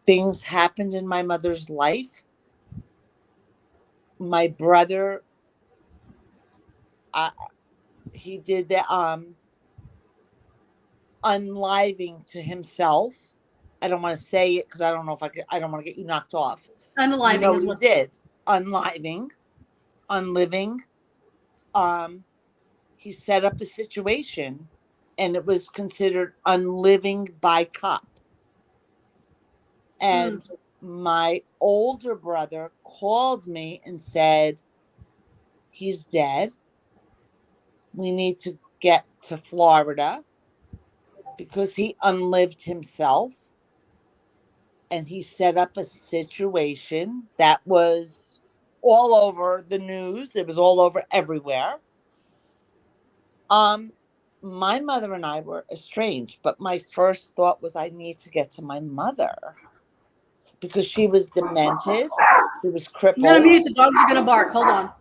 things happened in my mother's life, my brother, he did the unliving to himself. I don't want to say it because I don't know if I don't want to get you knocked off. Unaliving you know is what what he did. Unliving. He set up a situation, and it was considered unliving by cop. And my older brother called me and said, he's dead. We need to get to Florida because he unlived himself. And he set up a situation that was all over the news. It was all over everywhere. My mother and I were estranged, but my first thought was I need to get to my mother because she was demented. She was crippled. I'm gonna mute. The dogs are gonna bark. Hold on.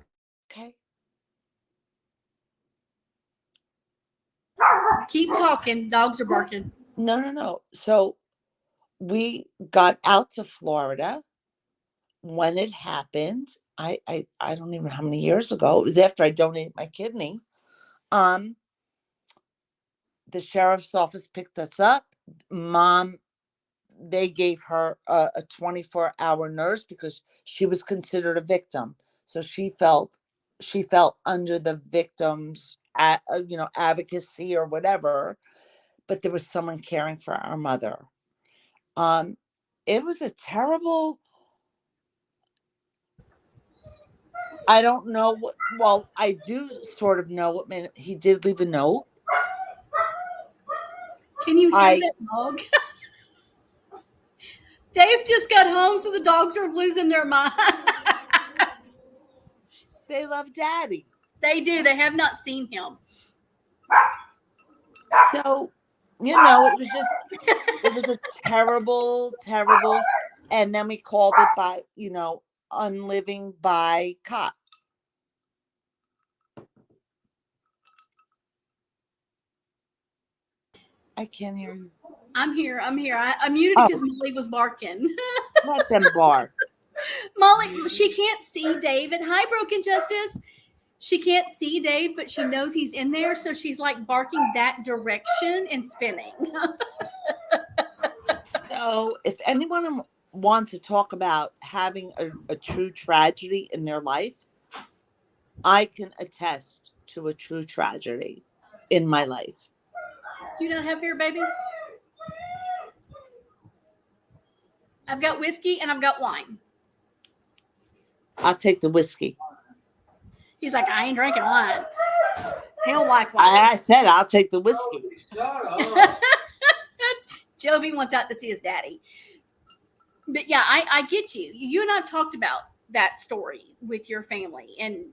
Okay. Keep talking. Dogs are barking. No. So we got out to Florida when it happened. I don't even know how many years ago. It was after I donated my kidney. The sheriff's office picked us up. Mom, they gave her a 24-hour nurse because she was considered a victim. So she felt under the victim's advocacy or whatever, but there was someone caring for our mother. It was a terrible, I don't know what, well, I do sort of know what man, he did leave a note. Can you hear that dog? Dave just got home, so the dogs are losing their minds. They love Daddy. They do. They have not seen him. So, it was a terrible, and then we called it by, unliving by cop. I can't hear you. I'm here. I muted because Molly was barking. Let them bark. Molly, she can't see David. Hi, Broken Justice. She can't see Dave, but she knows he's in there, so she's like barking that direction and spinning. So if anyone wants to talk about having a true tragedy in their life, I can attest to a true tragedy in my life. You don't have beer, baby? I've got whiskey and I've got wine. I'll take the whiskey. He's like, I ain't drinking wine. He'll like wine. I said I'll take the whiskey. Jovi wants out to see his daddy. But yeah, I get you. You and I have talked about that story with your family. And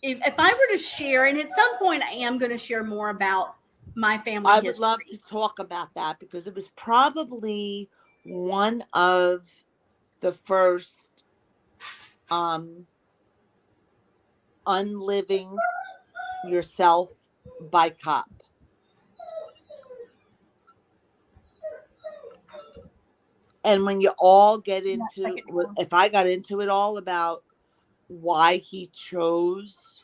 if I were to share, and at some point I am going to share more about my family history. I would love to talk about that because it was probably one of the first unliving yourself by cop. And when you all get into, if I got into it all about why he chose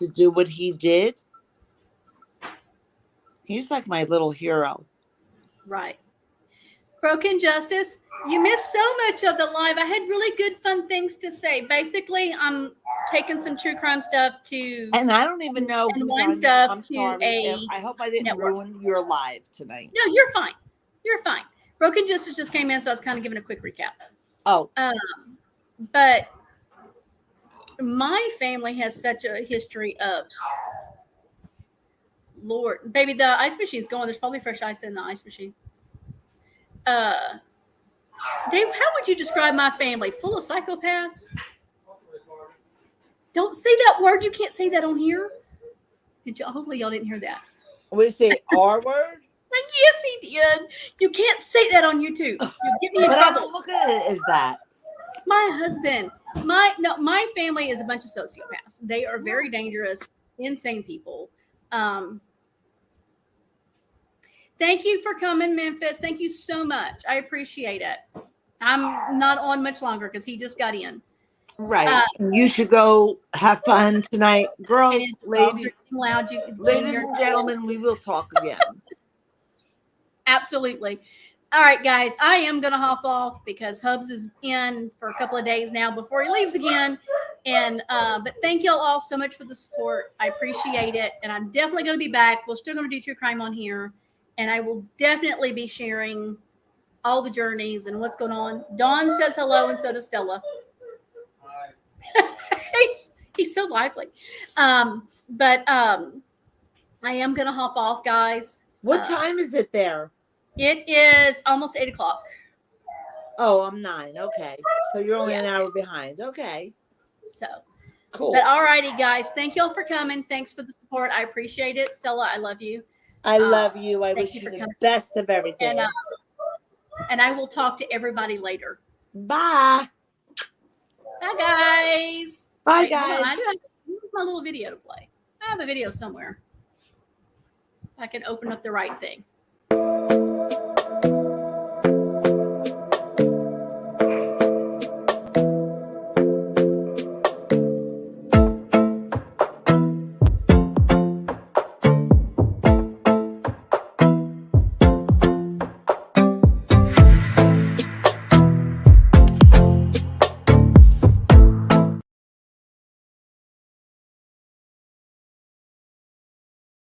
to do what he did, he's like my little hero. Right. Broken Justice, you missed so much of the live. I had really good, fun things to say. Basically, I'm taking some true crime stuff to... And I don't even know and who's wine on. stuff I'm to sorry. a I hope I didn't network. ruin your live tonight. No, you're fine. You're fine. Broken Justice just came in, so I was kind of giving a quick recap. Oh. But my family has such a history of... Lord, baby, the ice machine's going. There's probably fresh ice in the ice machine. Dave, how would you describe my family? Full of psychopaths? Don't say that word. You can't say that on here. Hopefully y'all didn't hear that. We say R word? Yes, he did. You can't say that on YouTube. You get me in But I trouble. don't look at it as that. My husband, my family is a bunch of sociopaths. They are very dangerous, insane people. Thank you for coming, Memphis. Thank you so much. I appreciate it. I'm not on much longer because he just got in. Right. You should go have fun tonight. Girls, ladies, loud. ladies and gentlemen, we will talk again. Absolutely. All right, guys, I am going to hop off because Hubs is in for a couple of days now before he leaves again. And but thank y'all all so much for the support. I appreciate it. And I'm definitely going to be back. We're still going to do true crime on here. And I will definitely be sharing all the journeys and what's going on. Dawn says hello, and so does Stella. he's so lively. But I am going to hop off, guys. What time is it there? It is almost 8 o'clock. Oh, I'm 9. Okay. So you're only an hour behind. Okay. So cool. But all righty, guys. Thank y'all for coming. Thanks for the support. I appreciate it. Stella, I love you. I love you. I wish you the best of everything. And I will talk to everybody later. Bye. Bye, guys. Bye, guys. Where's my little video to play? I have a video somewhere. I can open up the right thing.